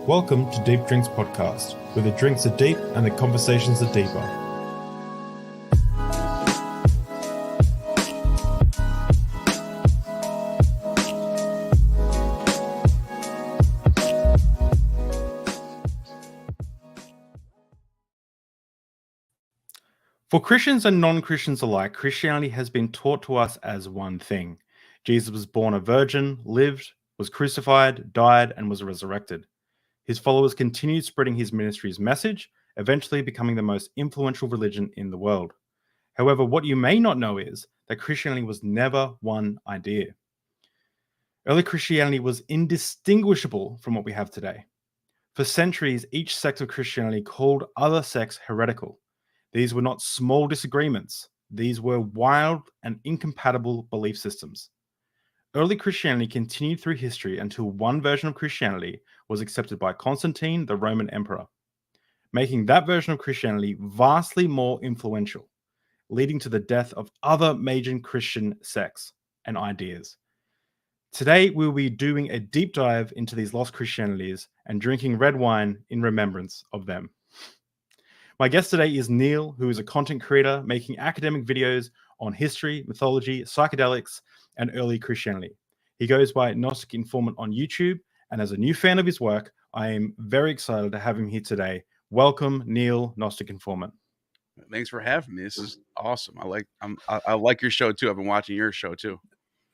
Welcome to Deep Drinks Podcast, where the drinks are deep and the conversations are deeper. For Christians and non-Christians alike, Christianity has been taught to us as one thing. Jesus was born a virgin, lived, was crucified, died, and was resurrected. His followers continued spreading his ministry's message, eventually becoming the most influential religion in the world. However, what you may not know is that Christianity was never one idea. Early Christianity was indistinguishable from what we have today. For centuries, each sect of Christianity called other sects heretical. These were not small disagreements. These were wild and incompatible belief systems. Early Christianity continued through history until one version of Christianity was accepted by Constantine, the Roman emperor, making that version of Christianity vastly more influential, leading to the death of other major Christian sects and ideas. Today, we'll be doing a deep dive into these lost Christianities and drinking red wine in remembrance of them. My guest today is Neil, who is a content creator making academic videos on history, mythology, psychedelics, and early Christianity. He goes by Gnostic Informant on YouTube, and as a new fan of his work, I am very excited to have him here today. Welcome, Neil, Gnostic Informant. Thanks for having me. This is awesome. I like your show too. I've been watching your show too.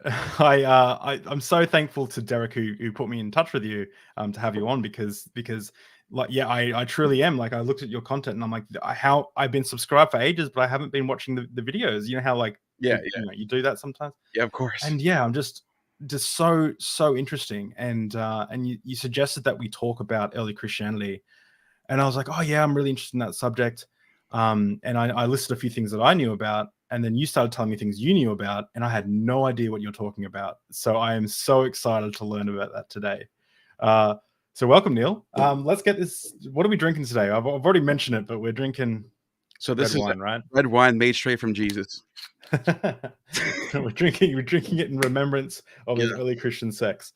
I'm so thankful to Derek who put me in touch with you to have you on because like, yeah, I truly am. Like, I looked at your content and I'm like, how I've been subscribed for ages, but I haven't been watching the videos. You know how like you do that sometimes. Yeah, of course. And yeah, I'm just so interesting. And you suggested that we talk about early Christianity, and I was like, oh yeah, I'm really interested in that subject. And I listed a few things that I knew about, and then you started telling me things you knew about, and I had no idea what you're talking about. So I am so excited to learn about that today. So welcome, Neil. Let's get this. What are we drinking today? I've already mentioned it, but we're drinking. So this red is wine, right? Red wine made straight from Jesus. we're drinking it in remembrance of his early Christian sects.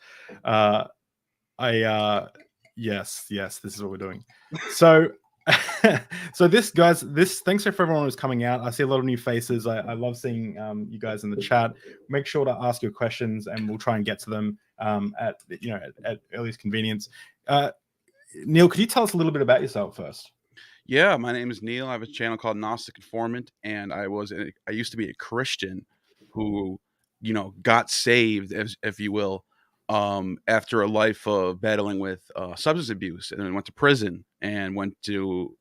Yes, this is what we're doing. So so thanks for everyone who's coming out. I see a lot of new faces. I love seeing you guys in the chat. Make sure to ask your questions and we'll try and get to them at earliest convenience. Neil, could you tell us a little bit about yourself first? Yeah, my name is Neil. I have a channel called Gnostic Informant, and I used to be a Christian who, got saved, if you will, after a life of battling with substance abuse, and then went to prison and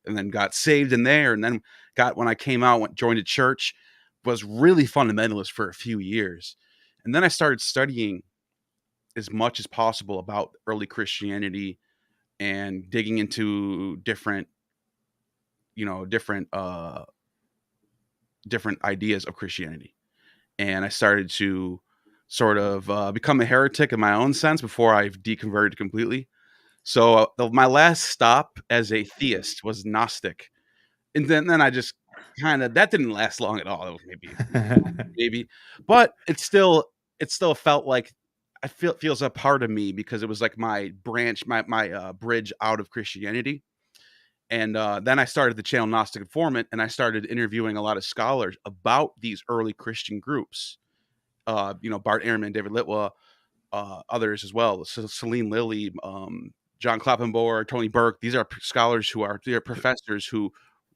then got saved in there, and then when I came out, joined a church, was really fundamentalist for a few years, and then I started studying as much as possible about early Christianity and digging into different ideas of Christianity. And I started to sort of become a heretic in my own sense before I've deconverted completely. So my last stop as a theist was Gnostic. And then I just that didn't last long at all. It was maybe, but it still felt like feels a part of me because it was like my branch, my bridge out of Christianity. And then I started the channel Gnostic Informant, and I started interviewing a lot of scholars about these early Christian groups. Bart Ehrman, David Litwa, others as well. Celine Lilly, John Kloppenborg, Tony Burke. These are scholars they're professors who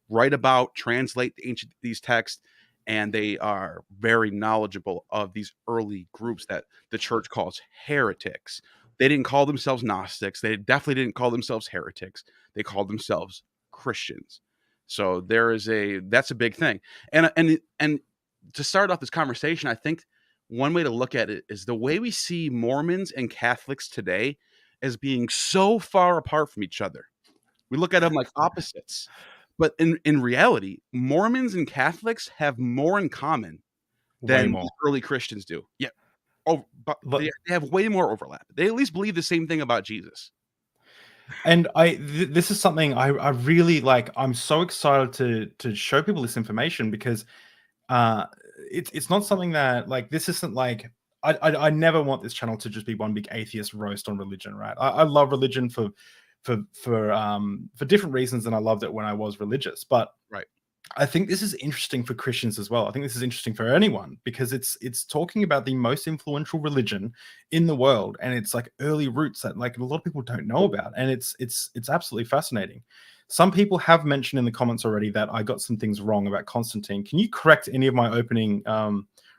write about, translate these texts, and they are very knowledgeable of these early groups that the church calls heretics. They didn't call themselves Gnostics. They definitely didn't call themselves heretics. They called themselves Christians. So that's a big thing. And to start off this conversation, I think one way to look at it is the way we see Mormons and Catholics today as being so far apart from each other. We look at them like opposites. But in reality, Mormons and Catholics have more in common than early Christians do. Yeah. But they have way more overlap. They at least believe the same thing about Jesus. And this is something I really like. I'm so excited to show people this information because it's not something that like this isn't like I never want this channel to just be one big atheist roast on religion, right? I love religion for different reasons than I loved it when I was religious, but Right. I think this is interesting for Christians as well. I think this is interesting for anyone because it's talking about the most influential religion in the world, and it's like early roots that like a lot of people don't know about, and it's absolutely fascinating. Some people have mentioned in the comments already that I got some things wrong about Constantine. Can you correct any of my opening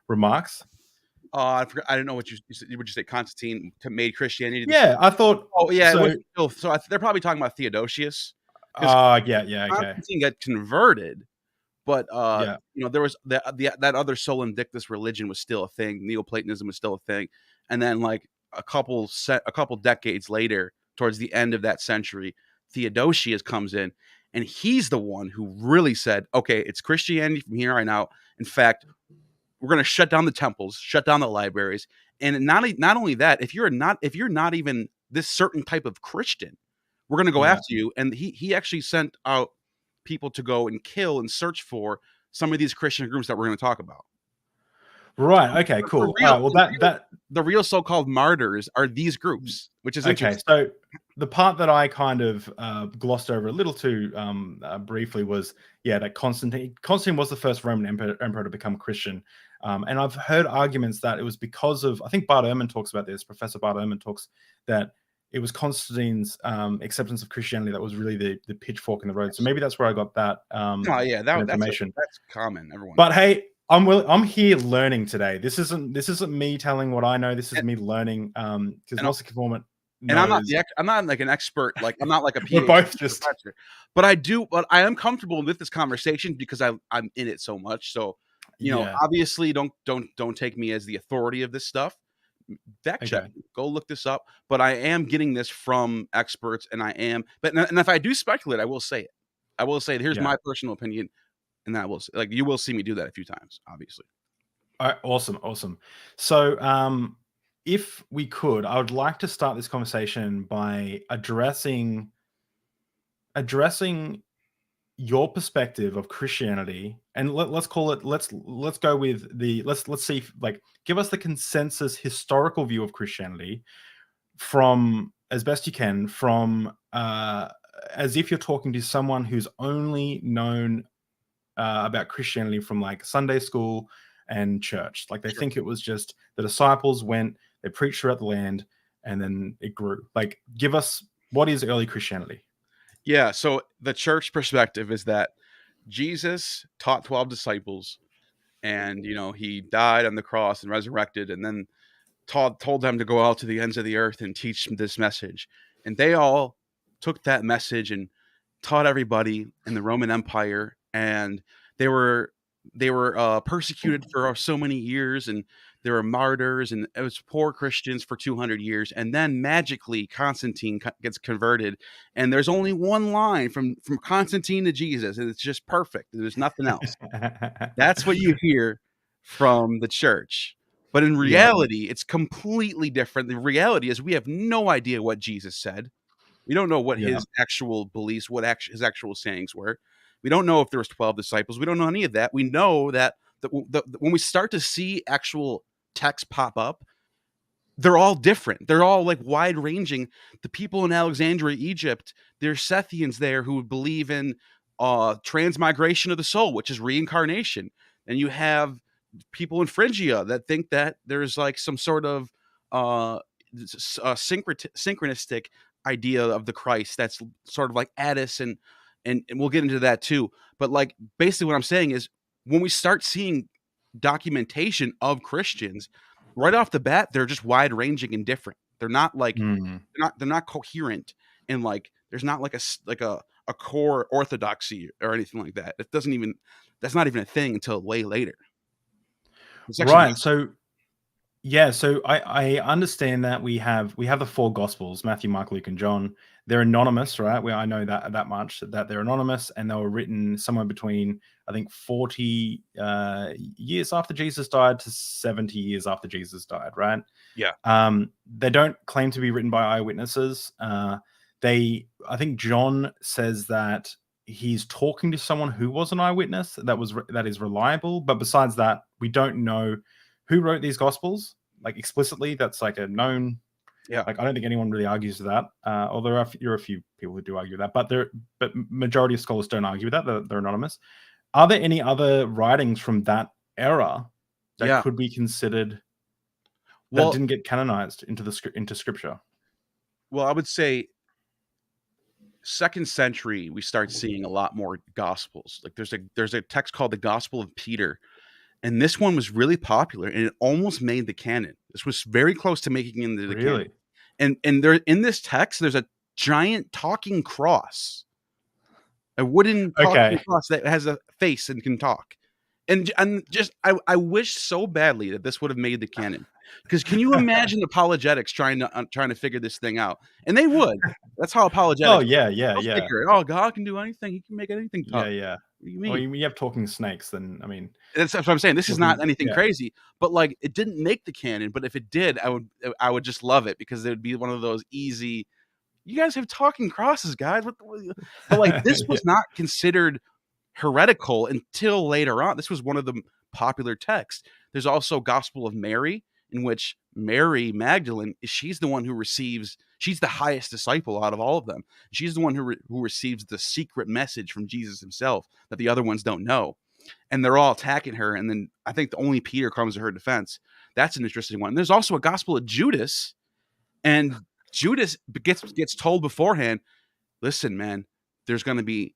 remarks? I forgot. I don't know what you said. Would you say Constantine made Christianity? Yeah, I thought. Oh yeah, So, it was, so they're probably talking about Theodosius. yeah, okay. Constantine got converted, but Yeah, you know, there was that other Sol Invictus religion was still a thing. Neoplatonism was still a thing, and then like a couple decades later, towards the end of that century, Theodosius comes in, and he's the one who really said, "Okay, it's Christianity from here on out." In fact, we're going to shut down the temples, shut down the libraries, and not only that, if you're not even this certain type of Christian, we're going to go yeah. after you. And he actually sent out people to go and kill and search for some of these Christian groups that we're going to talk about. Right. Okay. Cool. All right. Well, the real so-called martyrs are these groups, which is interesting. So the part that I kind of glossed over a little too briefly was, that Constantine was the first Roman emperor to become Christian. And I've heard arguments that it was because of, I think Bart Ehrman talks about this, Professor Bart Ehrman talks that it was Constantine's acceptance of Christianity that was really the pitchfork in the road. So maybe that's where I got that information. That's common. Everyone. But hey, I'm here learning today. This isn't me telling what I know. This is me learning. Because Gnostic Informant knows. And I'm not like an expert. Like I'm not like a PhD. We're both just professor, but I am comfortable with this conversation because I'm in it so much. So you know, obviously, don't take me as the authority of this stuff. Fact check. Go look this up. But I am getting this from experts, and and if I do speculate, I will say it. I will say, here's my personal opinion. And that will, like, you will see me do that a few times, obviously. All right, awesome. So, if we could, I would like to start this conversation by addressing your perspective of Christianity, and let's call it. Let's go with the let's see. Like, give us the consensus historical view of Christianity from, as best you can, from as if you're talking to someone who's only known about Christianity from like Sunday school and church. Like they think it was just the disciples went, they preached throughout the land, and then it grew. Like, give us, what is early Christianity? Yeah, so the church perspective is that Jesus taught 12 disciples, and you know, he died on the cross and resurrected, and then told them to go out to the ends of the earth and teach this message. And they all took that message and taught everybody in the Roman Empire, and they were persecuted for so many years, and there were martyrs, and it was poor Christians for 200 years. And then magically Constantine gets converted, and there's only one line from Constantine to Jesus, and it's just perfect. There's nothing else. That's what you hear from the church. But in reality, it's completely different. The reality is we have no idea what Jesus said. We don't know what his actual beliefs, his actual sayings were. We don't know if there was 12 disciples. We don't know any of that. We know that when we start to see actual texts pop up, they're all different. They're all like wide ranging. The people in Alexandria, Egypt, there's Sethians there who believe in transmigration of the soul, which is reincarnation. And you have people in Phrygia that think that there's like some sort of synchronistic idea of the Christ that's sort of like Addis, and we'll get into that too. But like basically what I'm saying is when we start seeing documentation of Christians right off the bat, they're just wide ranging and different. They're not like they're not coherent, and like there's not like a core orthodoxy or anything like that. That's not even a thing until way later. Right. So I understand that we have the four gospels, Matthew, Mark, Luke, and John. They're anonymous, right? I know that much, that they're anonymous, and they were written somewhere between, I think, 40 years after Jesus died to 70 years after Jesus died, right? Yeah. They don't claim to be written by eyewitnesses. I think John says that he's talking to someone who was an eyewitness that is reliable. But besides that, we don't know who wrote these gospels, like explicitly. That's like a known. Yeah. Like I don't think anyone really argues with that. Although there are a few people who do argue with that, but majority of scholars don't argue with that. They're anonymous. Are there any other writings from that era that could be considered that didn't get canonized into scripture? Well, I would say 2nd century, we start seeing a lot more gospels. Like there's a text called the Gospel of Peter, and this one was really popular, and it almost made the canon. This was very close to making it into the canon. And there in this text, there's a giant talking cross, a wooden talking cross that has a face and can talk. And just I wish so badly that this would have made the canon. Because can you imagine apologetics trying to figure this thing out? And they would. That's how apologetics. Oh yeah. Figure it. Oh, God can do anything. He can make anything talk. Yeah. What do you mean? Well, you have talking snakes, then I mean, that's what I'm saying. This is not anything crazy, but like it didn't make the canon. But if it did, I would just love it because it would be one of those easy. You guys have talking crosses, guys. But like this was not considered heretical until later on. This was one of the popular texts. There's also Gospel of Mary, in which Mary Magdalene, she's the one who receives. She's the highest disciple out of all of them. She's the one who receives the secret message from Jesus himself that the other ones don't know. And they're all attacking her. And then I think only Peter comes to her defense. That's an interesting one. There's also a Gospel of Judas. And Judas gets told beforehand, listen, man, there's going to be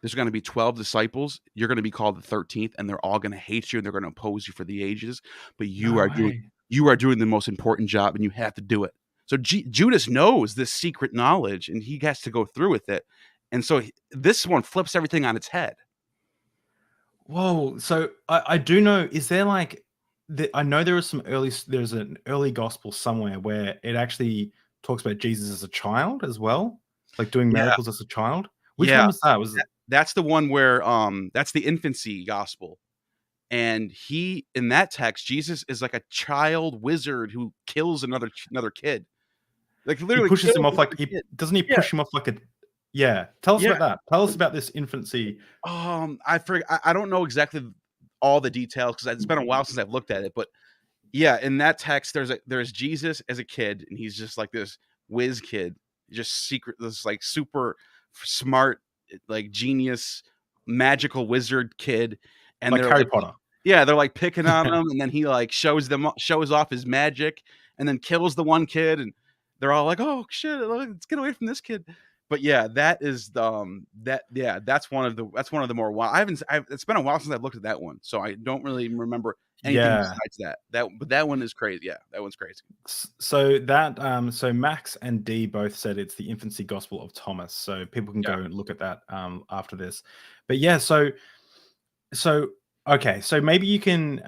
12 disciples. You're going to be called the 13th, and they're all going to hate you, and they're going to oppose you for the ages. But you are doing the most important job, and you have to do it. So Judas knows this secret knowledge, and he has to go through with it. And so this one flips everything on its head. Whoa! So I do know. Is there like? I know there's an early gospel somewhere where it actually talks about Jesus as a child as well, like doing miracles as a child. Which one was that? That's the one where that's the infancy gospel. And in that text, Jesus is like a child wizard who kills another kid. Like literally he pushes him off doesn't he push him off like a tell us about that. Tell us about this infancy. I don't know exactly all the details because it's been a while since I've looked at it, but yeah, in that text there's Jesus as a kid, and he's just like this whiz kid, this like super smart, like genius, magical wizard kid, and like Harry Potter. Yeah, they're like picking on him, and then he like shows off his magic, and then kills the one kid, and they're all like, "Oh shit, let's get away from this kid." But yeah, that is that's one of the more wild. It's been a while since I've looked at that one, so I don't really remember anything besides that. But that one is crazy. Yeah, that one's crazy. So that so Max and D both said it's the infancy gospel of Thomas. So people can go and look at that after this. But yeah, so okay, so maybe you can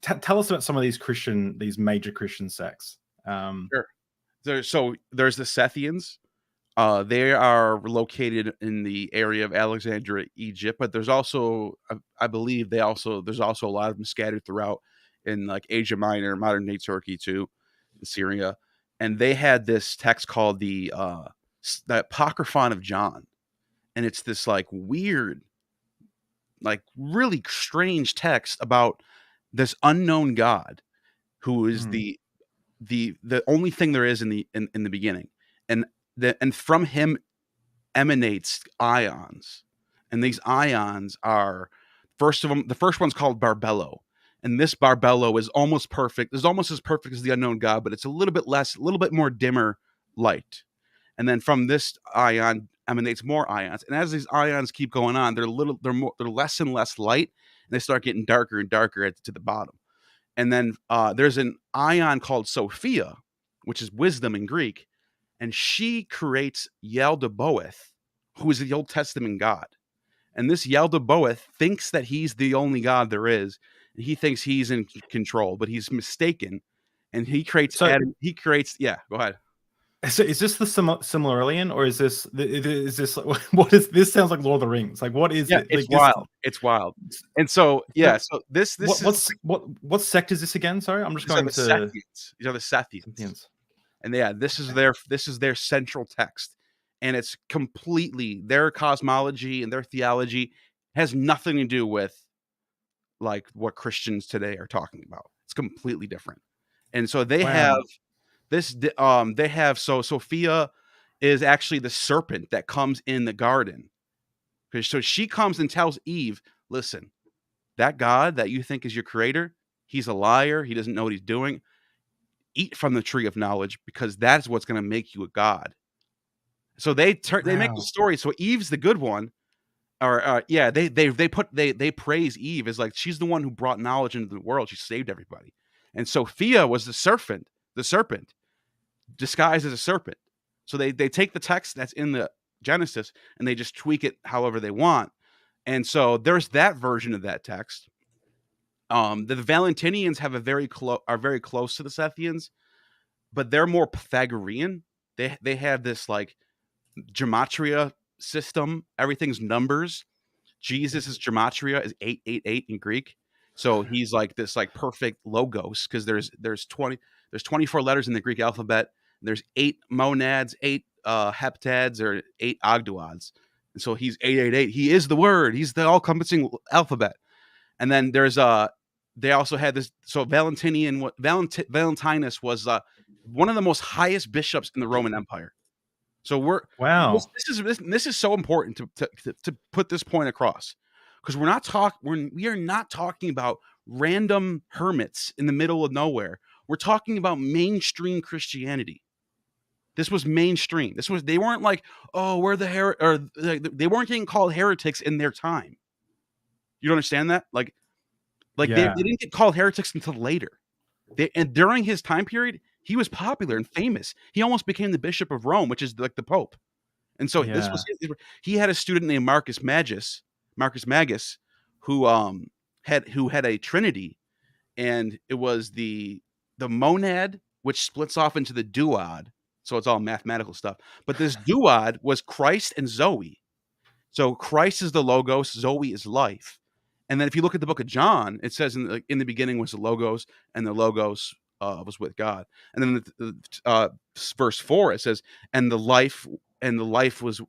tell us about some of these major Christian sects. Sure. There's the Sethians. They are located in the area of Alexandria, Egypt, but there's also, I believe, there's also a lot of them scattered throughout in like Asia Minor, modern day Turkey too, Syria, and they had this text called the Apocryphon of John, and it's this like weird, like really strange text about this unknown God who is the only thing there is in the beginning, and from him emanates ions, and these ions are the first one's called Barbello, and this Barbello is almost perfect. It's almost as perfect as the unknown God, but it's a little bit more dimmer light. And then from this ion emanates more ions, and as these ions keep going on, they're less and less light, and they start getting darker and darker to the bottom. And then there's an ion called Sophia, which is wisdom in Greek, and she creates Yaldabaoth, who is the Old Testament God. And this Yaldabaoth thinks that he's the only God there is, and he thinks he's in control, but he's mistaken. And he creates. Go ahead. So is this the Silmarillion, or is this what is this? Sounds like Lord of the Rings. Like what is it? It's wild. It's wild. And so so this what sect is this again? Sorry, I'm just going to. Sethians. These are the Sethians. And this is their central text, and it's completely their cosmology and their theology has nothing to do with like what Christians today are talking about. It's completely different. And so they have Wow. this they have so Sophia is actually the serpent that comes in the garden. So she comes and tells Eve, listen, that God that you think is your creator, he's a liar. He doesn't know what he's doing. Eat from the tree of knowledge, because that's what's going to make you a god. So they make the Wow. story. So Eve's the good one, or yeah, they praise Eve as like she's the one who brought knowledge into the world. She saved everybody. And Sophia was the serpent disguised as a serpent. So they take the text that's in the Genesis and they just tweak it however they want. And so there's that version of that text. The Valentinians have are very close to the Sethians, but they're more Pythagorean. They have this like gematria system. Everything's numbers. Jesus's gematria is 888 in Greek. So he's like this like perfect logos, because there's 24 letters in the Greek alphabet. There's 8 monads, 8 heptads, or 8 ogdoads. And so he's 888. He is the word. He's the all-encompassing alphabet. And then there's they also had this. So Valentinus was one of the most highest bishops in the Roman Empire. So Wow. this is so important to put this point across, because we are not talking about random hermits in the middle of nowhere. We're talking about mainstream Christianity. This was mainstream. They weren't like, oh, we're they weren't getting called heretics in their time. You don't understand that? Like Yeah. they didn't get called heretics until later. And during his time period, he was popular and famous. He almost became the Bishop of Rome, which is like the Pope. And so Yeah. he had a student named Marcus Magus, who had a trinity, and it was the monad, which splits off into the duad. So it's all mathematical stuff. But this duad was Christ and Zoe. So Christ is the logos, Zoe is life. And then if you look at the book of John, it says in the beginning was the logos, and the logos was with God. And then verse 4, it says, and the life was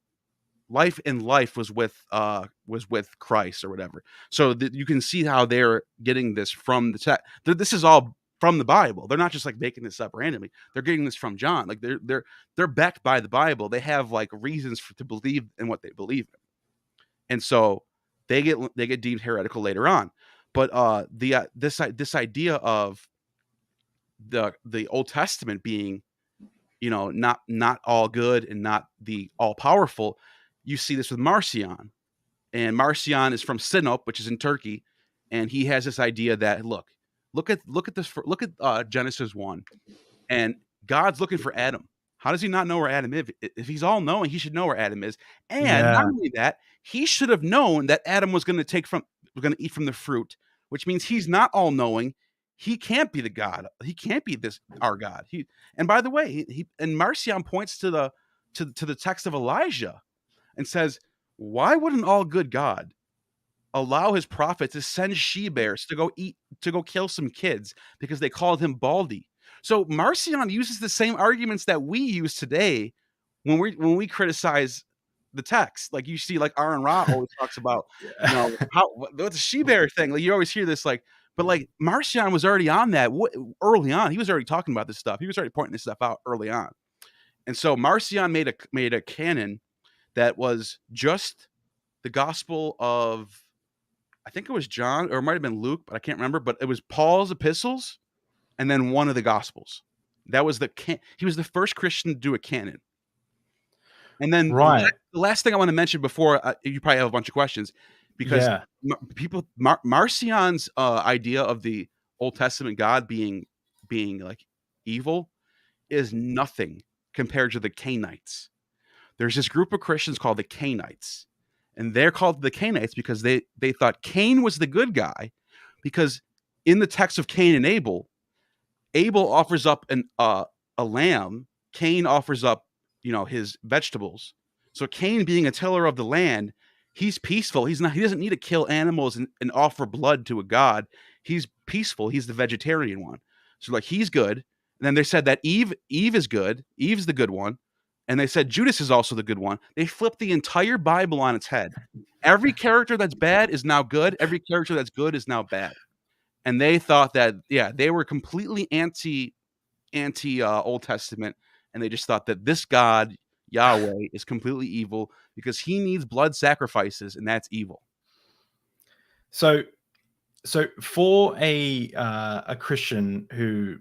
with Christ, or whatever. So you can see how they're getting this from the text. This is all from the Bible. They're not just like making this up randomly. They're getting this from John. Like they're backed by the Bible. They have like reasons to believe in what they believe in. And so they get deemed heretical later on. But this idea of the Old Testament being, not all good and not the all powerful, you see this with Marcion. And Marcion is from Sinop, which is in Turkey, and he has this idea that look at Genesis 1, and God's looking for Adam. How does he not know where Adam is? If he's all knowing, he should know where Adam is. And not Yeah. only that, he should have known that Adam was going to eat from the fruit, which means he's not all knowing. He can't be the God. He can't be our God. And by the way, and Marcion points to the text of Elijah and says, why would an all good God allow his prophet to send she-bears to go kill some kids because they called him Baldy? So Marcion uses the same arguments that we use today when we criticize the text. Like you see, like Aaron Ra always talks about, what's a she-bear thing. Like you always hear this, like, but like Marcion was already on that early on. He was already talking about this stuff. He was already pointing this stuff out early on. And so Marcion made a canon that was just the gospel of, I think it was John, or it might have been Luke, but I can't remember. But it was Paul's epistles, and then one of the gospels. That was he was the first Christian to do a canon. And then Right. the last thing I want to mention before you probably have a bunch of questions, because Marcion's idea of the Old Testament God being like evil is nothing compared to the Cainites. There's this group of Christians called the Cainites, and they're called the Cainites because they thought Cain was the good guy, because in the text of Cain and Abel offers up a lamb. Cain offers up, his vegetables. So Cain, being a tiller of the land, he's peaceful. He doesn't need to kill animals and offer blood to a god. He's peaceful. He's the vegetarian one. So like he's good. And then they said that Eve is good. Eve's the good one. And they said Judas is also the good one. They flipped the entire Bible on its head. Every character that's bad is now good. Every character that's good is now bad. And they thought that, yeah, they were completely anti Old Testament, and they just thought that this God Yahweh is completely evil because he needs blood sacrifices, and that's evil. So for a Christian who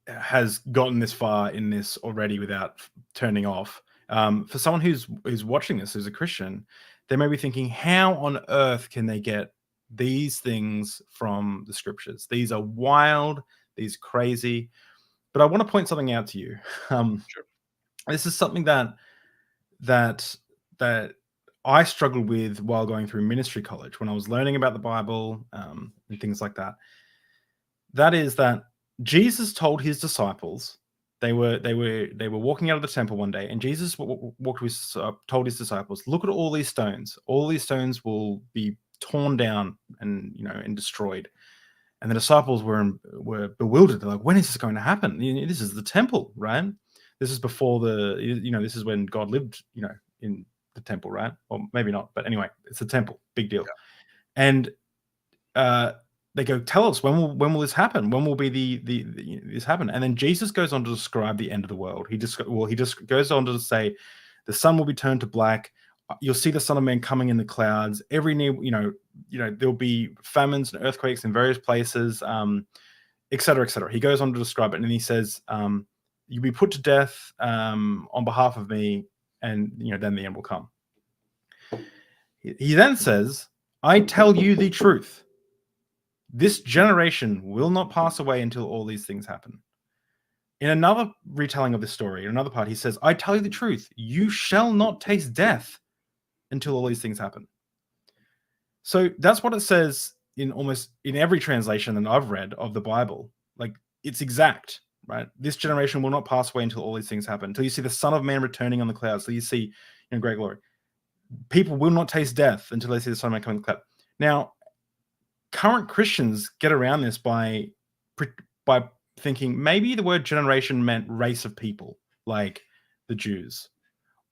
has gotten this far in this already without turning off, for someone who's watching this as a Christian, they may be thinking, how on earth can they get these things from the scriptures? These are wild, these are crazy. But I want to point something out to you. Sure. This is something that I struggled with while going through ministry college when I was learning about the Bible and things like that. That is that Jesus told his disciples, they were walking out of the temple one day, and Jesus told his disciples, "Look at all these stones. All these stones will be torn down and destroyed." And the disciples were bewildered. They're like, "When is this going to happen? This is the temple, right? This is before this is when God lived, in the temple, right? Or maybe not, but anyway, it's a temple, big deal." Yeah. And they go, "Tell us, when will this happen? When will be this happen?" And then Jesus goes on to describe the end of the world. He just goes on to say, the sun will be turned to black. You'll see the Son of Man coming in the clouds. Every knee, there'll be famines and earthquakes in various places, et cetera, et cetera. He goes on to describe it, and then he says, "You'll be put to death on behalf of me, and then the end will come." He then says, "I tell you the truth. This generation will not pass away until all these things happen." In another retelling of this story, in another part, he says, "I tell you the truth. You shall not taste death until all these things happen." So that's what it says in almost in every translation that I've read of the Bible. Like, it's exact, right? This generation will not pass away until all these things happen, until you see the Son of Man returning on the clouds, so you see in great glory. People will not taste death until they see the Son of Man coming on the cloud. Now, current Christians get around this by thinking maybe the word generation meant race of people, like the Jews,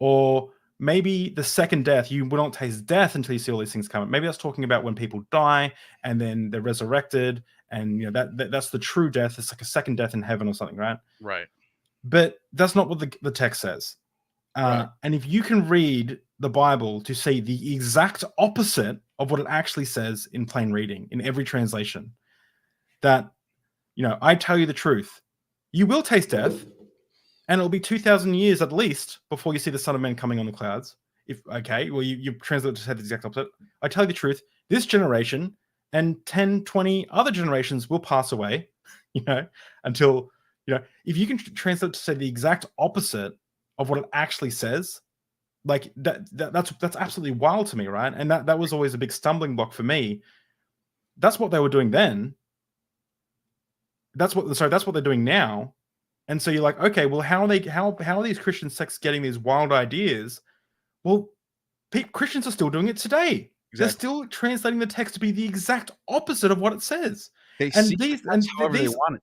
or maybe the second death, you will not taste death until you see all these things come. Maybe that's talking about when people die and then they're resurrected, and that's the true death. It's like a second death in heaven or something, right? Right. But that's not what the text says. Right. And if you can read the Bible to see the exact opposite of what it actually says in plain reading, in every translation, that, I tell you the truth, you will taste death, and it'll be 2,000 years at least before you see the Son of Man coming on the clouds. You translate to say the exact opposite. I tell you the truth, this generation and 10, 20 other generations will pass away, until, if you can translate to say the exact opposite of what it actually says, like that's absolutely wild to me, right? And that was always a big stumbling block for me. That's what they were doing then. That's what they're doing now. And so you're like, okay, well, how are these Christian sects getting these wild ideas? Well, Christians are still doing it today. Exactly. They're still translating the text to be the exact opposite of what it says. They see that's however they want it.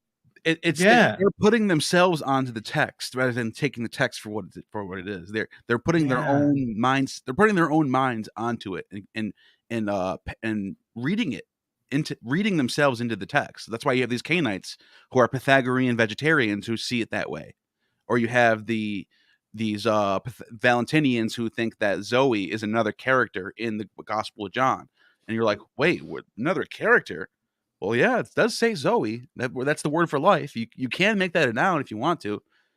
They're putting themselves onto the text rather than taking the text for what it is. They're putting their own minds. They're putting their own minds onto it and reading themselves into the text. That's why you have these Cainites who are Pythagorean vegetarians who see it that way, or you have these Valentinians who think that Zoe is another character in the Gospel of John, and you're like, wait, what, another character? Well, yeah, it does say Zoe. That's the word for life. You can make that a noun if you want to.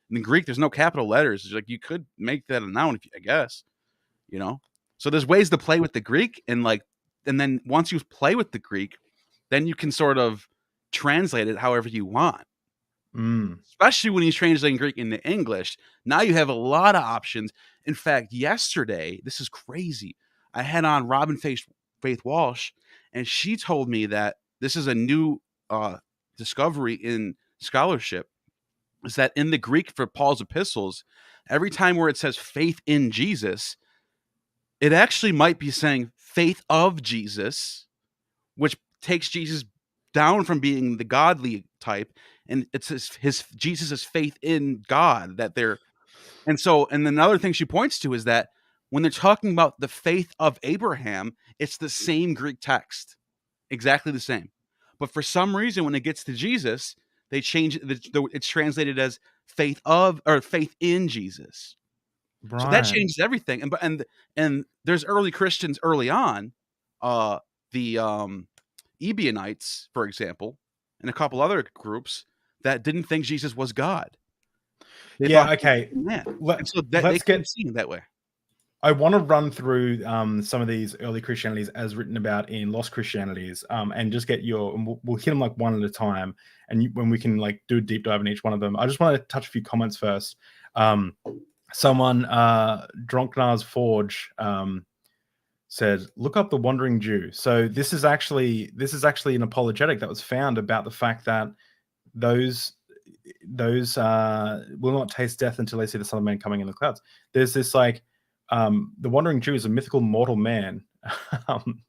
In the Greek, there's no capital letters. It's like you could make that a noun, I guess. So there's ways to play with the Greek, and then once you play with the Greek, then you can sort of translate it however you want. Especially when he's translating Greek into English. Now you have a lot of options. In fact, yesterday, this is crazy, I had on Robin Faith Walsh, and she told me that this is a new discovery in scholarship, is that in the Greek for Paul's epistles, every time where it says faith in Jesus, it actually might be saying faith of Jesus, which takes Jesus down from being the godly type, and it's his Jesus' faith in God that they're And then another thing she points to is that when they're talking about the faith of Abraham, it's the same Greek text, exactly the same. But for some reason, when it gets to Jesus, they change it. It's translated as faith of or faith in Jesus. So that Right. changes everything. And there's early Christians early on, the Ebionites, for example, and a couple other groups that didn't think Jesus was God. They thought he was Okay. a man. And so that they Let's can get. see it that way. I want to run through some of these early Christianities as written about in Lost Christianities, and just get your. And we'll hit them like one at a time, and when we can like do a deep dive in each one of them. I just want to touch a few comments first. Someone, Dronknar's Forge, said, "Look up the Wandering Jew." So this is actually an apologetic that was found about the fact that those will not taste death until they see the Son of Man coming in the clouds. There's this like. The Wandering Jew is a mythical mortal man.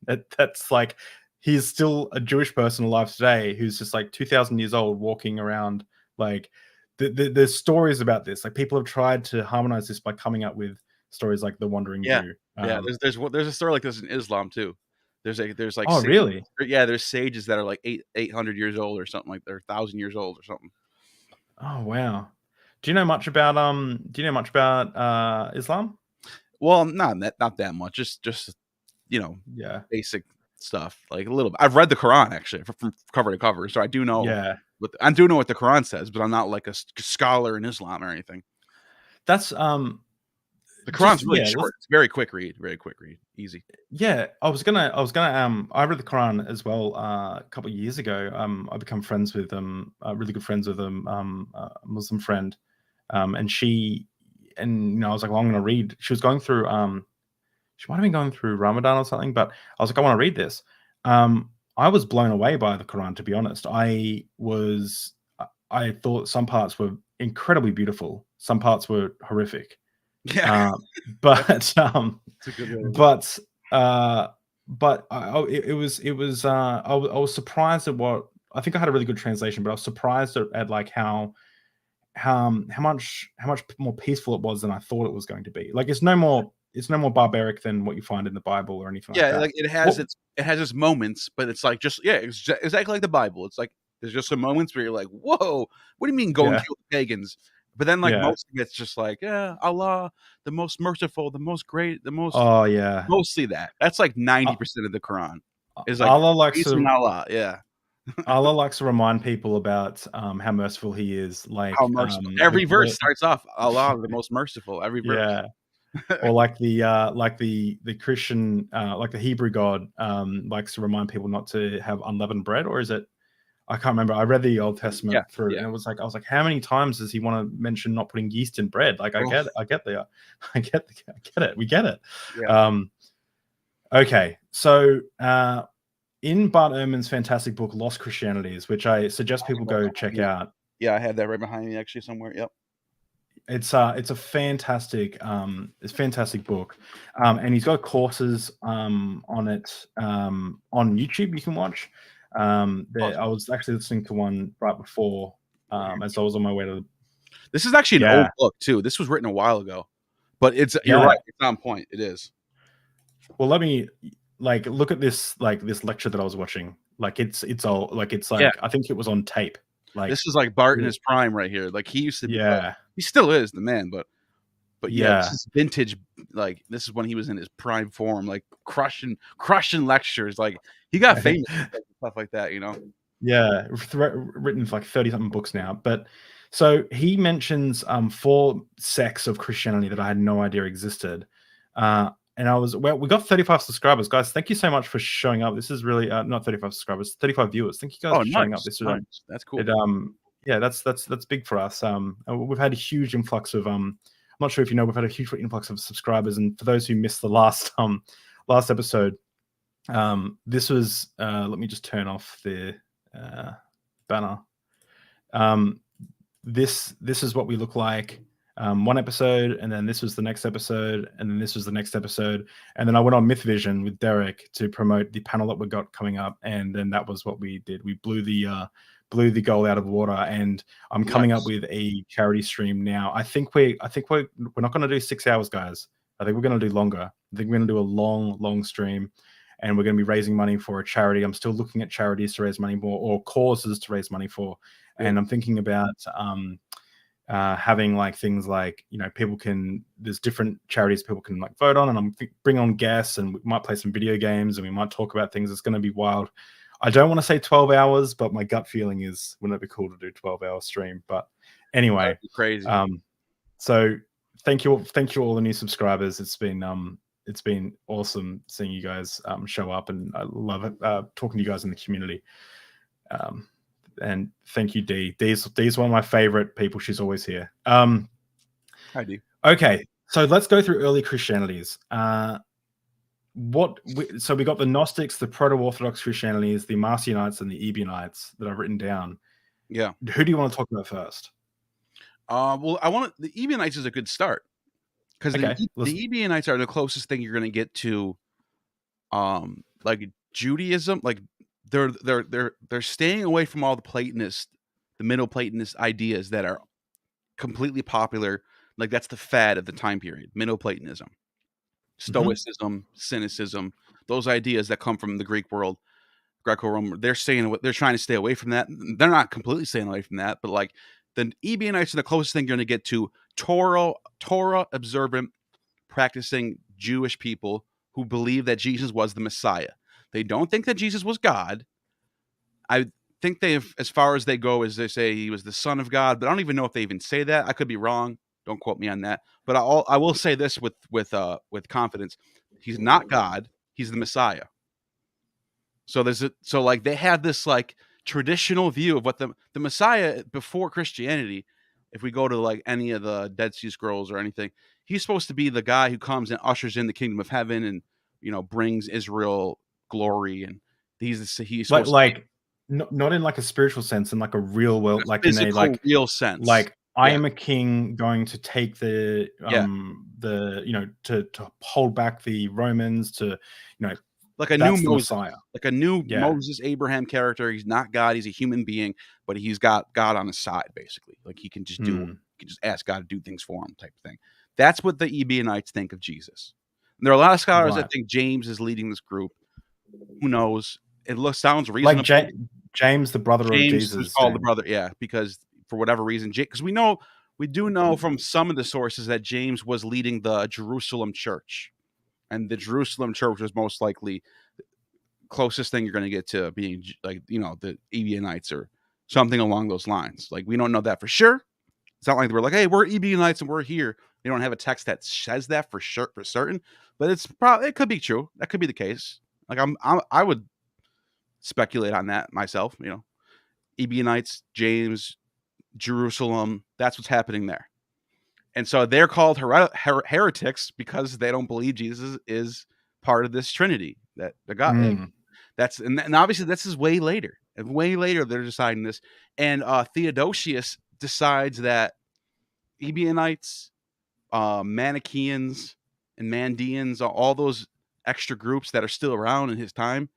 That's like he's still a Jewish person alive today who's just like 2,000 years old, walking around. Like there's stories about this. Like people have tried to harmonize this by coming up with stories like the Wandering Jew. There's a story like this in Islam too. There's like oh sages, really? Yeah, there's sages that are like 800 years old or something, like they're 1,000 years old or something. Oh wow. Do you know much about Islam? Well, not that much. Just Yeah. basic stuff, like a little bit. I've read the Quran actually from cover to cover, so I do know. Yeah. I do know what the Quran says, but I'm not like a scholar in Islam or anything. That's the Quran's really short. It's very quick read, easy. Yeah, I was gonna I read the Quran as well a couple of years ago. I become friends with really good friends with a Muslim friend, and she, and I was like, well, I'm gonna read. She was going through she might have been going through Ramadan or something, but I was like, I want to read this. I was blown away by the Quran, to be honest. I thought some parts were incredibly beautiful, some parts were horrific. Yeah, but it's a good it was I was surprised at what I think I had a really good translation, but I was surprised at like how much more peaceful it was than I thought it was going to be. Like it's no more barbaric than what you find in the Bible or anything like that. Like it has its moments, but it's like just it's exactly like the Bible. It's like there's just some moments where you're like, whoa, what do you mean go and kill the pagans? But then like most of it's just like, Allah, the most merciful, the most great, the most mostly that. That's like 90% of the Quran. Is like Allah likes to Allah, Allah likes to remind people about how merciful he is. Like how merciful. Every verse starts off Allah, the most merciful. Every verse. Or like the Christian, like the Hebrew God likes to remind people not to have unleavened bread, or is it? I can't remember. I read the Old Testament through, and I was like, how many times does he want to mention not putting yeast in bread? Like, I get it. We get it. Yeah. Okay, so in Bart Ehrman's fantastic book, Lost Christianities, which I suggest people go check out. Yeah, I have that right behind me actually somewhere. Yep. It's a fantastic book, and he's got courses on it on YouTube you can watch. I was actually listening to one right before as I was on my way to. This is actually an old book too. This was written a while ago, but you're right. It's on point. It is. Well, let me look at this lecture that I was watching. Like it's all I think it was on tape. Like this is like Bart in his prime right here. Like he used to be. He still is the man, but this is vintage. Like this is when he was in his prime form, like crushing lectures. Like he got famous and stuff like that, Yeah, written like 30-something books now. But so he mentions 4 sects of Christianity that I had no idea existed. And we got 35 subscribers, guys. Thank you so much for showing up. This is really not 35 subscribers, 35 viewers. Thank you guys for showing up. This is that's cool. That's big for us. We've had a huge influx of I'm not sure if you know, we've had a huge influx of subscribers. And for those who missed the last episode, this was let me just turn off the banner. This is what we look like. One episode, and then this was the next episode, and then this was the next episode, and then I went on Myth Vision with Derek to promote the panel that we got coming up, and then that was what we did. We blew the blew the goal out of the water, and I'm coming up with a charity stream now. I think we're not going to do 6 hours, guys. I think we're going to do longer. I think we're going to do a long stream, and we're going to be raising money for a charity. I'm still looking at charities to raise money for, or causes to raise money for, and I'm thinking about having like things like, you know, there's different charities people can like vote on, and I'm bring on guests, and we might play some video games, and we might talk about things. It's going to be wild. I don't want to say 12 hours, but my gut feeling is wouldn't it be cool to do 12-hour stream? But anyway, crazy. So thank you all the new subscribers. It's been awesome seeing you guys show up, and I love it talking to you guys in the community. And thank you, Dee. Dee's one of my favorite people. She's always here. Hi, Dee. Okay, so let's go through early Christianities. So we got the Gnostics, the proto-orthodox Christianities, the Marcionites, and the Ebionites that I've written down. Yeah. Who do you want to talk about first? Well, the Ebionites is a good start, because the Ebionites are the closest thing you're going to get to, like Judaism. Like they're staying away from all the Middle Platonist ideas that are completely popular. Like that's the fad of the time period. Middle Platonism, Stoicism, Cynicism, those ideas that come from the Greek world, Greco-Roman. They're trying to stay away from that. They're not completely staying away from that, but like the Ebionites are the closest thing you're going to get to Torah observant, practicing Jewish people who believe that Jesus was the Messiah. They don't think that Jesus was God. I think as far as they go, is they say he was the Son of God, but I don't even know if they even say that. I could be wrong. Don't quote me on that. But I will say this with confidence: he's not God. He's the Messiah. So like they have this like traditional view of what the Messiah before Christianity. If we go to like any of the Dead Sea Scrolls or anything, he's supposed to be the guy who comes and ushers in the kingdom of heaven, and brings Israel glory, and he's supposed like not in like a spiritual sense, in like a real world, like in a like real sense. Like I am a king going to take to hold back the Romans, to like a new Moses, Messiah. Like a new Moses Abraham character. He's not God. He's a human being, but he's got God on his side, basically. Like he can just he can just ask God to do things for him, type of thing. That's what the Ebionites think of Jesus. And there are a lot of scholars that think James is leading this group. Who knows? It sounds reasonable. Like James, the brother of Jesus, is called the brother, because for whatever reason, because we do know from some of the sources that James was leading the Jerusalem church, and the Jerusalem church was most likely the closest thing you're going to get to being like the Ebionites or something along those lines. Like we don't know that for sure. It's not like we're like, hey, we're Ebionites and we're here. They don't have a text that says that for certain, but it could be true. That could be the case. Like I would speculate on that myself. Ebionites, James, Jerusalem. That's what's happening there, and so they're called heretics because they don't believe Jesus is part of this Trinity that the God. And obviously this is way later. And way later they're deciding this, and Theodosius decides that Ebionites, Manichaeans, and Mandeans, all those extra groups that are still around in his time,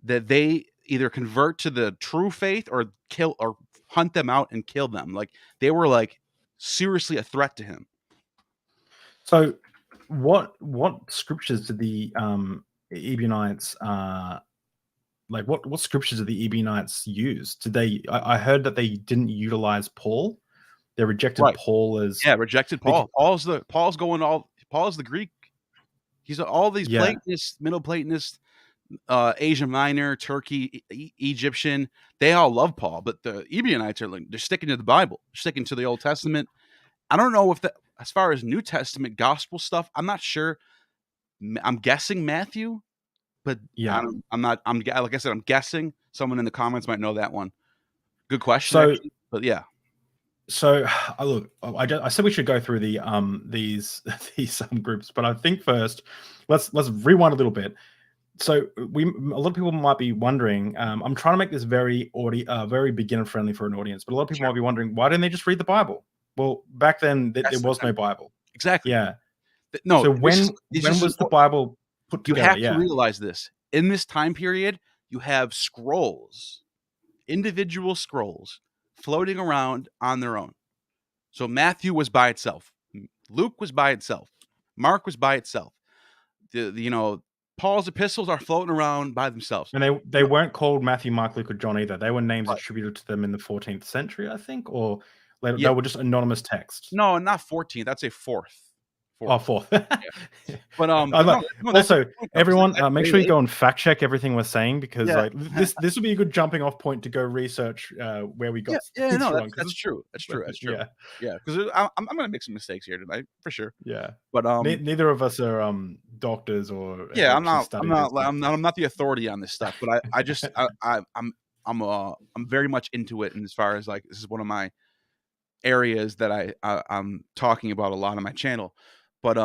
that they either convert to the true faith or kill or hunt them out and kill them. Like they were like seriously a threat to him. So what scriptures did the Ebionites like what scriptures did the Ebionites use? Did they I heard that they didn't utilize Paul. They rejected Paul as rejected Paul. Paul's the Greek. He's all these Platonists, Middle Platonists, Asia Minor, Turkey, Egyptian. They all love Paul, but the Ebionites are they're sticking to the Bible, sticking to the Old Testament. I don't know if as far as New Testament gospel stuff, I'm not sure. I'm guessing Matthew, but I'm not. Like I said, I'm guessing. Someone in the comments might know that one. Good question. So, actually, but yeah. So look, I said we should go through the these groups, but I think first let's rewind a little bit. So a lot of people might be wondering. I'm trying to make this very beginner friendly for an audience, but a lot of people might be wondering, why didn't they just read the Bible? Well, back then there was no Bible. Exactly. Yeah. No. So when was the Bible put together? You have to realize this. In this time period, you have scrolls. individual scrolls floating around on their own. So Matthew was by itself. Luke was by itself. Mark was by itself. Paul's epistles are floating around by themselves. And they weren't called Matthew, Mark, Luke, or John either. They were names Right. attributed to them in the 14th century, I think, or they Yeah. were just anonymous texts. No, not 14th. That's a fourth. Oh, fourth. But also, everyone, make sure you go and fact check everything we're saying, because Yeah. like this would be a good jumping off point to go research where we got things wrong. That's true. Yeah. Yeah, because I'm gonna make some mistakes here tonight for sure. Yeah. But neither of us are doctors or yeah, I'm not the authority on this stuff, but I just I'm very much into it, and as far as like this is one of my areas that I'm talking about a lot on my channel. But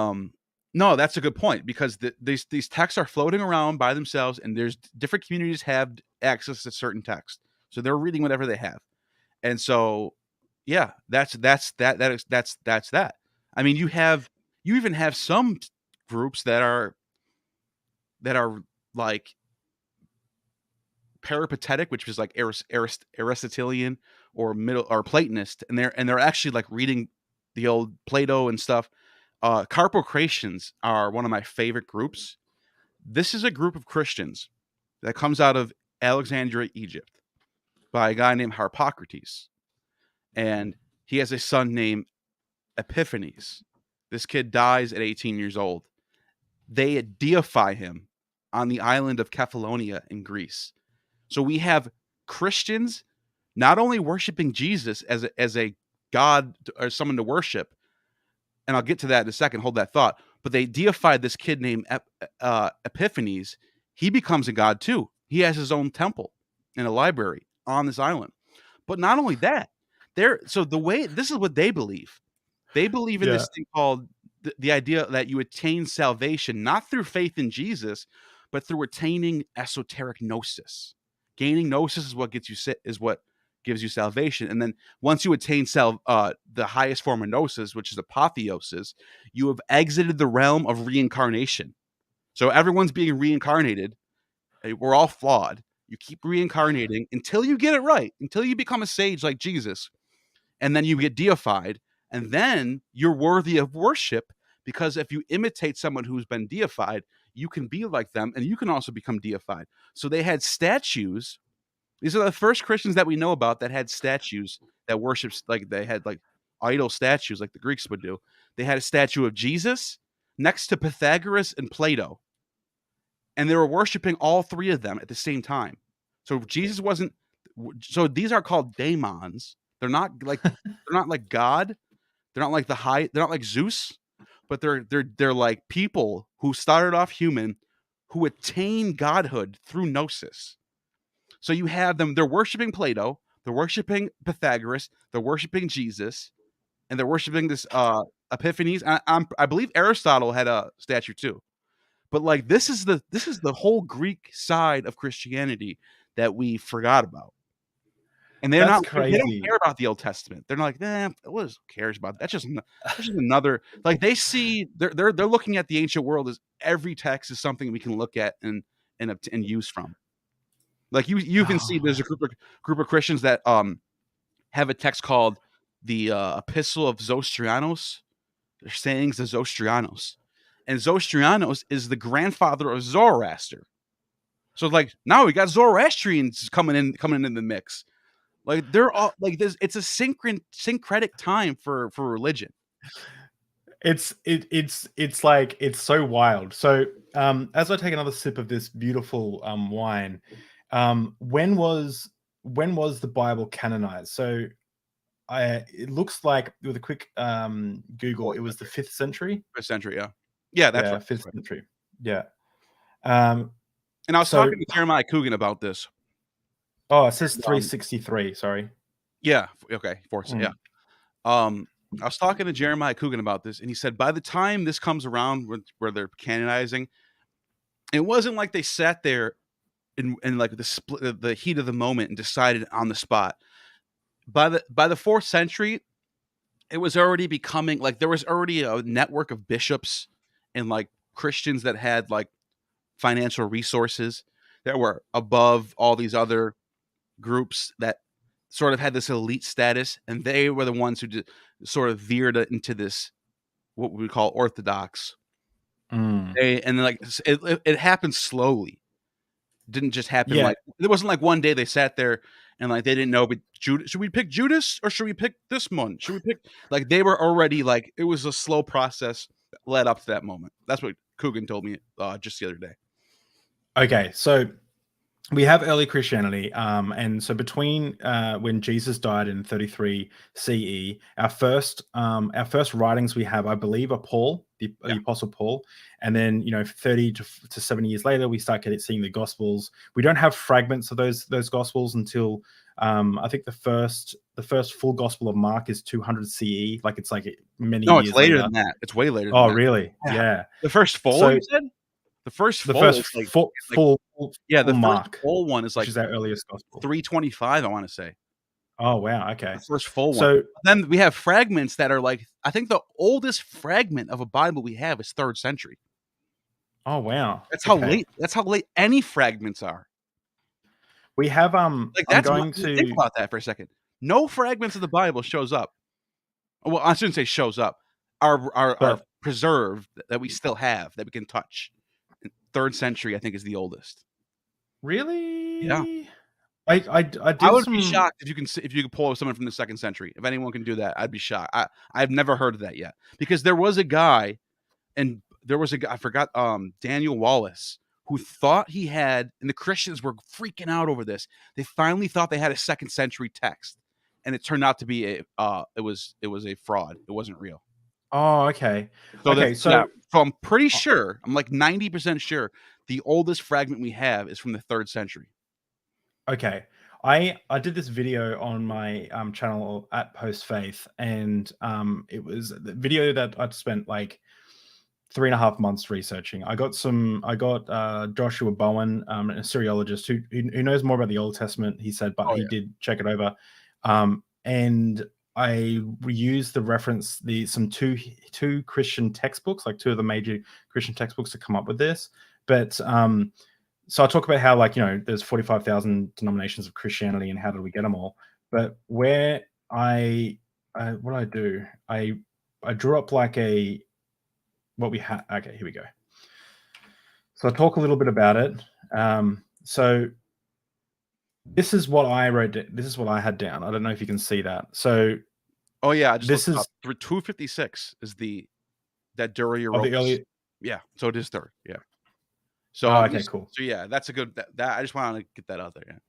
no, that's a good point, because these texts are floating around by themselves, and there's different communities have access to certain texts, so they're reading whatever they have, and so yeah, that's that. I mean, you even have some groups that are like peripatetic, which is like Aristotelian or Platonist, and they're actually like reading the old Plato and stuff. Carpocratians are one of my favorite groups. This is a group of Christians that comes out of Alexandria, Egypt, by a guy named Harpocrates, and he has a son named Epiphanes. This kid dies at 18 years old. They deify him on the island of Kephallonia in Greece. So we have Christians not only worshiping Jesus as a god or someone to worship, and I'll get to that in a second, hold that thought, but they deified this kid named Epiphanes. He becomes a god too. He has his own temple and a library on this island. But not only that, this is what they believe. They believe in this thing called the idea that you attain salvation not through faith in Jesus, but through attaining esoteric gnosis. Gaining gnosis is what gives you salvation. And then once you attain the highest form of gnosis, which is apotheosis, you have exited the realm of reincarnation. So everyone's being reincarnated. We're all flawed. You keep reincarnating until you get it right, until you become a sage like Jesus. And then you get deified. And then you're worthy of worship, because if you imitate someone who's been deified, you can be like them, and you can also become deified. So they had statues. These are the first Christians that we know about that had statues that worships, like they had like idol statues like the Greeks would do. They had a statue of Jesus next to Pythagoras and Plato. And they were worshiping all three of them at the same time. So Jesus wasn't, so these are called daemons. They're not like God. They're not like they're not like Zeus, but they're like people who started off human, who attain godhood through gnosis. So you have them, they're worshiping Plato, they're worshiping Pythagoras, they're worshiping Jesus, and they're worshiping this Epiphanes. I believe Aristotle had a statue too. But like this is the whole Greek side of Christianity that we forgot about. And they're not crazy. They don't care about the Old Testament. They're like, who cares about that? That's just another, like they see they're looking at the ancient world as every text is something we can look at and use from. Like you can see there's a group of Christians that have a text called the Epistle of Zostrianos. They're sayings of Zostrianos. And Zostrianos is the grandfather of Zoroaster. So like now we got Zoroastrians coming in the mix. Like they're all like this. It's a syncretic time for religion. It's like it's so wild. So as I take another sip of this beautiful wine, when was the Bible canonized? So it looks like with a quick Google, it was the 5th century. 5th century, yeah, that's right. 5th century, yeah. And I was talking to Jeremiah Coogan about this. Oh, it says 363. Sorry. Yeah. Okay. 4th. Yeah. I was talking to Jeremiah Coogan about this, and he said by the time this comes around where they're canonizing, it wasn't like they sat there in like the heat of the moment and decided on the spot. By the 4th century, it was already becoming like there was already a network of bishops and like Christians that had like financial resources that were above all these other groups that sort of had this elite status, and they were the ones who sort of veered into this what we call orthodox. Mm. And then like it happened slowly. Didn't just happen Yeah. like it wasn't like one day they sat there and like they didn't know. But should we pick Judas or should we pick this one? Should we pick like they were already like it was a slow process that led up to that moment. That's what Coogan told me just the other day. Okay, so we have early Christianity, and so between when Jesus died in 33 CE, our first writings we have, I believe, are Paul, the Apostle Paul, and then 30 to 70 years later, we start seeing the Gospels. We don't have fragments of those Gospels until I think the first full Gospel of Mark is 200 CE, like it's like many years it's later later. than that. It's way later. Oh, than that. really? Yeah. The first full, So, you said? The first full the Mark, first full one is like which is our earliest Gospel. 325, I want to say. Oh, wow. Okay. The first full one. So then we have fragments that are like, I think the oldest fragment of a Bible we have is 3rd century. Oh, wow. That's how late any fragments are. We have like that's think about that for a second. No fragments of the Bible shows up. Well, I shouldn't say shows up. Are preserved that we still have that we can touch. 3rd century, I think, is the oldest. Really? Yeah. I would be shocked if you could pull someone from the 2nd century. If anyone can do that, I'd be shocked. I've never heard of that yet, because there was a guy, I forgot, Daniel Wallace, who thought he had, and the Christians were freaking out over this. They finally thought they had a 2nd century text, and it turned out to be it was a fraud. It wasn't real. Oh, okay. So I'm pretty sure, I'm like 90% sure, the oldest fragment we have is from the 3rd century. Okay. I did this video on my channel at Post Faith, and it was the video that I'd spent like 3.5 months researching. I got Joshua Bowen, a Syriologist who knows more about the Old Testament, he said, but he did check it over. And I reused the reference, some two Christian textbooks, like 2 of the major Christian textbooks to come up with this. But so I talk about how, like, there's 45,000 denominations of Christianity and how did we get them all. But where what I do, I drew up like what we had. Okay, here we go. So I talk a little bit about it. So this is what I wrote. This is what I had down. I don't know if you can see that. So, this is 256 is that Dury Europe. The early. Yeah, so it is 3rd. Yeah. So okay, cool. So yeah, that's a good. That I just wanted to get that out there.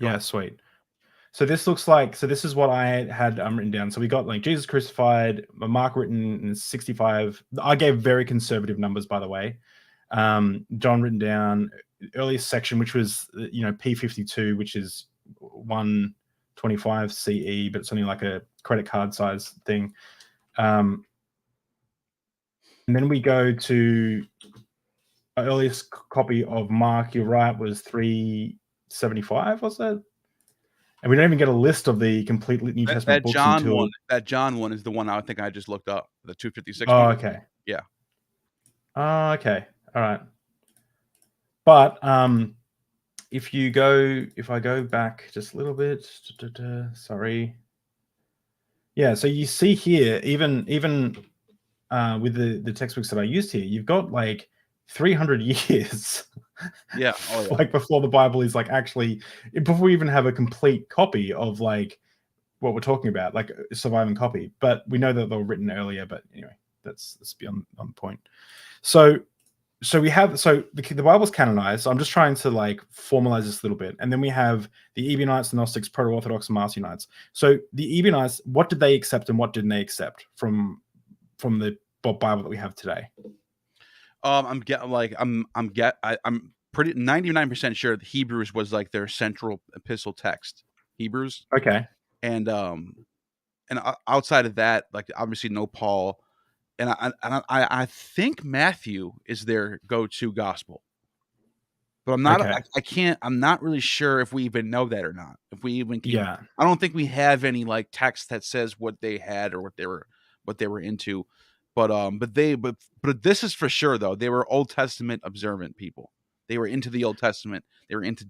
Yeah, sweet. So this looks like. So this is what I had written down. So we got like Jesus crucified, Mark written in 65. I gave very conservative numbers, by the way. John written down earliest section, which was P52, which is 125 CE, but it's only like a credit card size thing. And then we go to our earliest copy of Mark. You're right, was 375, was it? And we don't even get a list of the complete New Testament books until that John one is the one I think I just looked up. The 256. Oh, okay. Yeah. Oh, okay. All right. But if I go back just a little bit, sorry. Yeah, so you see here, even with the textbooks that I used here, you've got like 300 years. Yeah. Oh, yeah. Like before the Bible is like actually, before we even have a complete copy of like what we're talking about, like a surviving copy. But we know that they were written earlier. But anyway, that's beyond on point. So we have the Bible's canonized. So I'm just trying to like formalize this a little bit, and then we have the Ebionites, the Gnostics, proto-orthodox, and Marcionites. So the Ebionites, what did they accept and what didn't they accept from the Bible that we have today? I'm pretty 99% sure that Hebrews was like their central epistle text. Hebrews. Okay. And outside of that, like obviously no Paul. And I think Matthew is their go-to gospel, but I'm not. Okay. I'm not really sure if we even know that or not. If we even can. Yeah. I don't think we have any like text that says what they had or what they were into. But this is for sure though. They were Old Testament observant people. They were into the Old Testament. They were into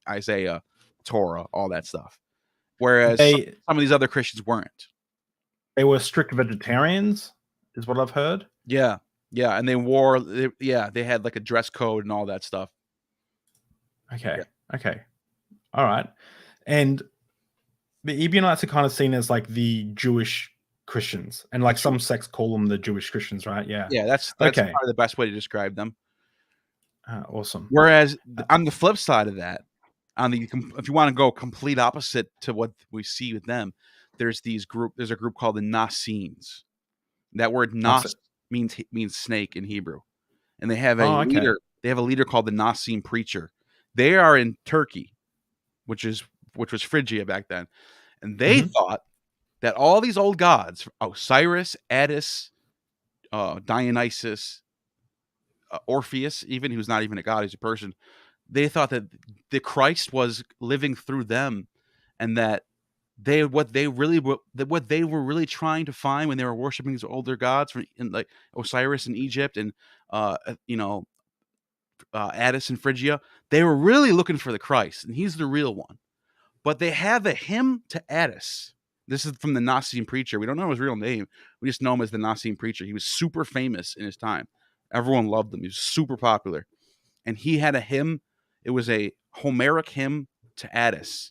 Isaiah, Torah, all that stuff. Whereas some of these other Christians weren't. They were strict vegetarians, is what I've heard. Yeah, yeah, and they had like a dress code and all that stuff. Okay, okay, all right. And the Ebionites are kind of seen as like the Jewish Christians, and like some sects call them the Jewish Christians, right? Yeah, yeah, that's okay. probably the best way to describe them. Awesome. Whereas on the flip side of that, if you want to go complete opposite to what we see with them, there's a group called the Nasenes. That word Nas means snake in Hebrew, and they have a leader. They have a leader called the Nasene preacher. They are in Turkey, which was Phrygia back then, and they thought that all these old gods, Osiris, Attis, Dionysus, Orpheus, even who's not even a god, he's a person. They thought that the Christ was living through them, and that what they were really trying to find when they were worshiping these older gods, in like Osiris in Egypt and Attis in Phrygia, they were really looking for the Christ, and he's the real one. But they have a hymn to Attis. This is from the Nicene preacher. We don't know his real name. We just know him as the Nicene preacher. He was super famous in his time. Everyone loved him. He was super popular. And he had a hymn. It was a Homeric hymn to Attis.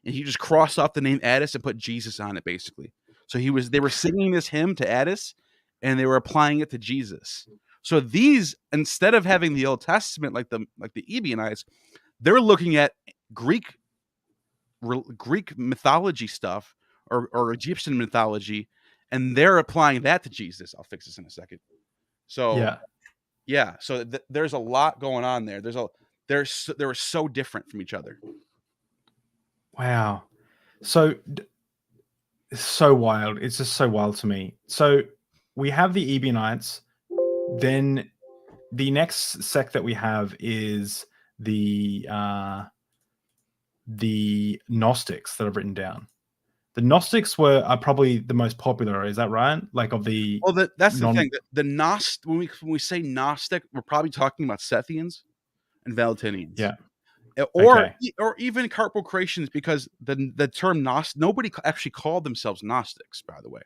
And he just crossed off the name Attis and put Jesus on it, basically. So they were singing this hymn to Attis, and they were applying it to Jesus. So these, instead of having the Old Testament like the Ebionites, they're looking at Greek mythology stuff or Egyptian mythology, and they're applying that to Jesus. I'll fix this in a second. So yeah. So there's a lot going on there. They were so different from each other. Wow. So it's so wild. It's just so wild to me. So we have the Ebionites. Then the next sect that we have is the Gnostics that I've written down. The Gnostics are probably the most popular. Is that right? Like of the that's the thing. The when we say Gnostic, we're probably talking about Sethians and Valentinians. Yeah. Or even Carpocratians, because the term Gnostic, nobody actually called themselves Gnostics, by the way.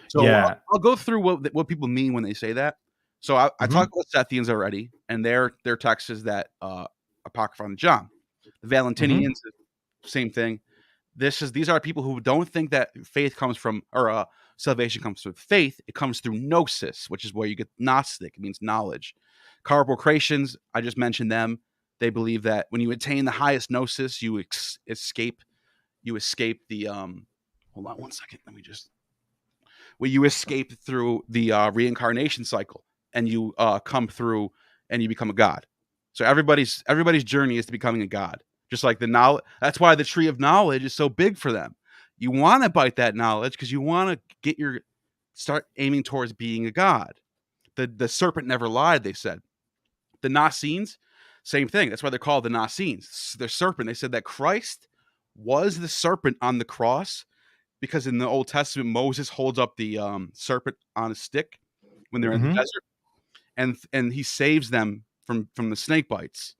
So I'll go through what people mean when they say that. So I talked about Sethians already, and their text is that Apocrypha on John. The Valentinians, same thing. These are people who don't think that faith comes from, or salvation comes through faith. It comes through gnosis, which is where you get Gnostic. It means knowledge. Carpocratians, I just mentioned them. They believe that when you attain the highest gnosis, you escape the hold on one second. You escape through the reincarnation cycle, and you come through and you become a god. So everybody's journey is to becoming a god. Just like the knowledge. That's why the tree of knowledge is so big for them. You want to bite that knowledge because you want to start aiming towards being a god. The serpent never lied, they said. The Nasenes, same thing. That's why they're called the Nasenes. They're serpent. They said that Christ was the serpent on the cross, because in the Old Testament, Moses holds up the serpent on a stick when they're in the desert, and he saves them from the snake bites.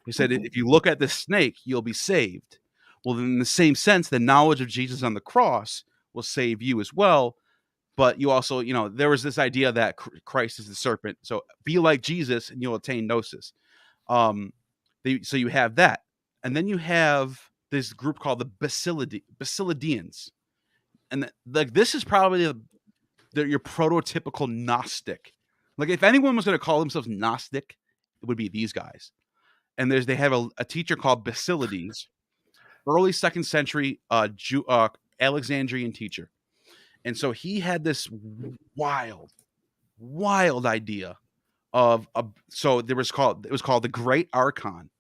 He said, if you look at the snake, you'll be saved. Well, in the same sense, the knowledge of Jesus on the cross will save you as well. But you also, there was this idea that Christ is the serpent. So be like Jesus and you'll attain gnosis. So you have that. And then you have this group called the Basilidians. And this is probably your prototypical Gnostic. Like if anyone was going to call themselves Gnostic, it would be these guys. And they have a teacher called Basilides, early 2nd century Alexandrian teacher. And so he had this wild idea of it was called the Great Archon.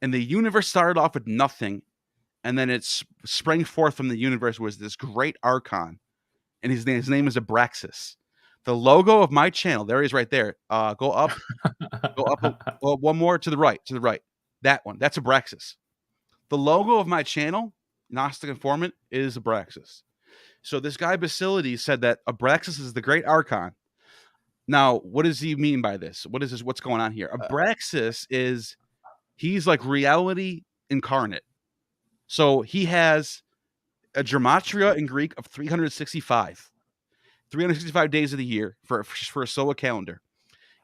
And the universe started off with nothing, and then it sprang forth from the universe was this Great Archon, and his name is Abraxas. The logo of my channel, there he is right there. Go up one more to the right. That one, that's Abraxas. The logo of my channel, Gnostic Informant, is Abraxas. So this guy Basilides said that Abraxas is the Great Archon. Now, what does he mean by this? What is this? What's going on here? Abraxas he's like reality incarnate. So he has a gematria in Greek of 365 days of the year for a solar calendar.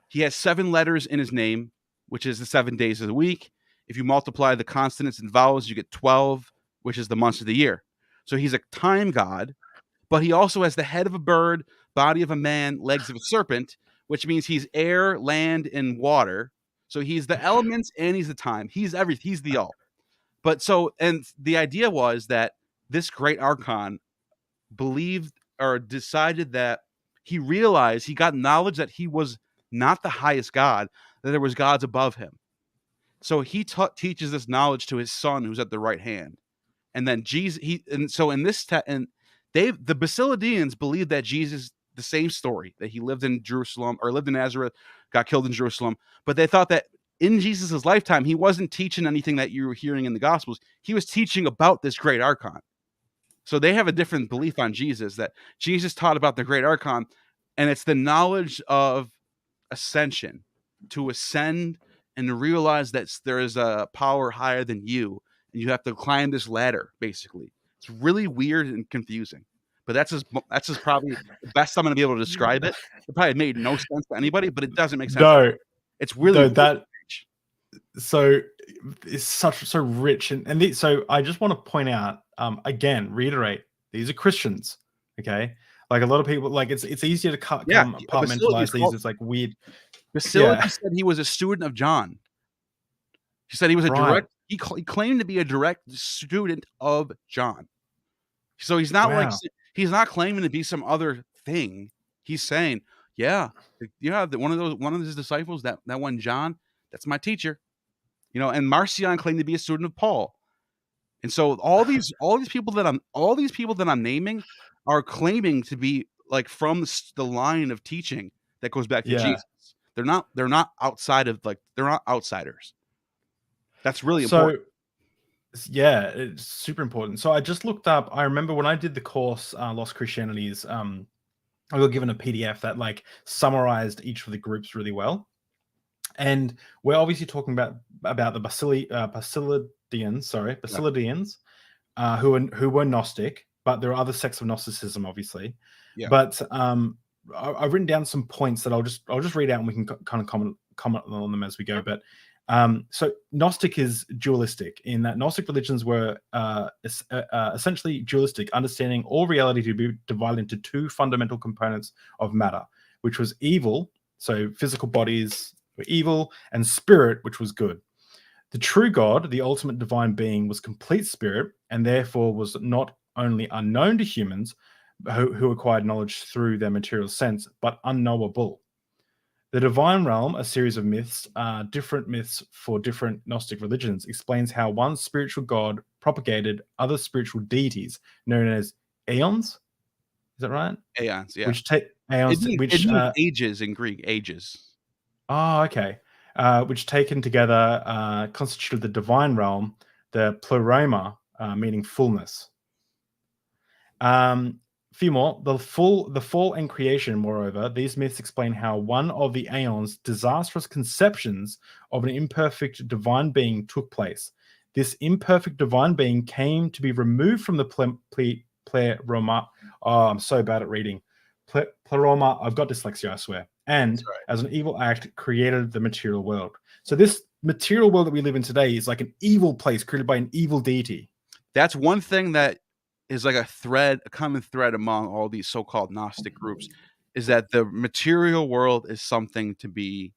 He has 7 letters in his name, which is the 7 days of the week. If you multiply the consonants and vowels, you get 12, which is the months of the year. So he's a time god, but he also has the head of a bird, body of a man, legs of a serpent, which means he's air, land, and water. So he's the elements and he's the time. He's everything. He's the all. But so, and the idea was that this great archon believed or decided that he realized, he got knowledge that he was not the highest God, that there was gods above him. So he teaches this knowledge to his son, who's at the right hand. And then Jesus, so in this, the Basilidians believed that Jesus, the same story, that he lived in Jerusalem or lived in Nazareth, got killed in Jerusalem, but they thought that in Jesus's lifetime, he wasn't teaching anything that you were hearing in the Gospels. He was teaching about this great archon. So they have a different belief on Jesus, that Jesus taught about the great archon, and it's the knowledge of ascension, to ascend and realize that there is a power higher than you, and you have to climb this ladder, basically. It's really weird and confusing, but that's just probably the best I'm going to be able to describe it. It probably made no sense to anybody, but it doesn't make sense. No, it's really that. So it's so rich, and so I just want to point out, again, reiterate, these are Christians, okay? Like a lot of people, like it's easier to compartmentalize these. It's like weird. Basilidian said he was a student of John. He said he was a direct. He claimed to be a direct student of John. So he's not he's not claiming to be some other thing. He's saying, one of his disciples, that one John, that's my teacher. And Marcion claimed to be a student of Paul. And so all these people that I'm naming are claiming to be like from the line of teaching that goes back to Jesus. They're not outside of, like, they're not outsiders. That's really important. Yeah, it's super important. So I just looked up, I remember when I did the course, Lost Christianities, I got given a PDF that like summarized each of the groups really well. And we're obviously talking about the Basilidians, who were Gnostic, but there are other sects of Gnosticism, obviously. Yeah. But I've written down some points that I'll just read out, and we can kind of comment on them as we go. But so Gnostic is dualistic, in that Gnostic religions were essentially dualistic, understanding all reality to be divided into 2 fundamental components of matter, which was evil, so physical bodies were evil, and spirit, which was good. The true God, the ultimate divine being, was complete spirit, and therefore was not only unknown to humans who acquired knowledge through their material sense, but unknowable. The divine realm, a series of myths, different myths for different Gnostic religions, explains how one spiritual god propagated other spiritual deities known as aeons. Is that right? Aeons, yeah. Which ages in Greek, ages. Oh, okay. Which taken together constituted the divine realm, the pleroma, meaning fullness. Few more. The fall and creation, moreover, these myths explain how one of the aeons' disastrous conceptions of an imperfect divine being took place. This imperfect divine being came to be removed from the pleroma. Oh, I'm so bad at reading. Pleroma, I've got dyslexia, I swear. And as an evil act, created the material world. So this material world that we live in today is like an evil place created by an evil deity. That's one thing that is like a common thread among all these so-called Gnostic groups, is that the material world is something to be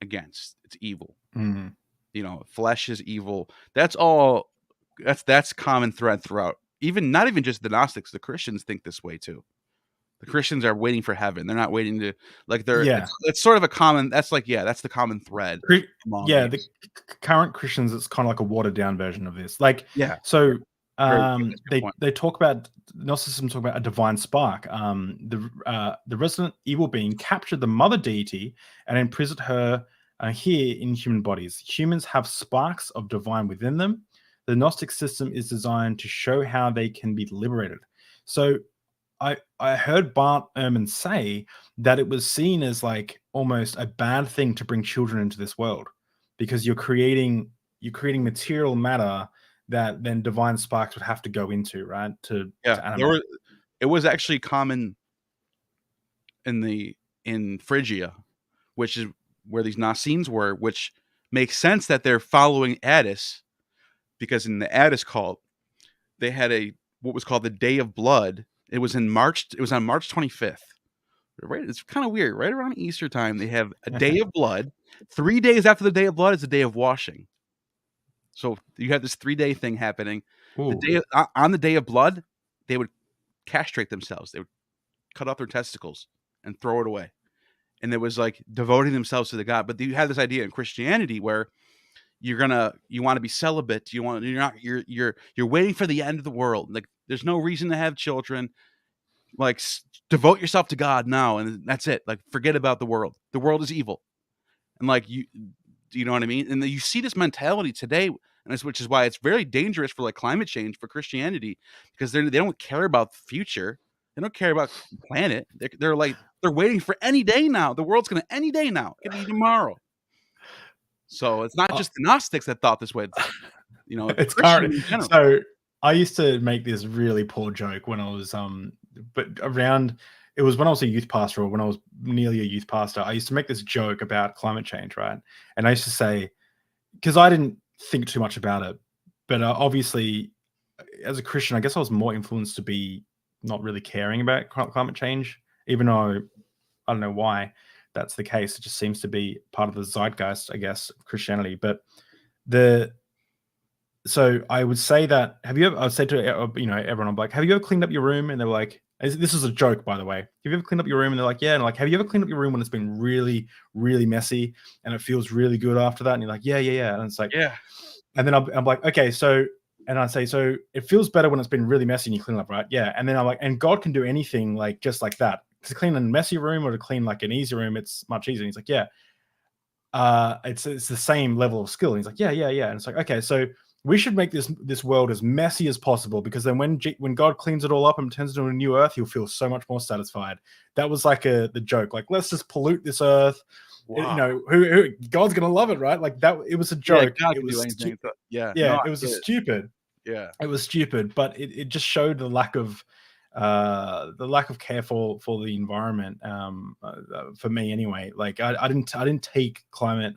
against. It's evil. Mm-hmm. Flesh is evil. That's all. That's common thread throughout. Not even just the Gnostics, the Christians think this way too. The Christians are waiting for heaven. They're not waiting to, like, it's sort of a common, that's the common thread. The current Christians, it's kind of like a watered down version of this. Like, so they talk about, Gnosticism talk about a divine spark. The resident evil being captured the mother deity and imprisoned her here in human bodies. Humans have sparks of divine within them. The Gnostic system is designed to show how they can be liberated. So I heard Bart Ehrman say that it was seen as like almost a bad thing to bring children into this world, because you're creating material matter that then divine sparks would have to go into, right? To animate. It was actually common in Phrygia, which is where these Nasenes were, which makes sense that they're following Attis, because in the Attis cult, they had what was called the Day of Blood. It was on March 25th. Right, it's kind of weird. Right around Easter time, they have a Day of Blood. 3 days after the Day of Blood is the Day of Washing. So you have this 3-day thing happening. On the Day of Blood, they would castrate themselves. They would cut off their testicles and throw it away. And it was like devoting themselves to the God. But you have this idea in Christianity where you want to be celibate. You're waiting for the end of the world. Like, there's no reason to have children. Like, devote yourself to God now, and that's it. Like, forget about the world. The world is evil. And like, you know what I mean? And you see this mentality today, which is why it's very dangerous for like climate change for Christianity, because they don't care about the future. They don't care about the planet. They're waiting for any day now. The world's gonna any day now. It could be tomorrow. So it's not just the Gnostics that thought this way. It's current. So I used to make this really poor joke when I was it was when I was a youth pastor, or when I was nearly a youth pastor. I used to make this joke about climate change, right? And I used to say, because I didn't think too much about it, but obviously as a Christian, I guess I was more influenced to be not really caring about climate change, even though I don't know why that's the case. It just seems to be part of the zeitgeist, I guess, of Christianity. But so I would say that, I would say to everyone, I'm like, have you ever cleaned up your room? And they're like, this is a joke, by the way. Have you ever cleaned up your room? And they're like, yeah. And like, have you ever cleaned up your room when it's been really, really messy and it feels really good after that? And you're like, yeah. And it's like, yeah. And then I'm like, okay, so, and I say, so it feels better when it's been really messy and you clean it up, right? Yeah. And then I'm like, and God can do anything like just like that. To clean a messy room or to clean like an easy room, it's much easier. And he's like, yeah. It's the same level of skill. And he's like, yeah. And it's like, okay, so we should make this world as messy as possible, because then when God cleans it all up and turns it into a new earth, you'll feel so much more satisfied. That was like the joke. Like, let's just pollute this earth. Wow. Who God's gonna love it, right? Like that. It was a joke. Yeah, God can do anything. It was stupid. Yeah, it was stupid, but it just showed the lack of care for the environment. For me anyway. Like I didn't take climate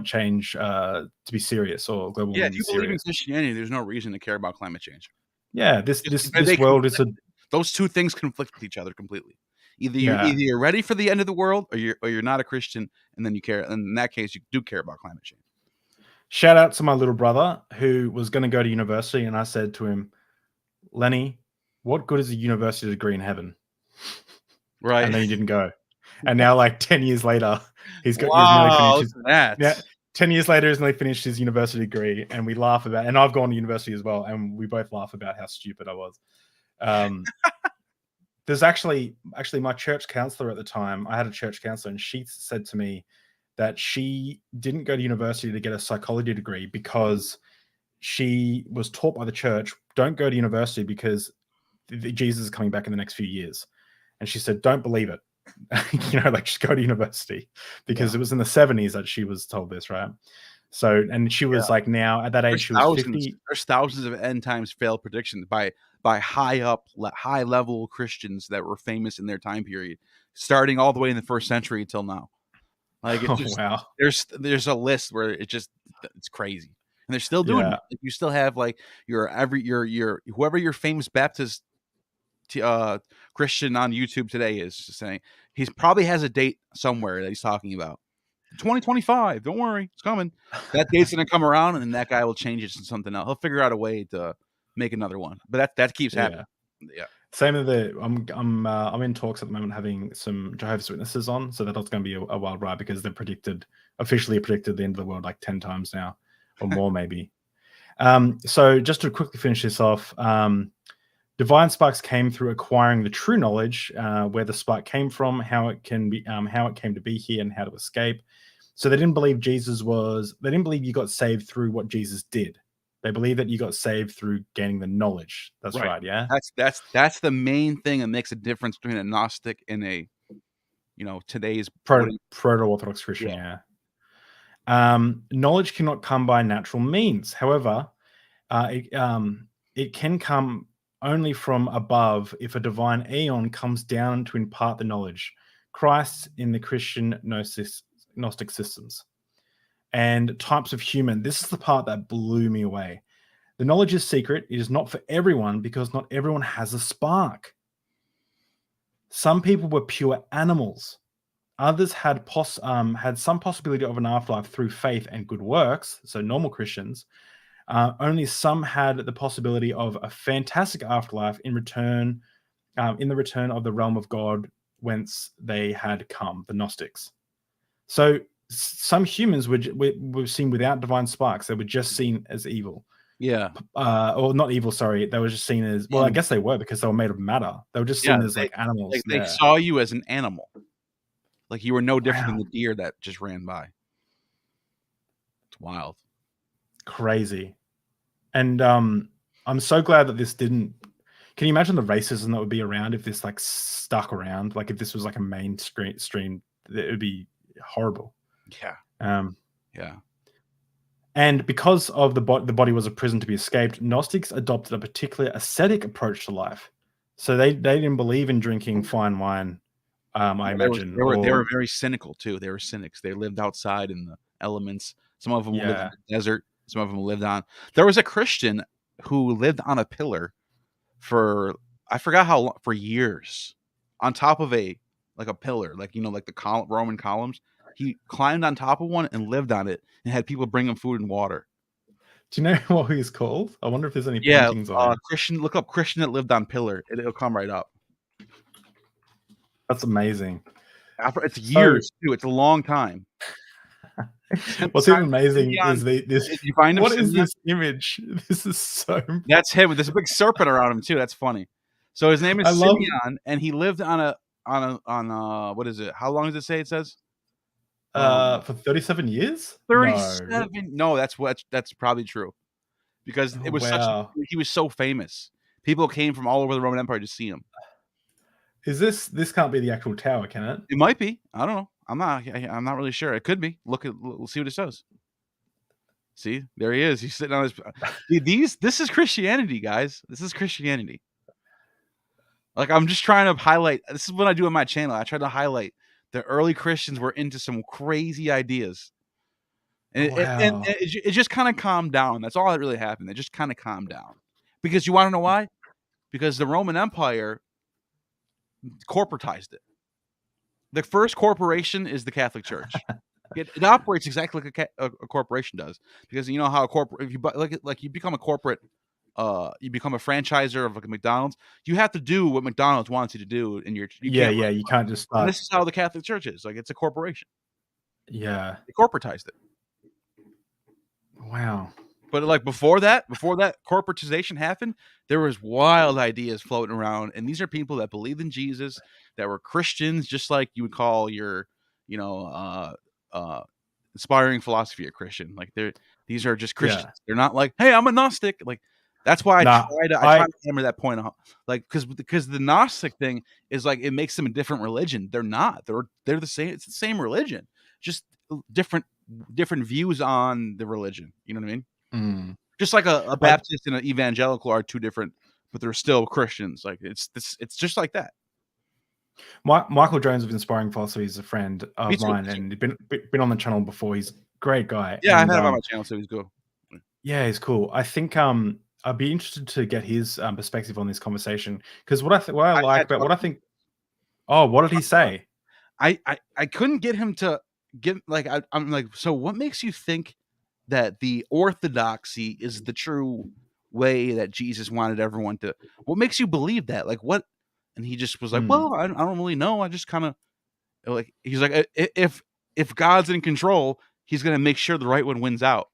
change to be serious, or global warming. Yeah, if you believe in Christianity, there's no reason to care about climate change. Yeah, this world is those two things conflict with each other completely. Either you're ready for the end of the world, or you're not a Christian, and then you care. And in that case, you do care about climate change. Shout out to my little brother who was going to go to university, and I said to him, Lenny, what good is a university degree in heaven? Right. And then he didn't go. And now, like 10 years later, he's nearly finished his 10 years later, he's nearly finished his university degree, and we laugh about, and I've gone to university as well, and we both laugh about how stupid I was. There's actually my church counselor at the time. I had a church counselor, and she said to me that she didn't go to university to get a psychology degree because she was taught by the church, don't go to university because Jesus is coming back in the next few years. And she said, don't believe it. Like, just go to university, because it was in the 70s that she was told this, right? So, and she was like, now at that age, she was 50. There's thousands of end times failed predictions by high level Christians that were famous in their time period, starting all the way in the first century until now. Like, wow. There's a list where it's crazy, and they're still doing it. Like, you still have like your whoever your famous Baptist Christian on YouTube today is saying, he's probably has a date somewhere that he's talking about. 2025. Don't worry, it's coming. That date's gonna come around, and then that guy will change it to something else. He'll figure out a way to make another one. But that keeps happening. Yeah. Same with I'm in talks at the moment having some Jehovah's Witnesses on, so that's going to be a wild ride, because they've officially predicted the end of the world like 10 times now, or more maybe. So just to quickly finish this off, divine sparks came through acquiring the true knowledge, where the spark came from, how it came to be here, and how to escape. So they didn't believe they didn't believe you got saved through what Jesus did. They believe that you got saved through gaining the knowledge. That's right. Yeah. That's the main thing that makes a difference between a Gnostic and a, today's proto-orthodox Christian. Yeah. Knowledge cannot come by natural means. However, it can come only from above if a divine aeon comes down to impart the knowledge. Christ in the Christian Gnostic systems. And types of human. This is the part that blew me away. The knowledge is secret. It is not for everyone because not everyone has a spark. Some people were pure animals. Others had some possibility of an afterlife through faith and good works, so normal Christians. Only some had the possibility of a fantastic afterlife in the return of the realm of God whence they had come, the Gnostics. So some humans were seen without divine sparks. They were just seen as evil. Yeah. Or not evil, sorry. They were just seen as, well, I guess they were because they were made of matter. They were just seen as like animals. Like they saw you as an animal. Like you were no different than the deer that just ran by. It's wild. Crazy. And I'm so glad that this didn't. Can you imagine the racism that would be around if this like stuck around? Like if this was like a mainstream, it would be horrible. Yeah. Yeah. And because of the body was a prison to be escaped, Gnostics adopted a particular ascetic approach to life. So they didn't believe in drinking fine wine. I imagine they were very cynical too. They were cynics. They lived outside in the elements. Some of them lived in the desert. Some of them lived on. There was a Christian who lived on a pillar for I forgot how long, for years, on top of a pillar, like the Roman columns. He climbed on top of one and lived on it, and had people bring him food and water. Do you know what he's called? I wonder if there's any paintings on it. Christian. Look up Christian that lived on pillar. It'll come right up. That's amazing. It's years too. It's a long time. What's even amazing is this. You find him. What is this image? This is so. That's him with this big serpent around him too. That's funny. So his name is Simeon, and he lived on what is it? How long does it say? It says for 37 years. 37. No, that's probably true, because it was he was so famous. People came from all over the Roman Empire to see him. Is this can't be the actual tower, can it? It might be. I don't know. I'm not really sure. It could be. We'll see what it says. See, there he is. He's sitting on his. This is Christianity, guys. This is Christianity. Like I'm just trying to highlight. This is what I do on my channel. I try to highlight the early Christians were into some crazy ideas, and it just kind of calmed down. That's all that really happened. It just kind of calmed down, because you want to know why? Because the Roman Empire corporatized it. The first corporation is the Catholic Church. It operates exactly like a corporation does, because you know how if you become a corporate, you become a franchiser of like a McDonald's. You have to do what McDonald's wants you to do, and you can't just start. And this is how the Catholic Church is. Like it's a corporation. Yeah, they corporatized it. Wow. But like before that corporatization happened, there was wild ideas floating around, and these are people that believed in Jesus, that were Christians, just like you would call your, inspiring philosophy a Christian. Like these are just Christians. Yeah. They're not like, hey, I'm a Gnostic. Like that's why I try to hammer that point out. Like because the Gnostic thing is like it makes them a different religion. They're not. They're the same. It's the same religion, just different views on the religion. You know what I mean? Mm. Just like a Baptist and an evangelical are two different, but they're still Christians. Like it's just like that. Michael Jones of Inspiring Philosophy is a friend of mine, and he's been on the channel before. He's a great guy. Yeah, I've had him on my channel, so he's good. Yeah, he's cool. I think I'd be interested to get his perspective on this conversation, because what I think. Oh, what did he say? I couldn't get him to get I'm like, so what makes you think that the orthodoxy is the true way that Jesus wanted everyone to? What makes you believe that? Like what? And he just was like, well, I don't really know. I just kind of like, he's like, if God's in control, he's going to make sure the right one wins out.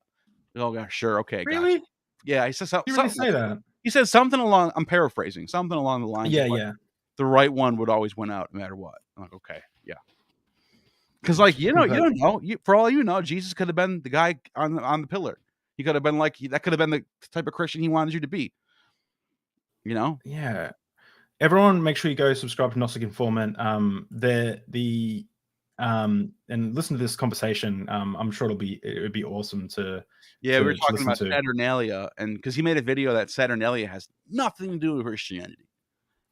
Oh gosh, sure. Okay. Really? Gotcha. Yeah. He says something. You really say that? He says something along, I'm paraphrasing, something along the lines of like, the right one would always win out no matter what. I'm like, okay. Yeah. Cause like, you don't know, for all you know, Jesus could have been the guy on the pillar. He could have been like, that could have been the type of Christian he wanted you to be, you know? Yeah. Everyone, make sure you go subscribe to Gnostic Informant. The and listen to this conversation. I'm sure it would be awesome to Yeah, we were talking listen about to. Saturnalia, and because he made a video that Saturnalia has nothing to do with Christianity.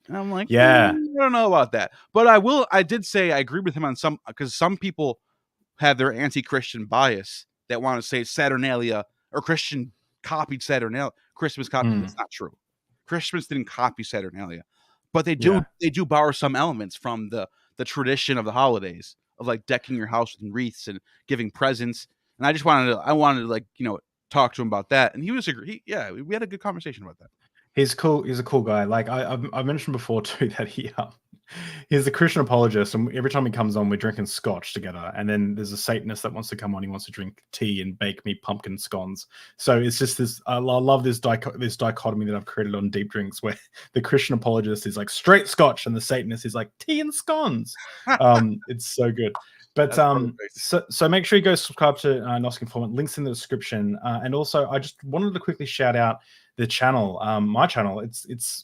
And I'm like, Yeah. I don't know about that. But I did say I agree with him on some, because some people have their anti-Christian bias that want to say Saturnalia or Christian copied Saturnalia. Christmas copied. That's not true. Christmas didn't copy Saturnalia, but they do borrow some elements from the tradition of the holidays, of like decking your house with wreaths and giving presents. And I wanted to like, talk to him about that. And he was we had a good conversation about that. He's cool. He's a cool guy. Like I've mentioned before too that he's a Christian apologist, and every time he comes on, we're drinking scotch together. And then there's a Satanist that wants to come on. He wants to drink tea and bake me pumpkin scones. So it's just this. I love this dichotomy that I've created on Deep Drinks, where the Christian apologist is like straight scotch, and the Satanist is like tea and scones. It's so good. But so make sure you go subscribe to Gnostic Informant. Links in the description. And also, I just wanted to quickly shout out the channel, my channel.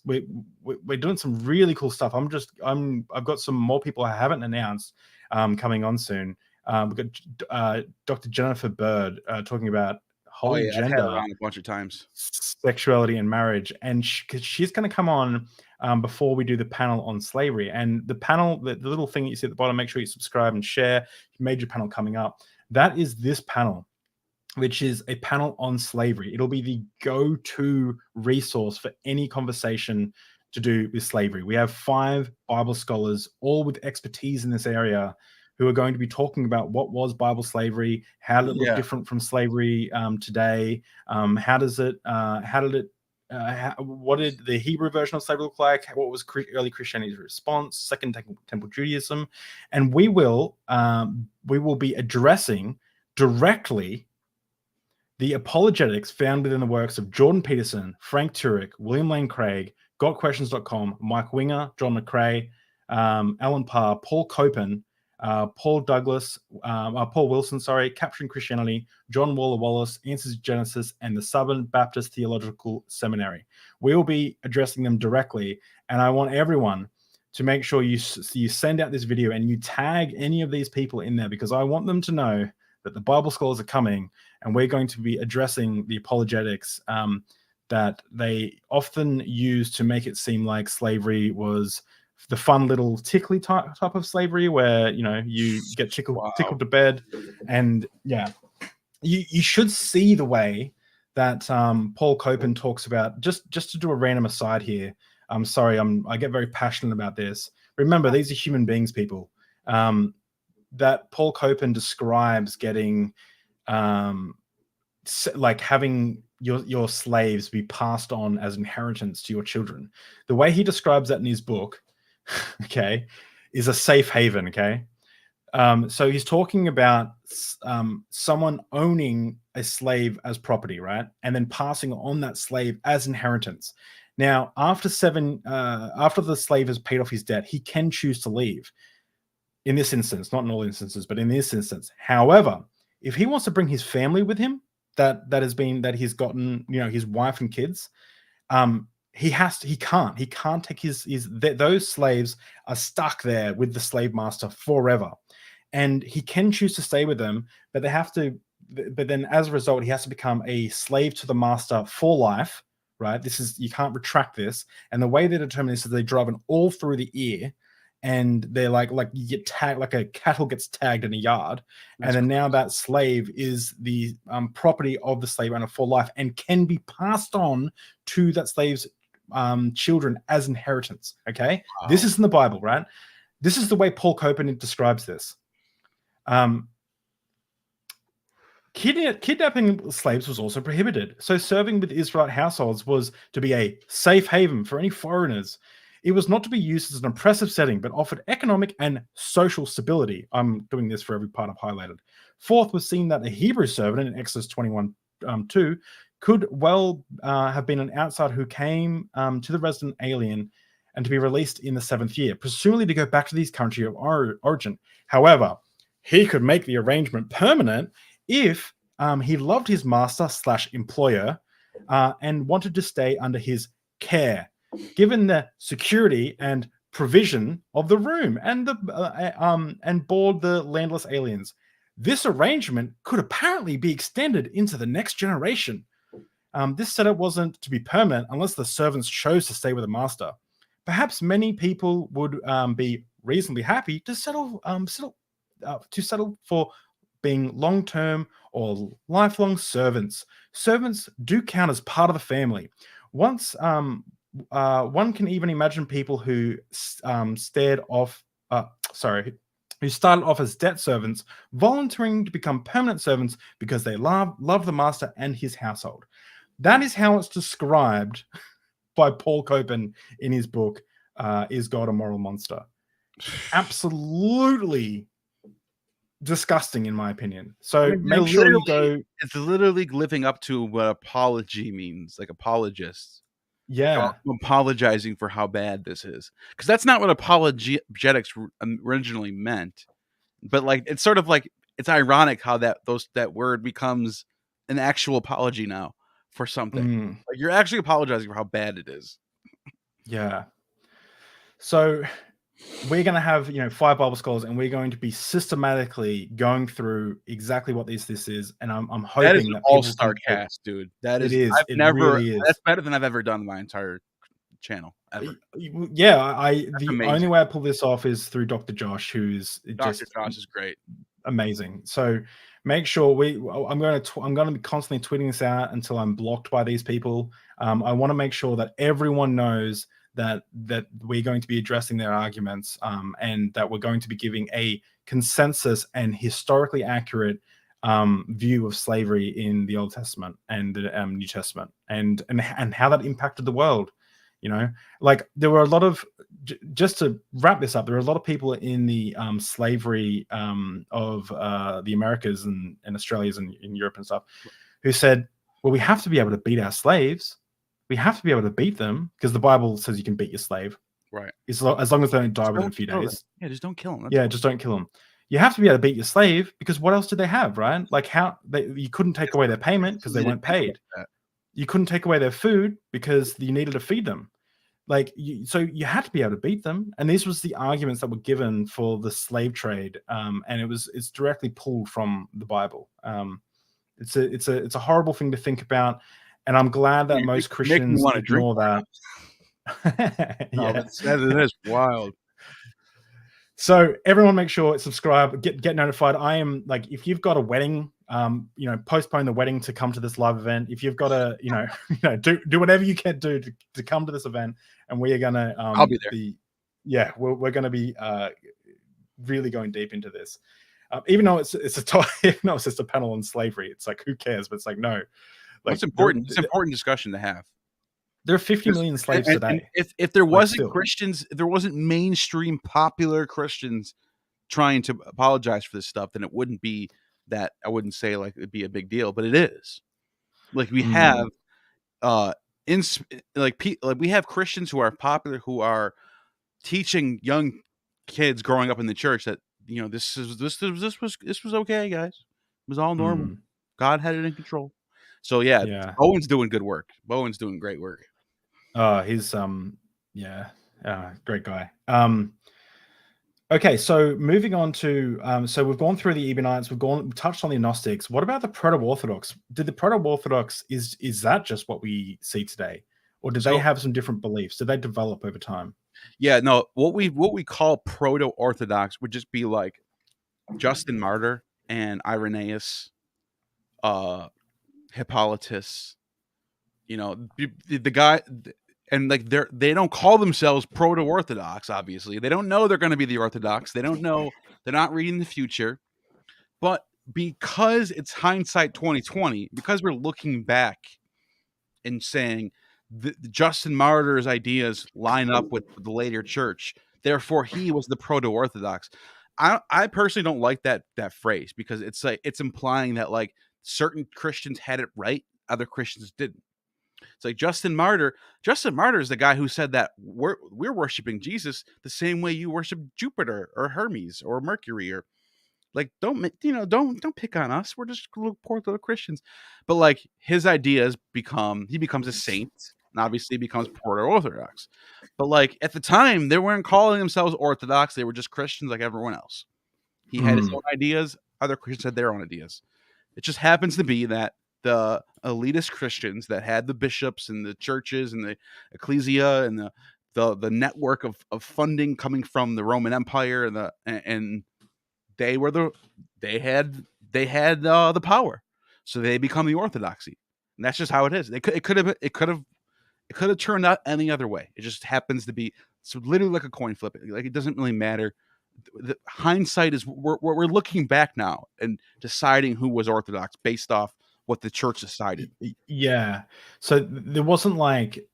We're doing some really cool stuff. I've got some more people I haven't announced coming on soon. We've got Dr. Jennifer Bird talking about holy gender, I've had her on a bunch of times, sexuality and marriage, and she's going to come on before we do the panel on slavery. And the panel, the little thing that you see at the bottom, make sure you subscribe and share. Major panel coming up. That is this panel, which is a panel on slavery. It'll be the go-to resource for any conversation to do with slavery. We have 5 Bible scholars, all with expertise in this area, who are going to be talking about what was Bible slavery, how did it look different from slavery today, what did the Hebrew version of slavery look like, what was early Christianity's response, Second Temple Judaism, and we will be addressing directly the apologetics found within the works of Jordan Peterson, Frank Turek, William Lane Craig, GotQuestions.com, Mike Winger, John McRae, Alan Parr, Paul Copen, Paul Wilson, Capturing Christianity, John Waller Wallace, Answers to Genesis, and the Southern Baptist Theological Seminary. We will be addressing them directly, and I want everyone to make sure you send out this video and you tag any of these people in there, because I want them to know that the Bible scholars are coming, and we're going to be addressing the apologetics that they often use to make it seem like slavery was the fun little tickly type of slavery, where you get tickled to bed. And you should see the way that Paul Copen talks about. Just to do a random aside here, I'm sorry, I get very passionate about this. Remember, these are human beings, people. That Paul Copen describes getting like having your slaves be passed on as inheritance to your children. The way he describes that in his book, okay, is a safe haven. Okay, so he's talking about someone owning a slave as property, right, and then passing on that slave as inheritance. Now, after the slave has paid off his debt, he can choose to leave. In this instance, not in all instances, but in this instance. However, if he wants to bring his family with him, that he's gotten, his wife and kids, he can't take those slaves are stuck there with the slave master forever, and he can choose to stay with them, but then as a result, he has to become a slave to the master for life, right? You can't retract this, and the way they determine this is they drive it all through the ear. And they're like you get tagged, like a cattle gets tagged in a yard. And then now that slave is the property of the slave owner for life, and can be passed on to that slave's children as inheritance. Okay, wow. This is in the Bible, right? This is the way Paul Copen describes this. Kidnapping slaves was also prohibited. So serving with Israelite households was to be a safe haven for any foreigners. It was not to be used as an oppressive setting, but offered economic and social stability. I'm doing this for every part I've highlighted. Fourth was seen that a Hebrew servant in Exodus 21:2 could well have been an outsider who came to the resident alien and to be released in the 7th year, presumably to go back to his country of origin. However, he could make the arrangement permanent if he loved his master/employer and wanted to stay under his care. Given the security and provision of the room and board the landless aliens. This arrangement could apparently be extended into the next generation. This setup wasn't to be permanent unless the servants chose to stay with the master. Perhaps many people would be reasonably happy to settle for being long-term or lifelong servants. Servants do count as part of the family. Once one can even imagine people who started off as debt servants, volunteering to become permanent servants because they love the master and his household. That is how it's described by Paul Copan in his book, Is God a Moral Monster? Absolutely disgusting, in my opinion. So make sure you go. It's literally living up to what apology means, like apologists. Yeah. Apologizing for how bad this is. Because that's not what apologetics originally meant. But like it's sort of like it's ironic how that word becomes an actual apology now for something. Like you're actually apologizing for how bad it is. Yeah. So we're going to have 5 Bible scholars, and we're going to be systematically going through exactly what this is. And I'm hoping that is an all-star cast, dude. That is. It really is. That's better than I've ever done in my entire channel ever. Yeah, the only way I pull this off is through Dr. Josh, who's Dr. Josh is great, amazing. So make sure I'm going to be constantly tweeting this out until I'm blocked by these people. I want to make sure that everyone knows that we're going to be addressing their arguments, and that we're going to be giving a consensus and historically accurate view of slavery in the Old Testament and the New Testament, and how that impacted the world. Like there were a lot of, just to wrap this up, there were a lot of people in the slavery of the Americas and Australias and in Europe and stuff who said, well, we have to be able to beat our slaves. We have to be able to beat them because the Bible says you can beat your slave. Right. As long as they don't die within a few days. Yeah, just don't kill them. Just don't kill them. You have to be able to beat your slave because what else did they have, right? Like you couldn't take away their payment because they weren't paid. You couldn't take away their food because you needed to feed them. So you had to be able to beat them. And these was the arguments that were given for the slave trade. And it's directly pulled from the Bible. It's a horrible thing to think about. And I'm glad that most Christians ignore that. That is wild. So everyone make sure subscribe, get notified. I am like, if you've got a wedding, postpone the wedding to come to this live event. If you've got a, do whatever you can do to come to this event, and we are gonna I'll be there. We're gonna be really going deep into this. Even though it's just a panel on slavery, it's like, who cares? But it's like, no. Like, it's important. It's an important discussion to have. There are 50 million slaves today. And if there wasn't Christians, if there wasn't mainstream popular Christians trying to apologize for this stuff, then it wouldn't be that. I wouldn't say like it'd be a big deal, but it is. Like we have, we have Christians who are popular, who are teaching young kids growing up in the church that this was okay, guys. It was all normal. God had it in control. So yeah. Bowen's doing good work. Bowen's doing great work. He's great guy. Okay, so moving on to so we've gone through the Ebionites, we've touched on the Gnostics. What about the proto-orthodox? Did the proto-orthodox is that just what we see today, or did they have some different beliefs? Did they develop over time? Yeah, no. What we call proto-orthodox would just be like Justin Martyr and Irenaeus, Hippolytus, the guy, and like they don't call themselves proto-orthodox. Obviously, they don't know they're going to be the Orthodox. They don't know, they're not reading the future. But because it's hindsight 2020, because we're looking back and saying the Justin Martyr's ideas line up with the later church, therefore he was the proto-orthodox. I personally don't like that phrase, because it's like it's implying that like certain Christians had it right, other Christians didn't. It's like Justin Martyr is the guy who said that we're worshiping Jesus the same way you worship Jupiter or Hermes or Mercury, or like don't pick on us. We're just poor little Christians. But like his ideas he becomes a saint, and obviously becomes proto-orthodox. But like at the time, they weren't calling themselves Orthodox; they were just Christians like everyone else. He had his own ideas; other Christians had their own ideas. It just happens to be that the elitist Christians that had the bishops and the churches and the ecclesia and the network of funding coming from the Roman Empire and they had the power, so they become the orthodoxy, and that's just how it is. It could have turned out any other way. It just happens to be so literally like a coin flip. Like it doesn't really matter. The hindsight is we're looking back now and deciding who was orthodox based off what the church decided. Yeah. So there wasn't like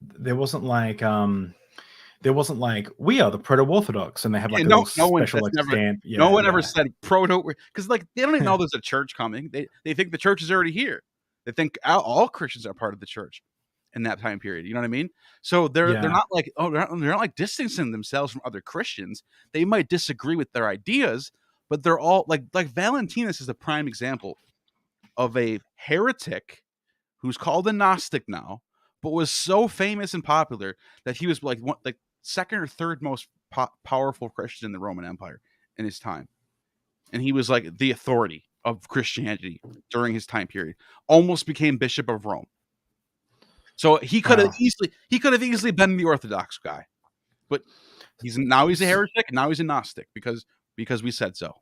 we are the proto-orthodox and they have like a little special like stamp. Yeah, no one ever said proto, because like they don't even know there's a church coming. They think the church is already here. They think all Christians are part of the church in that time period. You know what I mean? So they're not like they're not like distancing themselves from other Christians. They might disagree with their ideas, but they're all like Valentinus is a prime example of a heretic who's called a Gnostic now, but was so famous and popular that he was like second or third most powerful Christian in the Roman Empire in his time, and he was like the authority of Christianity during his time period. Almost became Bishop of Rome. So he could have easily been the Orthodox guy, but he's a heretic. Now he's a Gnostic because we said so.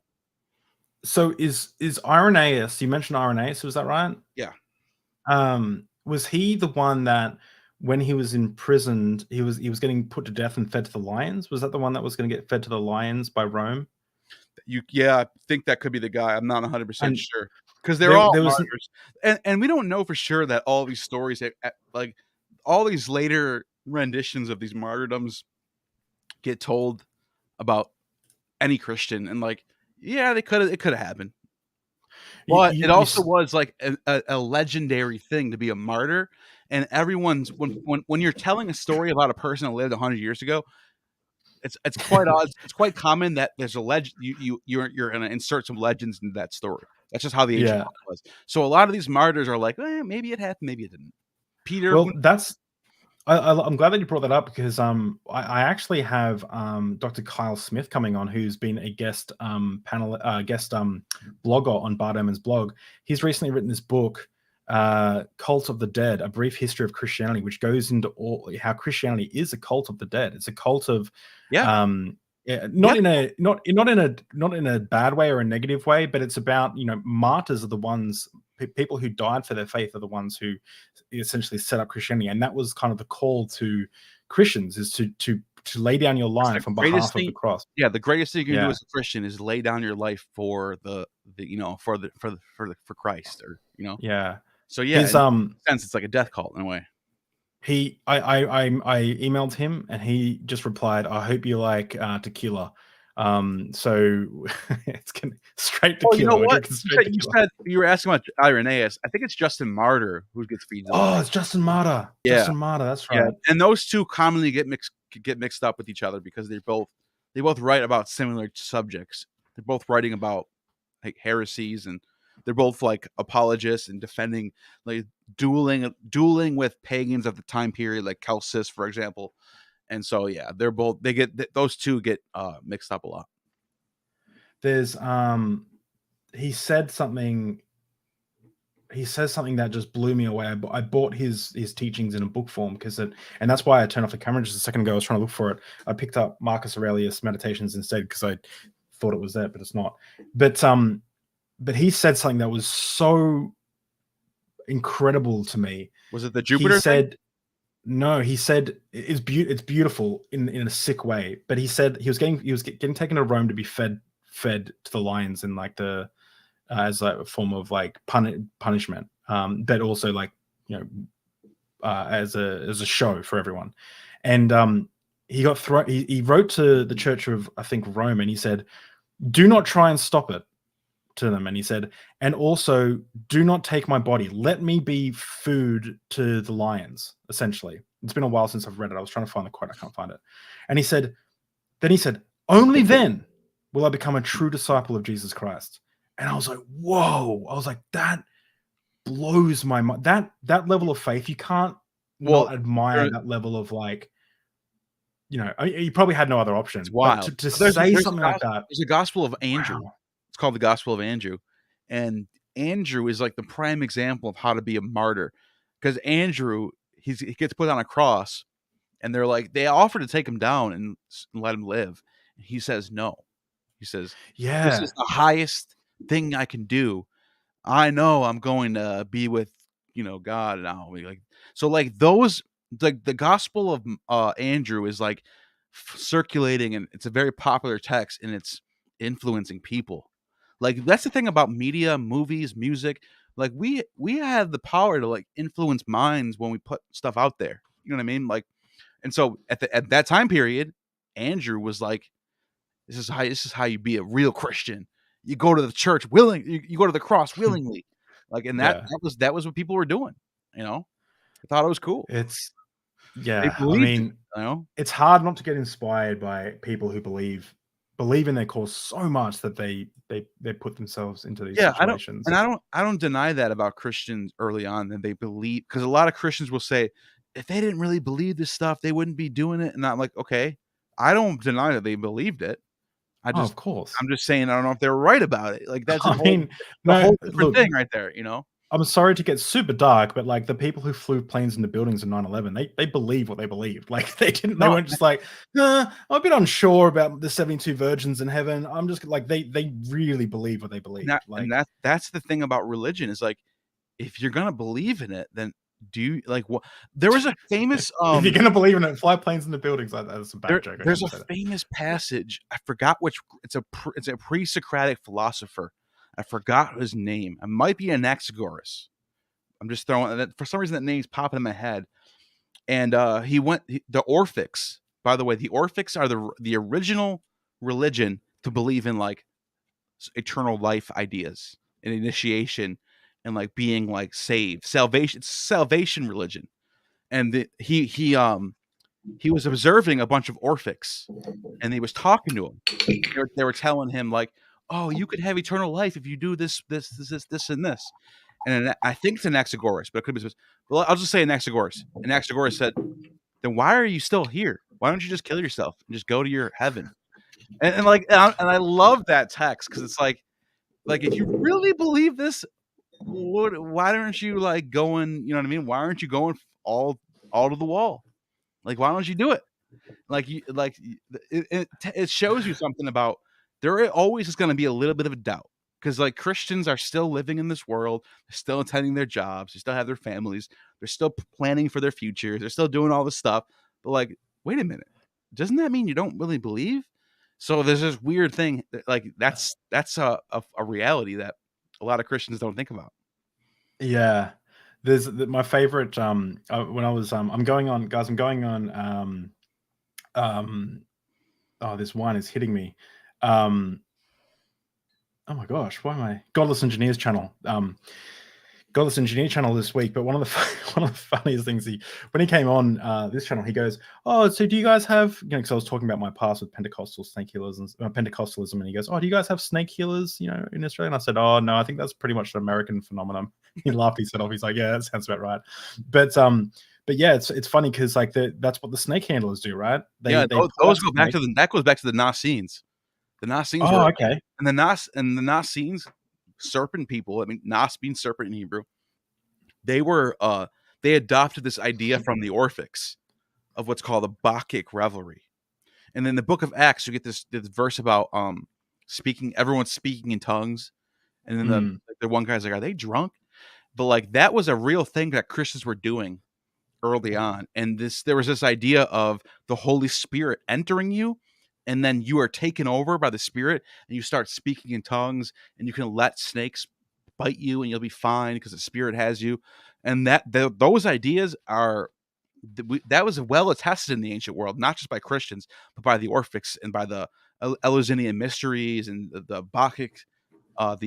So is Irenaeus? You mentioned Irenaeus, was that right? Yeah. Was he the one that when he was imprisoned, he was getting put to death and fed to the lions? Was that the one that was going to get fed to the lions by Rome? I think that could be the guy. I'm not 100% sure because they're all martyrs, and we don't know for sure that all these stories, like all these later renditions of these martyrdoms, get told about any Christian, and like it could have happened. But it also was like a legendary thing to be a martyr, and everyone's when you're telling a story about a person that lived 100 years ago. It's quite odd. It's quite common that there's a legend. You're going to insert some legends into that story. That's just how the ancient world was. So a lot of these martyrs are like, maybe it happened, maybe it didn't. Peter. Well, I'm glad that you brought that up because I actually have Dr. Kyle Smith coming on, who's been a guest blogger on Bart Ehrman's blog. He's recently written this book, Cult of the Dead: A Brief History of Christianity, which goes into how Christianity is a cult of the dead. It's a cult of not in a bad way or a negative way, but it's about martyrs are the ones, people who died for their faith are the ones who essentially set up Christianity, and that was kind of the call to Christians is to lay down your life on behalf of the cross. Yeah, the greatest thing you can do as a Christian is lay down your life for for Christ, or Yeah. So in a sense, it's like a death cult in a way. I emailed him and he just replied, "I hope you like tequila." So it's straight tequila. You know what? You said you were asking about Irenaeus. I think it's Justin Martyr who gets feeds. It's Justin Martyr. Yeah. Justin Martyr, that's right. Yeah. And those two commonly get mixed up with each other because they both write about similar subjects. They're both writing about like heresies, and they're both like apologists and defending, like dueling with pagans of the time period, like Celsus, for example. And so, those two get mixed up a lot. There's he says something that just blew me away. I bought his teachings in a book form and that's why I turned off the camera just a second ago. I was trying to look for it. I picked up Marcus Aurelius Meditations instead because I thought it was there, but it's not. But he said something that was so incredible to me. Was it the Jupiter? He said, no, he said it's beautiful in a sick way. But he said he was getting taken to Rome to be fed to the lions in like as like a form of like punishment, but also like as a show for everyone. And he got thrown. He wrote to the Church of, I think, Rome, and he said, "Do not try and stop it." To them, and he said, "And also do not take my body. Let me be food to the lions." Essentially, it's been a while since I've read it. I was trying to find the quote. I can't find it. And he said, "Only then will I become a true disciple of Jesus Christ." And I was like, "Whoa!" I was like, "That blows my mind. That level of faith, you can't Well, not admire that level of like, you probably had no other option. it's But wild. to There's say something like that, there's a Gospel of Andrew. wow. It's called the Gospel of Andrew, and Andrew is like the prime example of how to be a martyr, because Andrew he gets put on a cross, and they're like they offer to take him down and let him live, and he says no. He says, "This Yeah. is the highest thing I can do. I know I'm going to be with God now." Like so, like those like the Gospel of Andrew is like circulating, and it's a very popular text, and it's influencing people. Like that's the thing about media, movies, music. Like we have the power to like influence minds when we put stuff out there. You know what I mean? Like, and so at that time period, Andrew was like, this is how you be a real Christian. You go to the church you go to the cross willingly. Like, and Yeah. that was what people were doing. I thought it was cool. It's They yeah. I believed mean, it. it's hard not to get inspired by people who believe in their cause so much that they put themselves into these Yeah, situations. I don't deny that about Christians early on, that they believe, because a lot of Christians will say if they didn't really believe this stuff, they wouldn't be doing it. And I'm like, okay, I don't deny that they believed it. Oh, of course. I'm just saying I don't know if they're right about it. Like that's I mean, a no, whole different look, thing right there. I'm sorry to get super dark, but like the people who flew planes into buildings in 9/11, they believe what they believed. Like they No, weren't just like, nah, I'm a bit unsure about the 72 virgins in heaven. I'm just like they really believe what they believe. that's the thing about religion is like, if you're gonna believe in it, then do you like what? There was a famous if you're gonna believe in it, fly planes into buildings. That's a bad joke. there's a famous passage. I forgot which. It's a pre-Socratic philosopher. I forgot his name. It might be Anaxagoras. I'm just throwing that for some reason. That name's popping in my head. And the Orphics. By the way, the Orphics are the original religion to believe in like eternal life ideas and initiation and like being like saved, salvation. It's salvation religion. And he was observing a bunch of Orphics, and he was talking to him. They were telling him like, "Oh, you could have eternal life if you do this, and this." And I think it's Anaxagoras, but it could be. Well, I'll just say Anaxagoras. Anaxagoras said, "Then why are you still here? Why don't you just kill yourself and just go to your heaven?" And I love that text, because it's like if you really believe this, why aren't you like going? You know what I mean? Why aren't you going all to the wall? Like, why don't you do it? It shows you something about there always is going to be a little bit of a doubt, because like Christians are still living in this world, they're still attending their jobs, they still have their families, they're still planning for their futures, they're still doing all this stuff. But like, wait a minute, doesn't that mean you don't really believe? So there's this weird thing like that's a reality that a lot of Christians don't think about. Yeah. There's my favorite when I was I'm going on oh, this wine is hitting me. Oh my gosh, why am I Godless Engineers channel? Godless Engineer channel this week, but one of the funniest things when he came on this channel, he goes, "Oh, so do you guys have?" Because I was talking about my past with Pentecostal snake healers and Pentecostalism, and he goes, "Oh, do you guys have snake healers, in Australia?" And I said, "Oh, no, I think that's pretty much an American phenomenon." He laughed. He said, "Off." He's like, "Yeah, that sounds about right." But yeah, it's funny because like that's what the snake handlers do, right? Those go back to that goes back to the Nasenes. The Nasenes were okay, and the Nasenes, serpent people. I mean, Nas means serpent in Hebrew. They adopted this idea from the Orphics of what's called a Bacchic revelry. And in the book of Acts, you get this verse about everyone's speaking in tongues. And then the one guy's like, "Are they drunk?" But like that was a real thing that Christians were doing early on. And there was this idea of the Holy Spirit entering you, and then you are taken over by the Spirit, and you start speaking in tongues, and you can let snakes bite you, and you'll be fine because the Spirit has you. And those ideas that was well attested in the ancient world, not just by Christians, but by the Orphics and by the Eleusinian mysteries and the Bacchic, a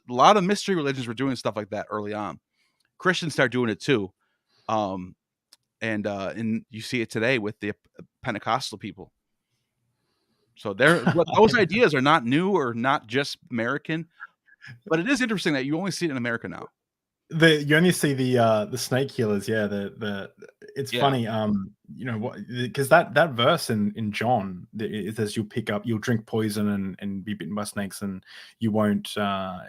lot of mystery religions were doing stuff like that early on. Christians start doing it too. And you see it today with the Pentecostal people. So those ideas are not new or not just American, but it is interesting that you only see it in America now. You only see the snake healers. Yeah, it's Yeah. funny. You know what? Because that verse in John, it says you'll drink poison and be bitten by snakes, and you won't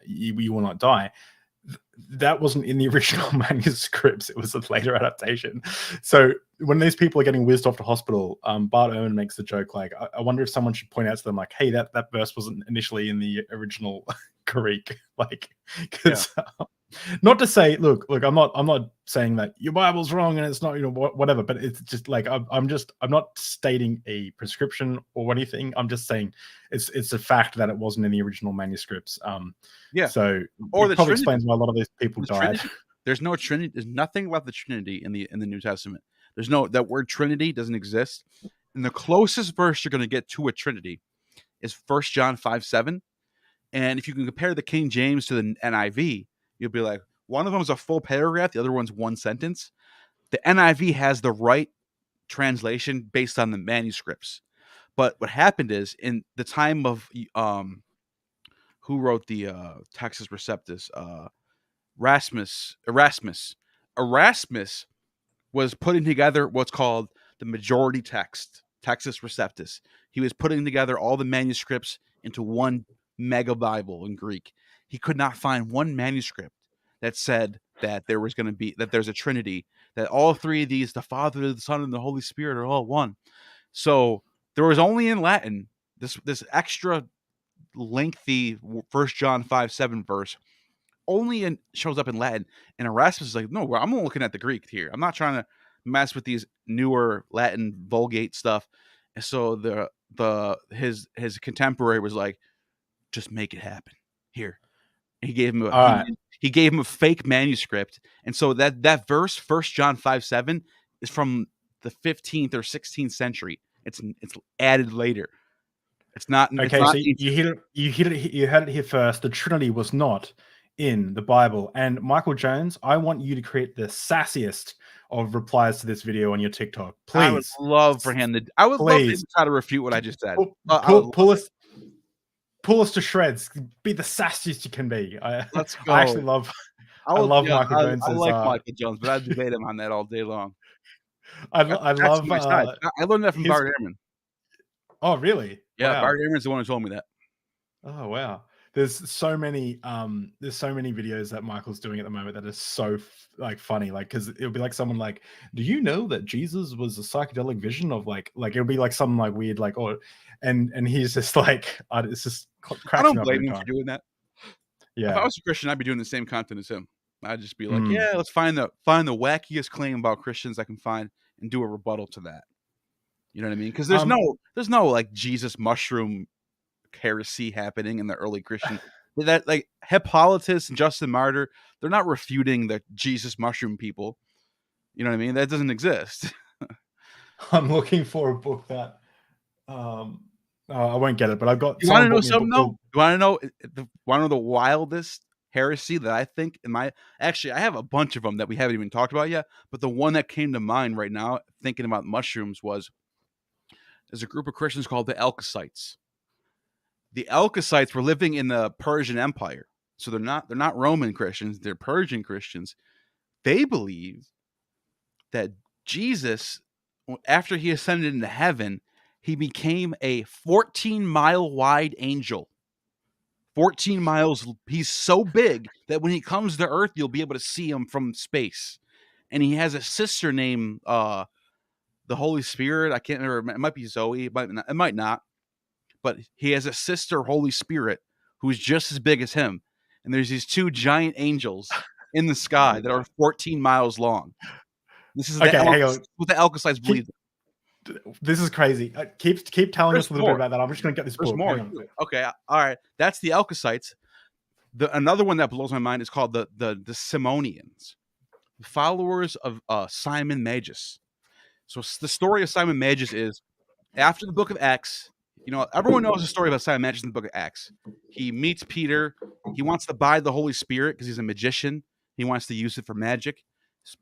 you will not die. That wasn't in the original manuscripts. It was a later adaptation. So when these people are getting whizzed off to hospital, Bart Ehrman makes the joke like, I wonder if someone should point out to them like, hey, that verse wasn't initially in the original Greek, like, because not to say, look, I'm not saying that your Bible's wrong and it's not, whatever, but it's just like I'm not stating a prescription or anything. I'm just saying it's a fact that it wasn't in the original manuscripts. So or it probably explains why a lot of these people died. There's no Trinity. There's nothing about the Trinity in the New Testament. There's no, that word Trinity doesn't exist. And the closest verse you're going to get to a Trinity is 1 John 5:7. And if you can compare the King James to the NIV, you'll be like, one of them is a full paragraph, the other one's one sentence. The NIV has the right translation based on the manuscripts. But what happened is, in the time of who wrote the Textus Receptus? Erasmus was putting together what's called the majority text, Textus Receptus. He was putting together all the manuscripts into one mega Bible in Greek. He could not find one manuscript that said that there's a Trinity, that all three of these, the Father, the Son, and the Holy Spirit, are all one. So there was only in Latin this extra lengthy 1 John 5:7 verse only shows up in Latin. And Erasmus is like, no, I'm looking at the Greek here. I'm not trying to mess with these newer Latin Vulgate stuff. And so his contemporary was like, just make it happen here. And he gave him a fake manuscript. And so that verse, 1 John 5:7, is from the 15th or 16th century. It's added later. It's not. Okay, so you had it here first. The Trinity was not in the Bible. And Michael Jones, I want you to create the sassiest of replies to this video on your TikTok. Please. I would love for him to. I would love to try to refute what I just said. Pull us to shreds. Be the sassiest you can be. Let's go. I actually love. I love Michael Jones. I like Michael Jones, but I debate him on that all day long. I love. I learned that from Bart Ehrman. Oh, really? Yeah, wow. Bart Ehrman's the one who told me that. Oh, wow. There's so many videos that Michael's doing at the moment that are so funny, like, because it'll be like someone like, do you know that Jesus was a psychedelic vision of like it'll be like something like weird, like, or and he's just like, it's just I don't blame him for doing that. Yeah, if I was a Christian, I'd be doing the same content as him. I'd just be like, yeah, let's find the wackiest claim about Christians I can find and do a rebuttal to that. You know what I mean? Because there's no like Jesus mushroom heresy happening in the early Christian. That, like, Hippolytus and Justin Martyr, they're not refuting the Jesus mushroom people. You know what I mean? That doesn't exist. I'm looking for a book that I won't get it, but I've got. You want to know something though? You want to know the wildest heresy that I think actually I have a bunch of them that we haven't even talked about yet, but the one that came to mind right now thinking about mushrooms was, there's a group of Christians called the Alkasites. The Alkasites were living in the Persian Empire. So they're not Roman Christians, they're Persian Christians. They believe that Jesus, after he ascended into heaven, he became a 14-mile wide angel. 14 miles. He's so big that when he comes to Earth, you'll be able to see him from space. And he has a sister named the Holy Spirit. I can't remember. It might be Zoe. It might not. But he has a sister, Holy Spirit, who's just as big as him. And there's these two giant angels in the sky that are 14 miles long. This is what the Alkasites believe. This is crazy. Keep telling us a little bit about that. I'm just going to get this book. More. Okay, all right. That's the Alkasites. Another one that blows my mind is called the Simonians, followers of Simon Magus. So the story of Simon Magus is, after the book of Acts, everyone knows the story about Simon Magus in the book of Acts. He meets Peter. He wants to buy the Holy Spirit because he's a magician. He wants to use it for magic.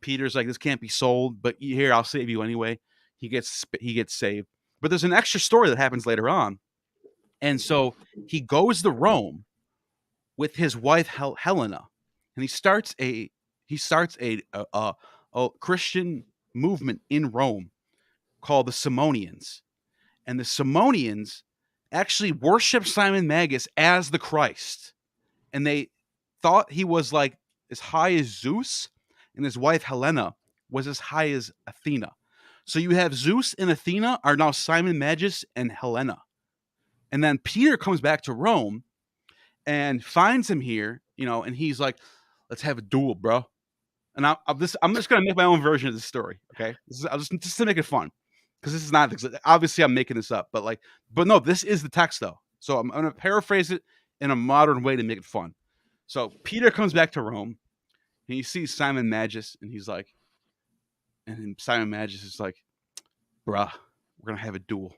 Peter's like, this can't be sold, but here, I'll save you anyway. He gets saved. But there's an extra story that happens later on. And so he goes to Rome with his wife, Helena, and he starts a he starts a Christian movement in Rome called the Simonians. And the Simonians actually worship Simon Magus as the Christ. And they thought he was like as high as Zeus, and his wife Helena was as high as Athena. So you have Zeus and Athena are now Simon Magus and Helena. And then Peter comes back to Rome and finds him here, and he's like, let's have a duel, bro. And I'm just going to make my own version of this story, okay? I'll just to make it fun. Because this is not, obviously I'm making this up, but no, this is the text though. So I'm going to paraphrase it in a modern way to make it fun. So Peter comes back to Rome and he sees Simon Magus and he's like, and then Simon Magus is like, bruh, we're going to have a duel.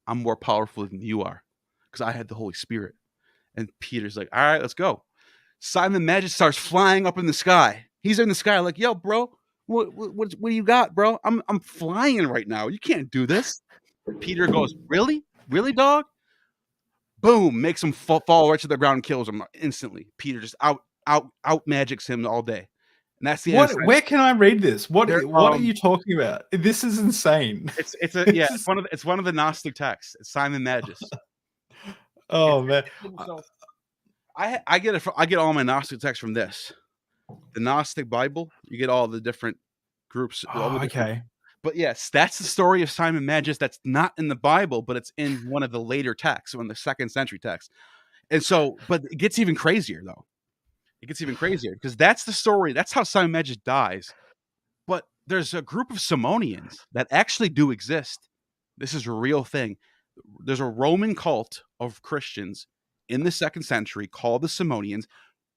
I'm more powerful than you are because I had the Holy Spirit. And Peter's like, all right, let's go. Simon Magus starts flying up in the sky. He's in the sky like, yo, bro, what do you got, bro? I'm flying right now. You can't do this. Peter goes, really, dog? Boom, makes him fall right to the ground and kills him instantly. Peter just out magics him all day. And that's the end. Where can I read this? What are you talking about? This is insane. It's one of the Gnostic texts. It's Simon Magus. Man. So I get all my Gnostic texts from this. The Gnostic Bible, you get all the different groups. Okay. But yes, that's the story of Simon Magus. That's not in the Bible, but it's in one of the later texts, one of the 2nd century texts. And so, but it gets even crazier though. It gets even crazier because that's the story. That's how Simon Magus dies. But there's a group of Simonians that actually do exist. This is a real thing. There's a Roman cult of Christians in the 2nd century called the Simonians,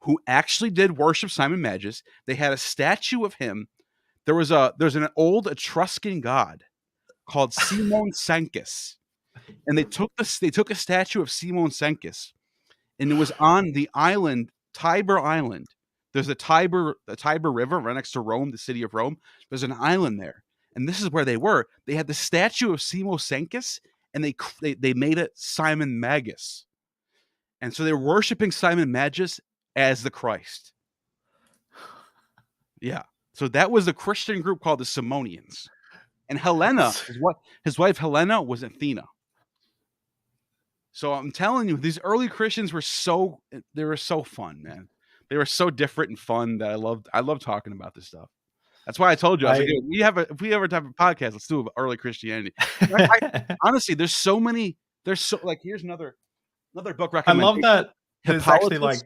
who actually did worship Simon Magus. They had a statue of him. There's an old Etruscan god called Simon Sancus, and they took a statue of Simon Sancus, and it was on the island Tabor Island. There's a Tiber River right next to Rome, the city of Rome. There's an island there, and this is where they were. They had the statue of Simon Sancus, and they made it Simon Magus, and so they're worshiping Simon Magus as the Christ. Yeah. So that was the Christian group called the Simonians. And Helena, his wife Helena was Athena. So I'm telling you, these early Christians were so fun, man. They were so different and fun that I love talking about this stuff. That's why I told you, I was like, if we ever have a podcast, let's do early Christianity. Honestly, here's here's another book recommendation. I love that. There's actually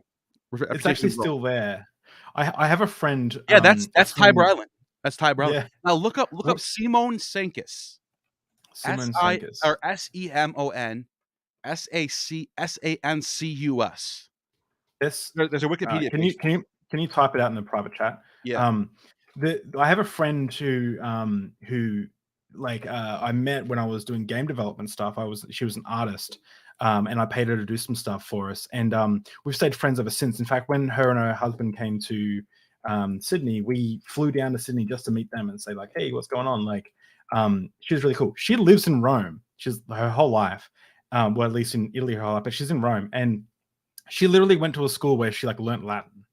it's actually still there. I have a friend. Yeah, that's Tabor Island. That's Tabor Island. Yeah. Now look up Simon Sancus. Simon Sancus. Or SEMON SANCUS. There's a Wikipedia page. Can you type it out in the private chat? Yeah. I have a friend who I met when I was doing game development stuff. She was an artist. And I paid her to do some stuff for us. And we've stayed friends ever since. In fact, when her and her husband came to Sydney, we flew down to Sydney just to meet them and say, like, hey, what's going on? She was really cool. She lives in Rome. She's her whole life. Well, at least in Italy her whole life, but she's in Rome. And she literally went to a school where she learned Latin.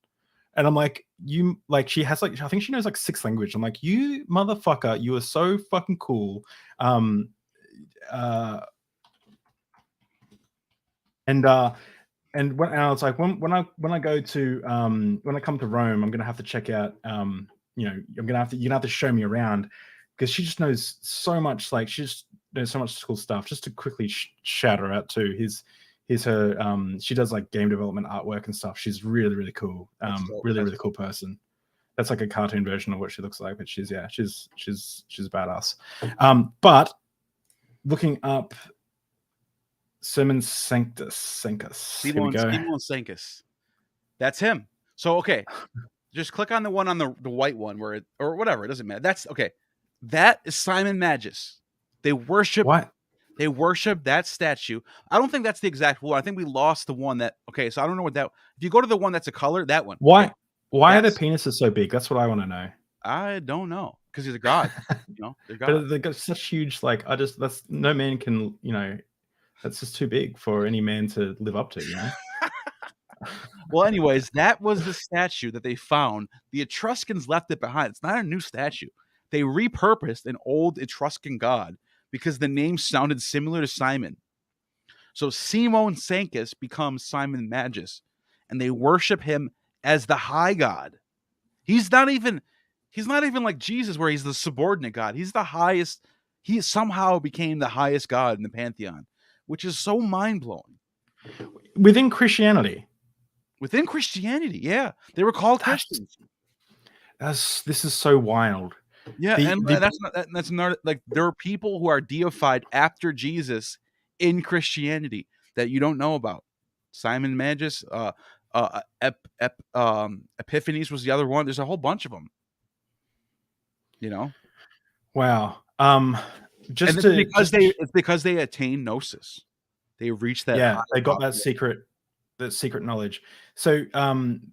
And I'm like, she has I think she knows 6 languages. I'm like, you motherfucker, you are so fucking cool. And when I was like, when I go to when I come to Rome, I'm gonna have to check out you're gonna have to show me around, because she just knows so much. She just knows so much cool stuff. Just to quickly shout her out too. Here's her. She does game development artwork and stuff. She's really cool. Really cool person. That's a cartoon version of what she looks like, but she's badass. But looking up Simon Sanctus. Here we go. Simon Sancus. That's him. So okay, just click on the one on the white one or whatever. It doesn't matter. That's okay. That is Simon Magus. They worship what? They worship that statue. I don't think that's the exact one. I think we lost the one that. Okay, so I don't know what that. If you go to the one that's a color, that one. Why are their penises so big? That's what I want to know. I don't know, because he's a god. They're god. But they got such huge. That's no man can. That's just too big for any man to live up to. Well, anyways, that was the statue that they found. The Etruscans left it behind. It's not a new statue. They repurposed an old Etruscan god because the name sounded similar to Simon. So Simon Sancus becomes Simon Magus, and they worship him as the high god. He's not even like Jesus, where he's the subordinate god. He's the highest. He somehow became the highest god in the pantheon, which is so mind-blowing. Within Christianity. Within Christianity, yeah. They were called Christians. This is so wild. Yeah, that's not like, there are people who are deified after Jesus in Christianity that you don't know about. Simon Magus, Epiphanes was the other one. There's a whole bunch of them. You know? Wow. It's because they attained gnosis. They reached that. Yeah, they got that secret knowledge. So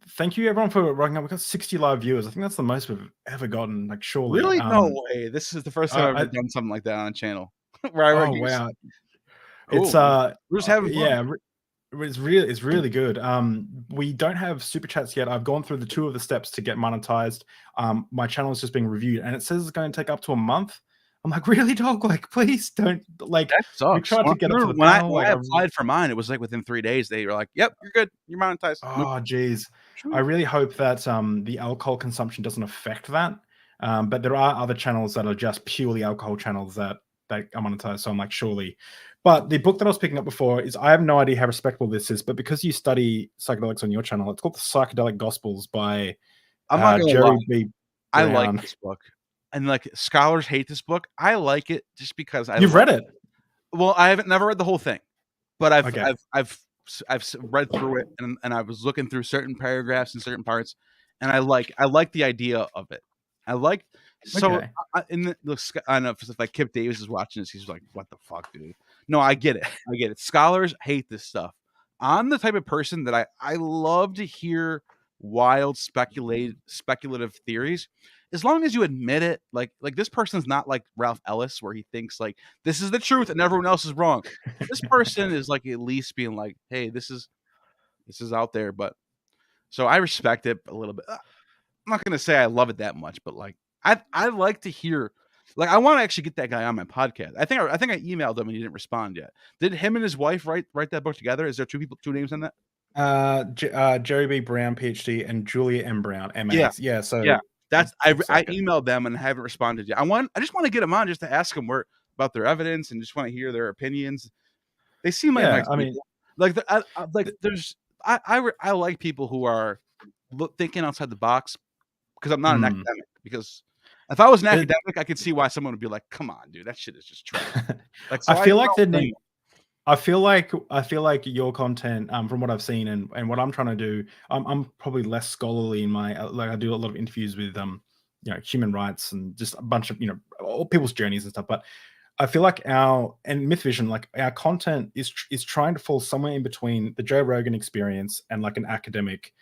thank you everyone for rocking up. We've got 60 live viewers. I think that's the most we've ever gotten, like, surely. Really? No way. This is the first time I've ever done something like that on a channel. Wow. It's we're just having fun. Yeah, it's really good. We don't have super chats yet. I've gone through the 2 of the steps to get monetized. My channel is just being reviewed, and it says it's going to take up to a month. I'm like, really, dog? Like, please don't. Like, that sucks. We tried to get up to the when panel, I applied for mine, it was like within 3 days. They were like, "Yep, you're good. You're monetized." Oh, geez. I really hope that the alcohol consumption doesn't affect that. But there are other channels that are just purely alcohol channels that are monetized. So I'm like, surely. But the book that I was picking up before is, I have no idea how respectable this is, but because you study psychedelics on your channel, it's called The Psychedelic Gospels by Jerry B. I like this book. And like, scholars hate this book. I like it just because You've read it. Well, I haven't never read the whole thing, but I've read through it, and I was looking through certain paragraphs and certain parts, and I like the idea of it. I like I know if like Kip Davis is watching this, he's like, "What the fuck, dude?" No, I get it. Scholars hate this stuff. I'm the type of person that I love to hear wild speculative theories, as long as you admit it. Like this person's not like Ralph Ellis, where he thinks like this is the truth and everyone else is wrong. This person is like at least being like, hey, this is out there. But so I respect it a little bit. I'm not gonna say I love it that much, but like I like to hear. Like, I want to actually get that guy on my podcast. I think I emailed him and he didn't respond yet. Did him and his wife write that book together? Is there 2 names on that? Jerry B. Brown, PhD, and Julia M. Brown, MA. Yeah. So that's I emailed them and haven't responded yet. I just want to get them on just to ask them about their evidence and just want to hear their opinions. They seem like nice people. I like people who are thinking outside the box, because I'm not an academic. Because if I was an academic, I could see why someone would be like, "Come on, dude, that shit is just trash." Like, so I feel like your content, from what I've seen and what I'm trying to do, I'm probably less scholarly in my, like, I do a lot of interviews with human rights and just a bunch of all people's journeys and stuff. But I feel like our Myth Vision, like, our content is trying to fall somewhere in between the Joe Rogan experience and like an academic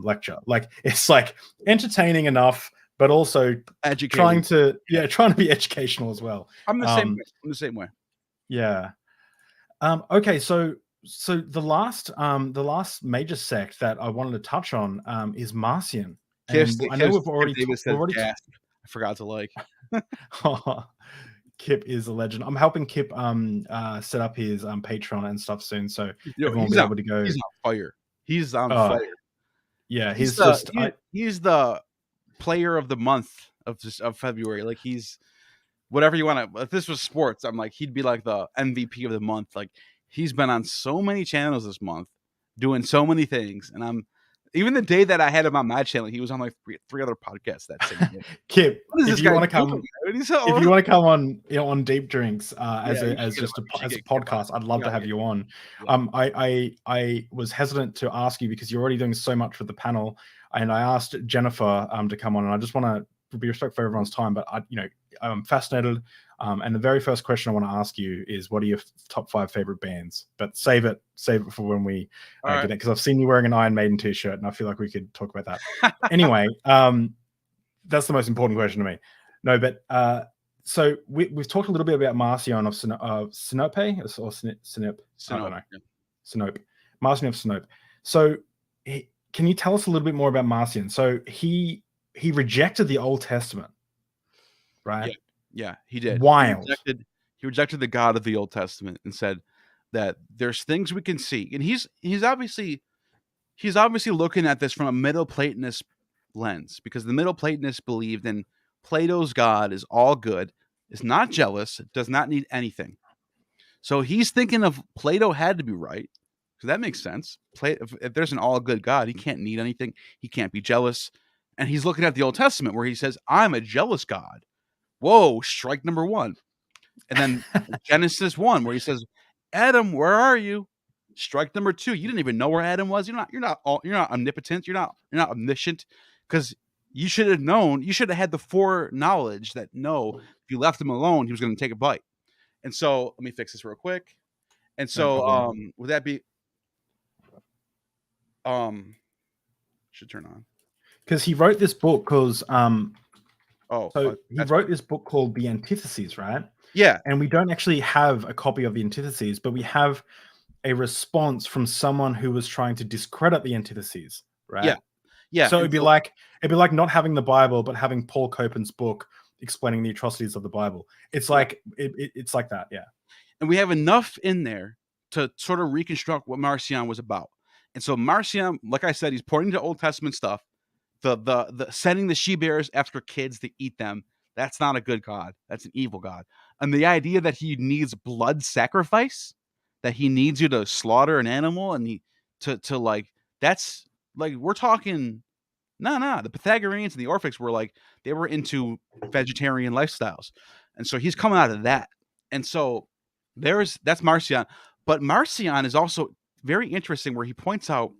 lecture. Like, it's like entertaining enough, but also trying to be educational as well. I'm the same way. Yeah. Okay, so the last major sect that I wanted to touch on is Marcion. I know we've already I forgot to like. Kip is a legend. I'm helping Kip set up his Patreon and stuff soon, so everyone will be able to go. He's on fire. He's on fire. Yeah, he's the player of the month of February. Like, he's whatever you want to. If this was sports, I'm like, he'd be like the MVP of the month. Like, he's been on so many channels this month, doing so many things, and even the day that I had him on my channel, he was on like three other podcasts that same day. Kip, if you want to come on Deep Drinks as a podcast, I'd love to have you on. I was hesitant to ask you because you're already doing so much with the panel, and I asked Jennifer to come on, and I just want to be respectful for everyone's time, but I'm fascinated. And the very first question I want to ask you is, what are your top 5 favorite bands? But save it for when we get it, because I've seen you wearing an Iron Maiden t-shirt, and I feel like we could talk about that. Anyway, that's the most important question to me. No, but so we've talked a little bit about Marcion of Sinope or Sinope. I don't know. Sinope. Marcion of Sinope. So can you tell us a little bit more about Marcion? So he rejected the Old Testament, right? Yeah, he did. Wild. He rejected the God of the Old Testament and said that there's things we can see. And he's obviously looking at this from a Middle Platonist lens, because the Middle Platonists believed in Plato's God is all good, is not jealous, does not need anything. So he's thinking of Plato had to be right. So that makes sense. If there's an all good God, he can't need anything. He can't be jealous. And he's looking at the Old Testament where he says, I'm a jealous God. Whoa, strike number one. And then Genesis 1, where he says, Adam, where are you? Strike number 2. You didn't even know where Adam was. You're not omnipotent. You're not omniscient, because you should have known. You should have had the foreknowledge that no, if you left him alone, he was going to take a bite. And so let me fix this real quick. And so would that be should turn on? Because he wrote this book because he wrote this book called The Antitheses, right? Yeah. And we don't actually have a copy of the Antitheses, but we have a response from someone who was trying to discredit the Antitheses, right? Yeah. Yeah. So it'd be like not having the Bible, but having Paul Copan's book explaining the atrocities of the Bible. It's like it's like that, yeah. And we have enough in there to sort of reconstruct what Marcion was about. And so Marcion, like I said, he's pointing to Old Testament stuff. The sending the she-bears after kids to eat them, that's not a good God. That's an evil God. And the idea that he needs blood sacrifice, that he needs you to slaughter an animal, and that's like, we're talking, the Pythagoreans and the Orphics were like, they were into vegetarian lifestyles. And so he's coming out of that. And so that's Marcion. But Marcion is also very interesting, where he points out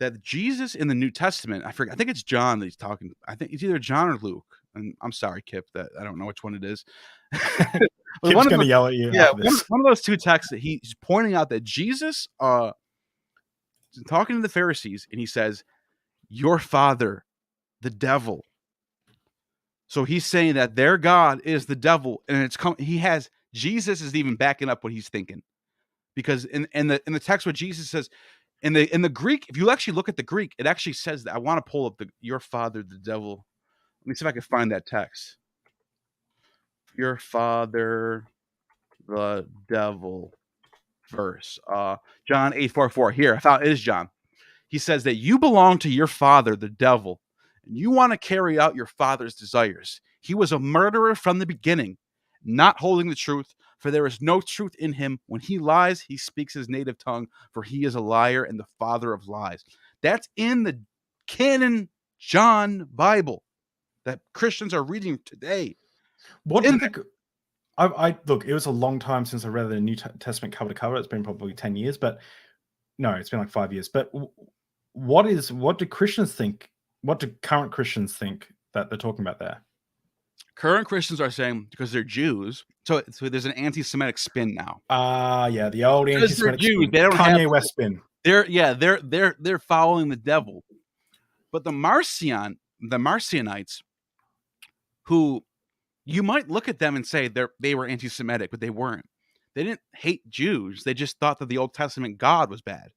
that Jesus in the New Testament, I think it's John that he's talking. I think it's either John or Luke. And I'm sorry, Kip, that I don't know which one it is. Kip's going to yell at you. Yeah, one of those two texts that he's pointing out that Jesus talking to the Pharisees, and he says, your father, the devil. So he's saying that their God is the devil, and Jesus is even backing up what he's thinking. Because in the text what Jesus says, in the Greek, if you actually look at the Greek, it actually says that. I want to pull up your father, the devil. Let me see if I can find that text. Your father, the devil verse. John 8:44. Here, I found it is John. He says that you belong to your father, the devil, and you want to carry out your father's desires. He was a murderer from the beginning, not holding the truth, for there is no truth in him. When he lies, he speaks his native tongue, for he is a liar and the father of lies. That's in the canon John Bible that Christians are reading today. Look, it was a long time since I read the New Testament cover to cover. It's been probably 10 years, but no, it's been like 5 years. But what do Christians think? What do current Christians think that they're talking about there? Current Christians are saying, because they're Jews, so there's an anti-Semitic spin now. Yeah, the old anti-Semitic Jews, spin. They don't Kanye West spin. They're following the devil. But the Marcionites, who you might look at them and say they were anti-Semitic, but they weren't. They didn't hate Jews. They just thought that the Old Testament God was bad.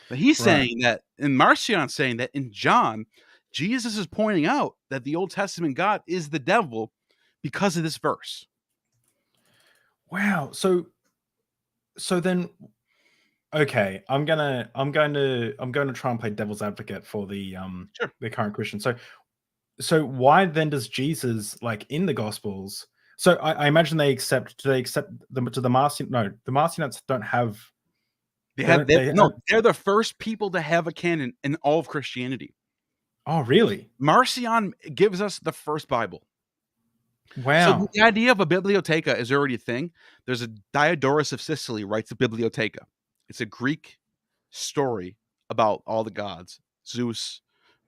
But he's saying that, and Marcion's saying that in John, Jesus is pointing out that the Old Testament God is the devil because of this verse. Wow. So then, okay, I'm going to try and play devil's advocate for the current Christian. So why then does Jesus, like in the Gospels? So I imagine they accept. Do they accept the Marcion? No, the Marcionites don't have. They're the first people to have a canon in all of Christianity. Oh, really? Marcion gives us the first Bible. Wow. So the idea of a bibliotheca is already a thing. There's a Diodorus of Sicily writes a bibliotheca. It's a Greek story about all the gods, Zeus,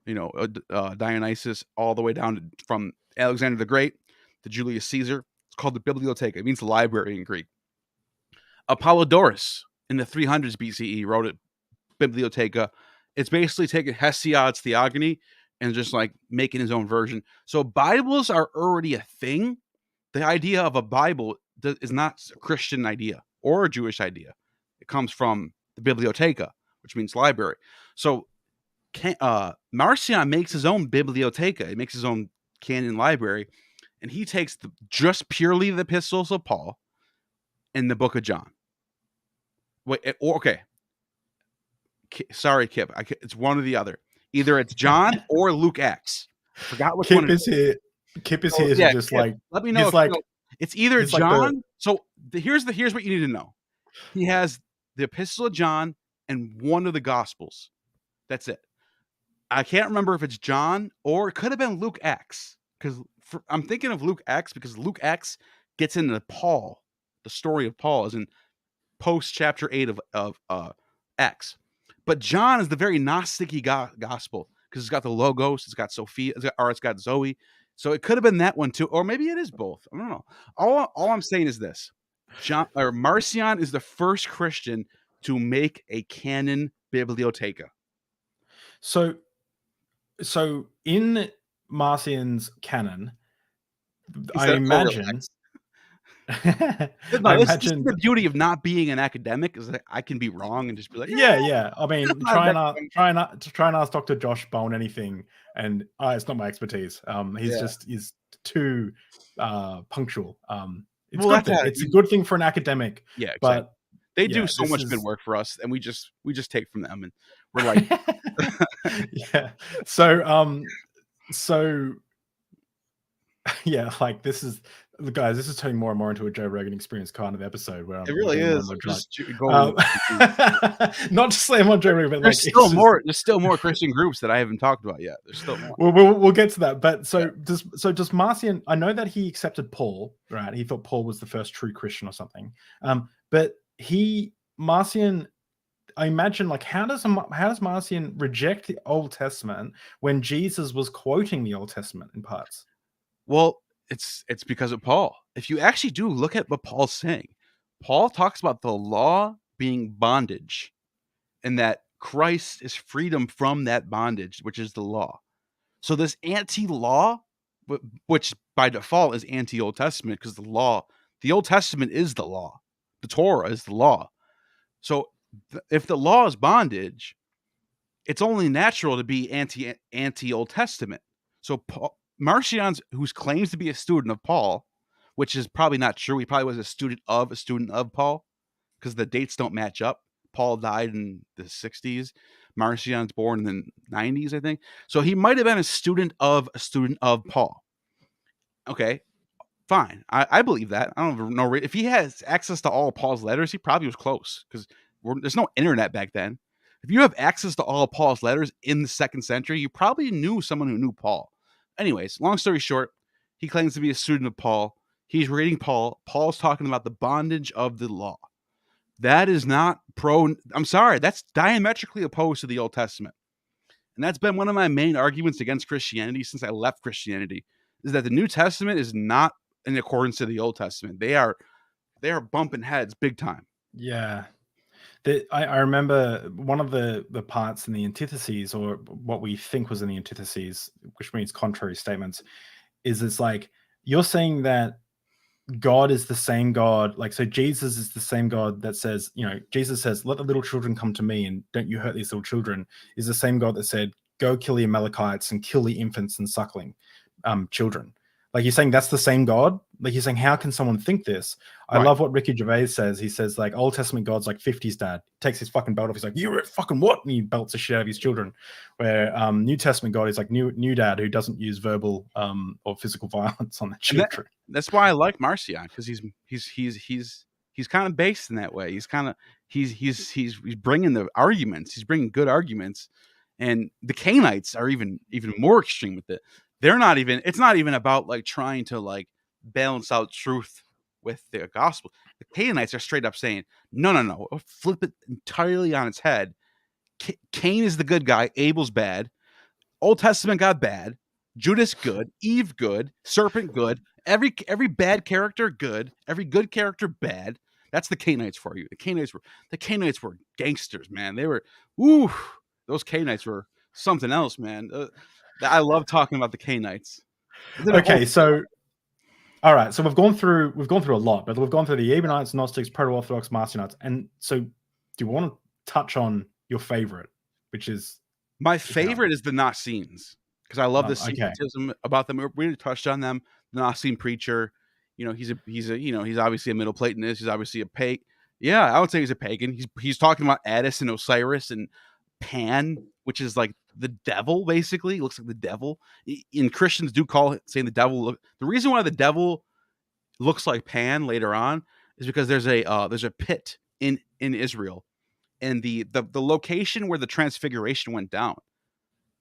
Dionysus, all the way down from Alexander the Great to Julius Caesar. It's called the bibliotheca. It means library in Greek. Apollodorus in the 300s BCE wrote a bibliotheca. It's basically taking Hesiod's Theogony and just like making his own version. So Bibles are already a thing. The idea of a Bible is not a Christian idea or a Jewish idea. It comes from the bibliotheca, which means library. So Marcion makes his own bibliotheca. He makes his own canon library, and he takes just purely the epistles of Paul and the book of John. Wait, okay. Sorry, Kip. It's one or the other. Either it's John or Luke Acts. Forgot which one. Kip is here. Kip is here to just Kip, like let me know. It's either John. Here's what you need to know. He has the Epistle of John and one of the Gospels. That's it. I can't remember if it's John or it could have been Luke Acts, because I'm thinking of Luke Acts because Luke Acts gets into Paul. The story of Paul is in post chapter 8 of Acts. But John is the very Gnostic-y gospel because it's got the Logos, it's got Sophia, it's got Zoe. So it could have been that one too, or maybe it is both. I don't know. All I'm saying is this: Marcion is the first Christian to make a canon bibliotheca. So in Marcion's canon, I imagine. This is the beauty of not being an academic, is that I can be wrong and just be like, yeah. I mean, try and ask Dr. Josh Bone anything, and it's not my expertise. He's too punctual. It's a good thing for an academic. Yeah, exactly. But they do so much good work for us, and we just take from them, and we're like, yeah. So yeah, like this is turning more and more into a Joe Rogan Experience kind of episode where it really is. Not to slam on Joe Rogan, but there's still more Christian groups that I haven't talked about yet. There's still more. We'll get to that. But does Marcion? I know that he accepted Paul, right? He thought Paul was the first true Christian or something. But Marcion, I imagine, like, how does Marcion reject the Old Testament when Jesus was quoting the Old Testament in parts? Well, it's because of Paul. If you actually do look at what Paul's saying, Paul talks about the law being bondage, and that Christ is freedom from that bondage, which is the law. So this anti-law, which by default is anti-Old Testament, because the Old Testament is the law. The Torah is the law. So if the law is bondage, it's only natural to be anti-Old Testament. So Marcion, who claims to be a student of Paul, which is probably not true. He probably was a student of Paul, because the dates don't match up. Paul died in the 60s. Marcion's born in the 90s, I think. So he might have been a student of Paul. Okay, fine. I believe that. I don't know if he has access to all Paul's letters. He probably was close, because there's no internet back then. If you have access to all Paul's letters in the 2nd century, you probably knew someone who knew Paul. Anyways, long story short, he claims to be a student of Paul. He's reading Paul. Paul's talking about the bondage of the law. That is not I'm sorry, that's diametrically opposed to the Old Testament. And that's been one of my main arguments against Christianity since I left Christianity, is that the New Testament is not in accordance to the Old Testament. They are bumping heads big time. Yeah. I remember one of the parts in the antitheses, or what we think was in the antitheses, which means contrary statements, is it's like, you're saying that God is the same God, like, so Jesus is the same God that says, Jesus says, let the little children come to me and don't you hurt these little children, is the same God that said, go kill the Amalekites and kill the infants and suckling children. Like, you're saying that's the same God? Like, you're saying, how can someone think this? I love what Ricky Gervais says. He says, like, Old Testament God's like 50s dad. Takes his fucking belt off. He's like, you're a fucking what? And he belts the shit out of his children. Where New Testament God is like new dad who doesn't use verbal or physical violence on the children. That's why I like Marcion, because he's kind of based in that way. He's bringing the arguments. He's bringing good arguments. And the Cainites are even more extreme with it. It's not even about like trying to like balance out truth with the gospel. The Cainites are straight up saying, no, flip it entirely on its head. Cain is the good guy, Abel's bad, Old Testament God bad, Judas good, Eve good, serpent good, every bad character good, every good character bad. That's the Cainites for you. The Cainites were gangsters, man. They were, those Cainites were something else, man. I love talking about the Cainites. Okay, so all right, so we've gone through a lot, but we've gone through the Ebionites, Gnostics, proto-orthodox, Marcionites, and so do you want to touch on your favorite, which is My favorite is the Nasenes, because I love the okay. syncretism about them. We already touched on them. The Nicene preacher, he's obviously a Middle Platonist. He's obviously a pagan. Yeah, I would say he's a pagan. He's talking about Attis and Osiris and Pan, which is like the devil, basically. He looks like the devil. And Christians do call it, saying the devil. The reason why the devil looks like Pan later on is because there's a pit in Israel, and the location where the transfiguration went down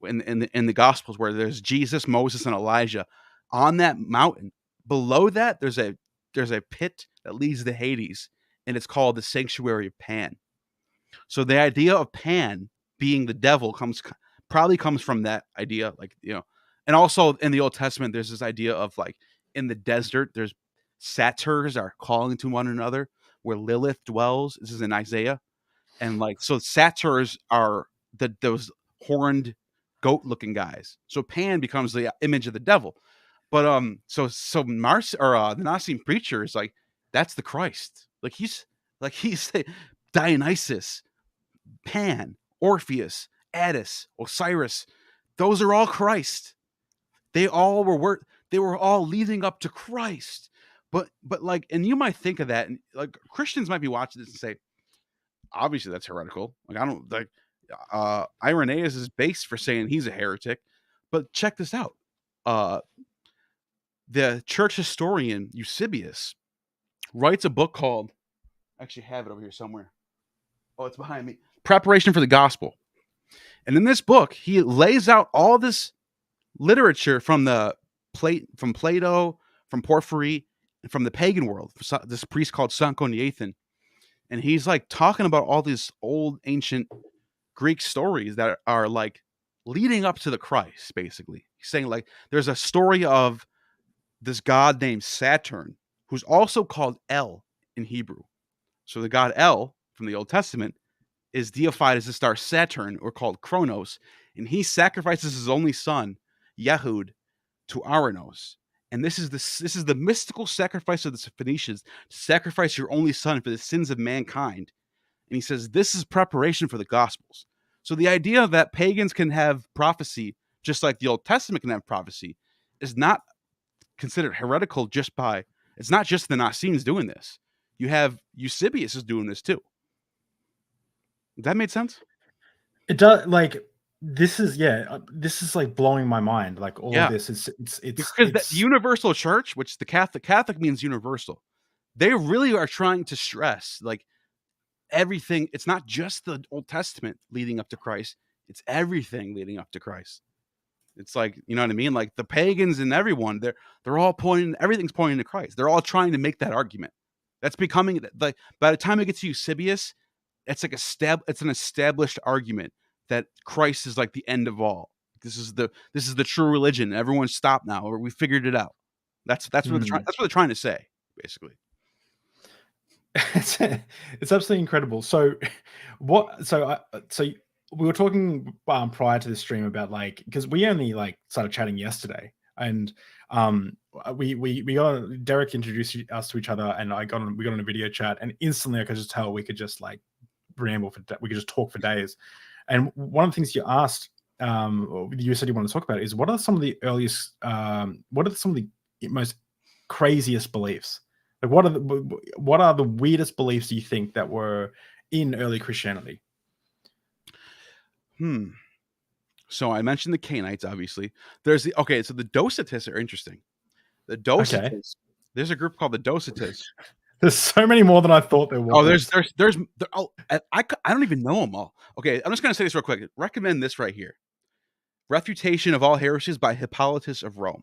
in the Gospels, where there's Jesus, Moses, and Elijah on that mountain. Below that, there's a pit that leads to Hades, and it's called the Sanctuary of Pan. So the idea of Pan being the devil probably comes from that idea, and also in the Old Testament, there's this idea of like in the desert, there's satyrs are calling to one another, where Lilith dwells. This is in Isaiah. And so satyrs are those horned goat-looking guys. So Pan becomes the image of the devil. But so the Nicene preacher is like, that's the Christ. He's Dionysus, Pan, Orpheus, Attis, Osiris. Those are all Christ. They were all leading up to Christ. But and you might think of that, and Christians might be watching this and say, obviously that's heretical. I don't like Irenaeus is based for saying he's a heretic. But check this out. The church historian Eusebius writes a book called, I actually have it over here somewhere. Oh, it's behind me. Preparation for the Gospel. And in this book, he lays out all this literature from Plato, from Porphyry, and from the pagan world. This priest called Sancho Neathan. And he's talking about all these old ancient Greek stories that are leading up to the Christ, basically. He's saying there's a story of this god named Saturn, who's also called El in Hebrew. So the god El from the Old Testament is deified as the star Saturn, or called Kronos, and he sacrifices his only son, Yehud, to Aranos. And this is the mystical sacrifice of the Phoenicians, to sacrifice your only son for the sins of mankind. And he says this is preparation for the Gospels. So the idea that pagans can have prophecy just like the Old Testament can have prophecy is not considered heretical it's not just the Nasenes doing this. You have Eusebius is doing this too. That made sense? It does. This is blowing my mind. All of this is it's because the universal church, which the Catholic means universal, they really are trying to stress everything. It's not just the Old Testament leading up to Christ, it's everything leading up to Christ. It's you know what I mean? The pagans and everyone, they're all everything's pointing to Christ. They're all trying to make that argument. That's becoming by the time it gets to Eusebius, it's it's an established argument that Christ is the end of all. This is the true religion. Everyone stop now, or we figured it out. That's what they're trying to say, basically. It's absolutely incredible. So we were talking prior to the stream about because we only started chatting yesterday, and we got Derek introduced us to each other, and we got on a video chat, and instantly I could just tell we could just ramble we could just talk for days. And one of the things you asked, you said you want to talk about is what are some of the earliest, what are some of the most craziest beliefs? What are the weirdest beliefs do you think that were in early Christianity? So I mentioned the Cainites, obviously. So the Docetists are interesting. The Docetists, there's a group called the Docetists. There's so many more than I thought there was. I don't even know them all. Okay, I'm just going to say this real quick. Recommend this right here. Refutation of All Heresies by Hippolytus of Rome.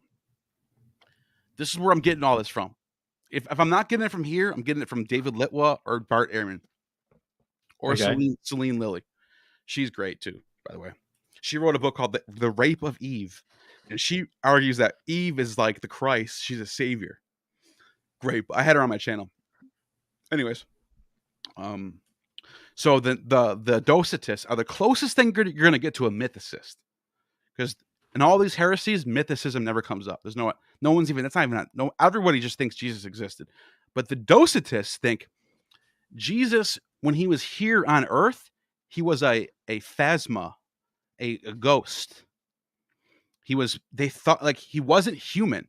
This is where I'm getting all this from. If I'm not getting it from here, I'm getting it from David Litwa or Bart Ehrman. Or Celine Lilly. She's great too, by the way. She wrote a book called The Rape of Eve. And she argues that Eve is the Christ. She's a savior. Great. I had her on my channel. Anyways, so the Docetists are the closest thing you're going to get to a mythicist, because in all these heresies, mythicism never comes up. There's no one's even. That's not even. No, everybody just thinks Jesus existed, but the Docetists think Jesus, when he was here on earth, he was a phasma, a ghost. They thought like he wasn't human,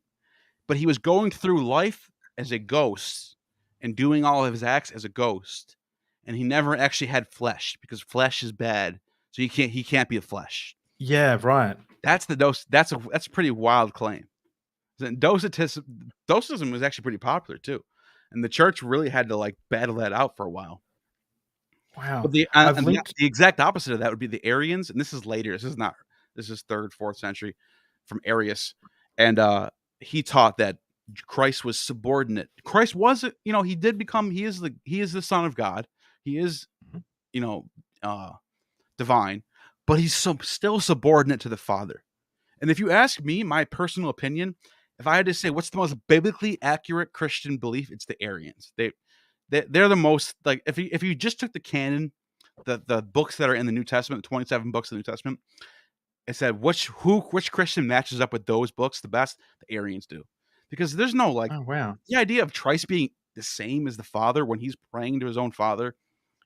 but he was going through life as a ghost and doing all of his acts as a ghost, and he never actually had flesh because flesh is bad, so he can't be a flesh. Yeah, right. That's that's a pretty wild claim. Docetism was actually pretty popular too, and the church really had to like battle that out for a while. Wow. But the exact opposite of that would be the Arians, and this is later. This is 3rd, 4th century from Arius, and he taught that Christ was subordinate. Christ wasn't, he did become. He is the Son of God. He is, divine, but he's still subordinate to the Father. And if you ask me, my personal opinion, if I had to say what's the most biblically accurate Christian belief, it's the Arians. They're the most, like, if you just took the canon, the books that are in the New Testament, the 27 books of the New Testament, it said which Christian matches up with those books the best, the Arians do. Because there's no Oh, wow. the idea of Christ being the same as the Father when he's praying to his own Father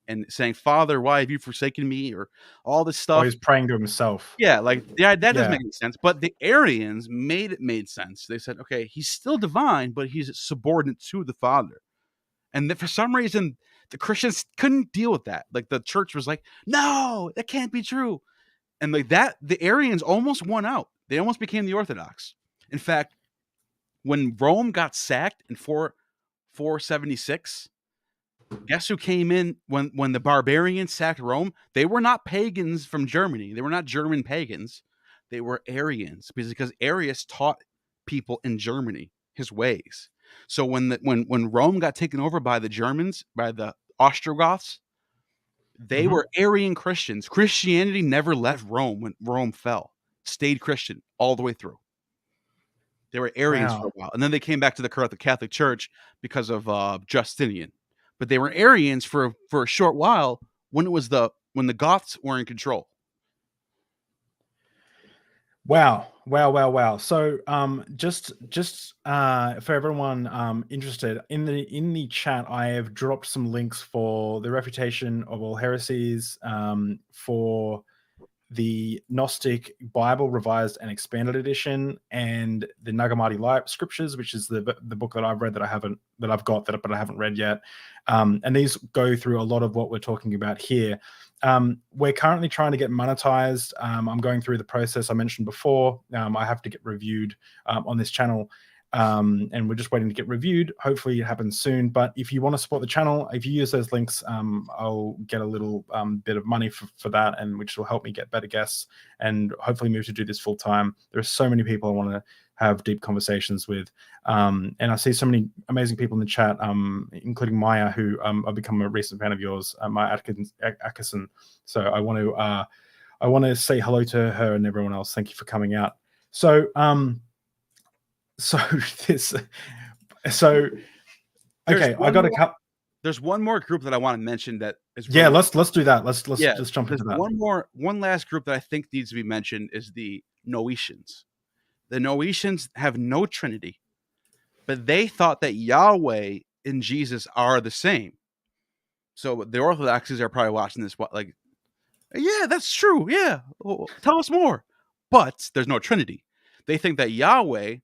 and saying, "Father, why have you forsaken me?" or all this stuff. Oh, he's praying to himself. Yeah, that doesn't make any sense. But the Arians made sense. They said, okay, he's still divine, but he's subordinate to the Father. And for some reason, the Christians couldn't deal with that. Like the church was like, no, that can't be true. And like that, the Arians almost won out. They almost became the Orthodox. In fact, when Rome got sacked in 476, guess who came in when the barbarians sacked Rome? They were not pagans from Germany. They were not German pagans. They were Arians because Arius taught people in Germany his ways. So when Rome got taken over by the Germans, by the Ostrogoths, they were Arian Christians. Christianity never left Rome when Rome fell. Stayed Christian all the way through. They were Arians for a while. And then they came back to the Catholic Church because of Justinian. But they were Arians for a short while when the Goths were in control. Wow. So, just for everyone interested in the chat, I have dropped some links for the Refutation of All Heresies, for the Gnostic Bible Revised and Expanded Edition, and the Nag Hammadi Light Scriptures, which is the book that I've read but I haven't read yet. And these go through a lot of what we're talking about here. We're currently trying to get monetized. I'm going through the process I mentioned before. I have to get reviewed on this channel. And we're just waiting to get reviewed. Hopefully it happens soon. But if you want to support the channel, if you use those links, I'll get a little bit of money for that, and which will help me get better guests and hopefully move to do this full time. There are so many people I want to have deep conversations with. And I see so many amazing people in the chat, including Maya, who I've become a recent fan of yours, Maya Atkinson. So I want to say hello to her and everyone else. Thank you for coming out. So okay, I got a couple. There's one more group that I want to mention that is really, let's do that. Let's jump into that. One last group that I think needs to be mentioned is the Noetians. The Noetians have no Trinity, but they thought that Yahweh and Jesus are the same. So the Orthodoxies are probably watching this like, yeah, that's true. Yeah, well, tell us more. But there's no Trinity. They think that Yahweh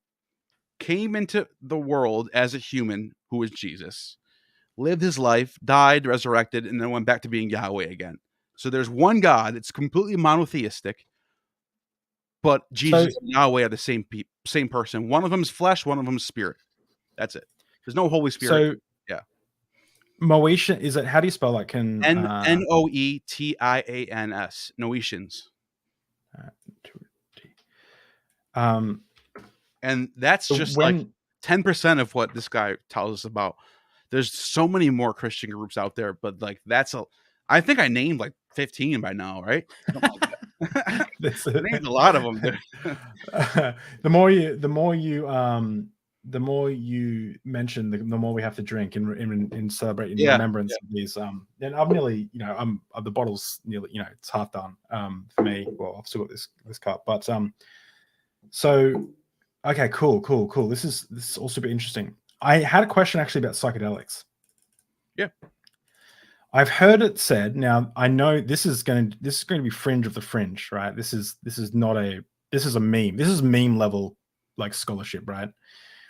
came into the world as a human who was Jesus, lived his life, died, resurrected, and then went back to being Yahweh again. So there's one God. It's completely monotheistic, but Jesus and Yahweh are the same person. One of them is flesh, one of them is spirit. That's it. There's no Holy Spirit. So yeah. Noetian, is it, how do you spell that? Noetians. Noetians. And that's just like 10% of what this guy tells us about. There's so many more Christian groups out there, but like I think I named like 15 by now, right? I named a lot of them. The more you mention, the more we have to drink in celebrating remembrance of these. And I'm nearly, the bottle's nearly, it's half done for me. Well, I've still got this cup, but so. Okay, cool. This is all super interesting. I had a question actually about psychedelics. Yeah. I've heard it said. Now I know this is going to be fringe of the fringe, right? This is not a this is a meme. This is meme level like scholarship, right?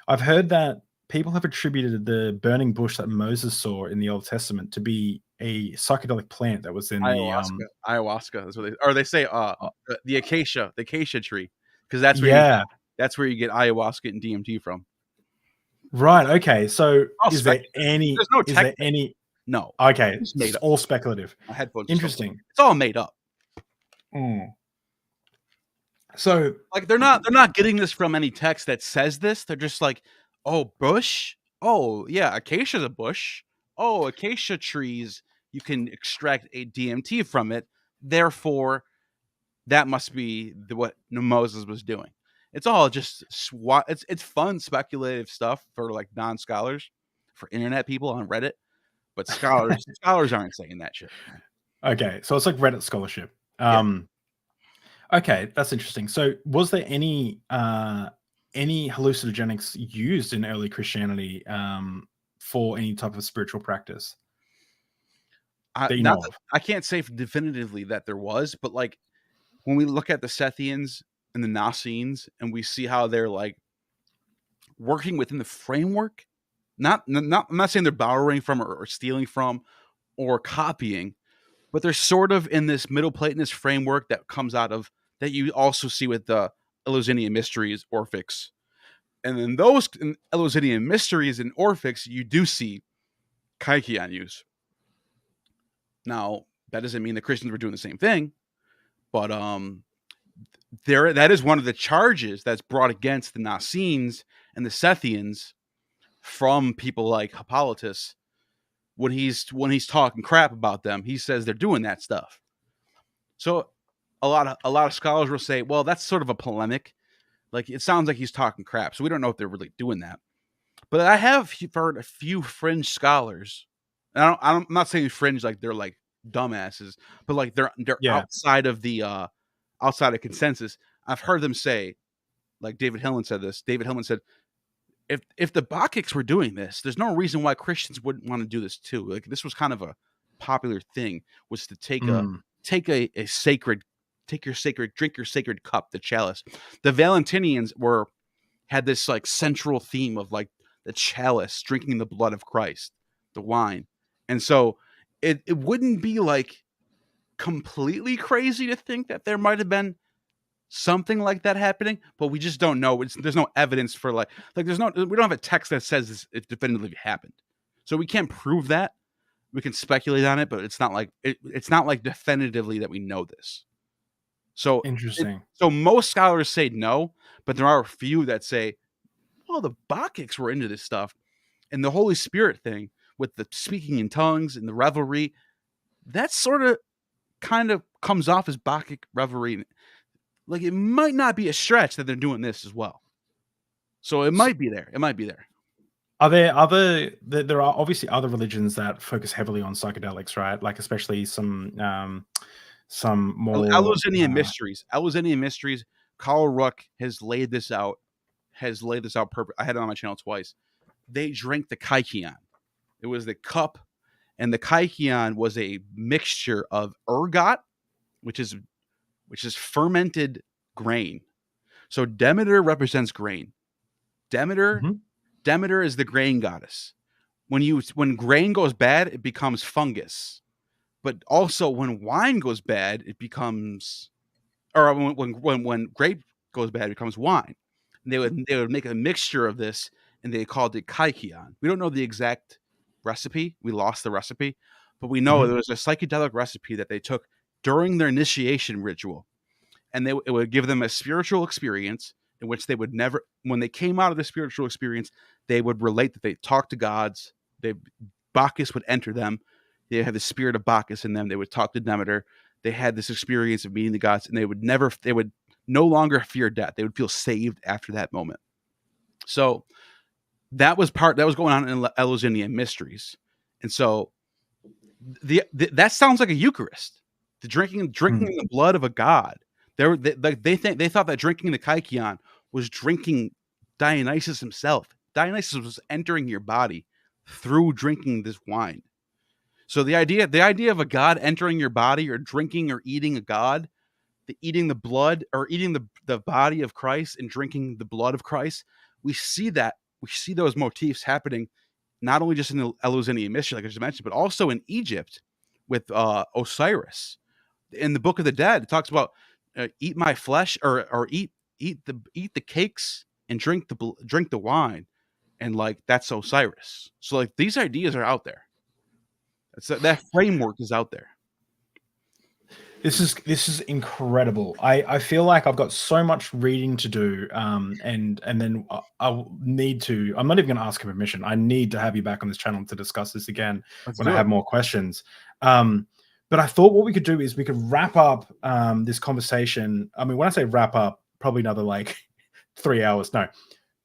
I've heard that people have attributed the burning bush that Moses saw in the Old Testament to be a psychedelic plant that was in Ayahuasca. That's what they say. The acacia tree, because that's where you get ayahuasca and DMT from. Right. Okay. So is there any? There's no is there any? No. Okay. It's all speculative. My headphones. Interesting. It's all made up. So like they're not getting this from any text that says this. They're just like, oh, bush. Oh yeah, acacia's a bush. Oh, acacia trees. You can extract a DMT from it. Therefore, that must be what Moses was doing. It's all just it's fun speculative stuff for like non-scholars, for internet people on Reddit, but scholars aren't saying that shit. Okay, so it's like Reddit scholarship. Okay, that's interesting. So was there any hallucinogenics used in early Christianity for any type of spiritual practice? I can't say definitively that there was, but like when we look at the Sethians and the Nasenes and we see how they're like working within the framework, I'm not saying they're borrowing from or stealing from or copying, but they're sort of in this Middle Platonist framework that comes out of that you also see with the Eleusinian mysteries, Orphics. And in those Eleusinian mysteries and Orphics, you do see Kaikion use. Now, that doesn't mean the Christians were doing the same thing, but that is one of the charges that's brought against the Nasenes and the Sethians from people like Hippolytus. When he's talking crap about them, he says they're doing that stuff. So a lot of scholars will say, well, that's sort of a polemic. Like it sounds like he's talking crap, so we don't know if they're really doing that. But I have heard a few fringe scholars. And I'm not saying fringe like they're like dumbasses, but like they're outside of the outside of consensus. I've heard them say, like David Hillman said this. David Hillman said, if the Bacchics were doing this, there's no reason why Christians wouldn't want to do this too. Like this was kind of a popular thing, was to take a sacred, drink your sacred cup, the chalice. The Valentinians had this like central theme of like the chalice, drinking the blood of Christ, the wine. And so it wouldn't be like completely crazy to think that there might have been something like that happening, but we just don't know. There's no evidence for like we don't have a text that says it definitively happened. So we can't prove that. We can speculate on it, but it's not like definitively that we know this. So interesting. So most scholars say no, but there are a few that say, well, the Bacchics were into this stuff, and the Holy Spirit thing with the speaking in tongues and the revelry, that sort of kind of comes off as Bacchic revelry. Like it might not be a stretch that they're doing this as well. So it might be there. Are there there are obviously other religions that focus heavily on psychedelics, right? Like especially some more Eleusinian mysteries. Eleusinian mysteries. Carl Ruck has laid this out. I had it on my channel twice. They drank the Kaikion. It was the cup, and the Kaikion was a mixture of ergot, which is fermented grain. So Demeter represents grain. Demeter is the grain goddess. When grain goes bad, it becomes fungus. But also when wine goes bad, it becomes, or when grape goes bad, it becomes wine. And they would make a mixture of this, and they called it Kaikion. We don't know the exact recipe. We lost the recipe, but we know there was a psychedelic recipe that they took during their initiation ritual, and it would give them a spiritual experience in which they would never, when they came out of the spiritual experience, they would relate that they talked to gods. Bacchus would enter them. They had the spirit of Bacchus in them. They would talk to Demeter. They had this experience of meeting the gods, and they would no longer fear death. They would feel saved after that moment. So that was going on in Eleusinian mysteries. And so that sounds like a Eucharist. The drinking the blood of a god. They thought that drinking the Kaikion was drinking Dionysus himself. Dionysus was entering your body through drinking this wine. So the idea of a god entering your body, or drinking or eating a god, eating the blood, or eating the body of Christ and drinking the blood of Christ, we see those motifs happening not only just in the Eleusinian mystery, like I just mentioned, but also in Egypt with Osiris. In the Book of the Dead, it talks about eat my flesh, or eat the cakes and drink the wine, and like that's Osiris. So like these ideas are out there. That framework is out there. This is incredible. I feel like I've got so much reading to do, and then I'll need to. I'm not even going to ask for permission. I need to have you back on this channel to discuss this again when I have more questions. But I thought what we could do is we could wrap up this conversation. I mean, when I say wrap up, probably another like 3 hours. No,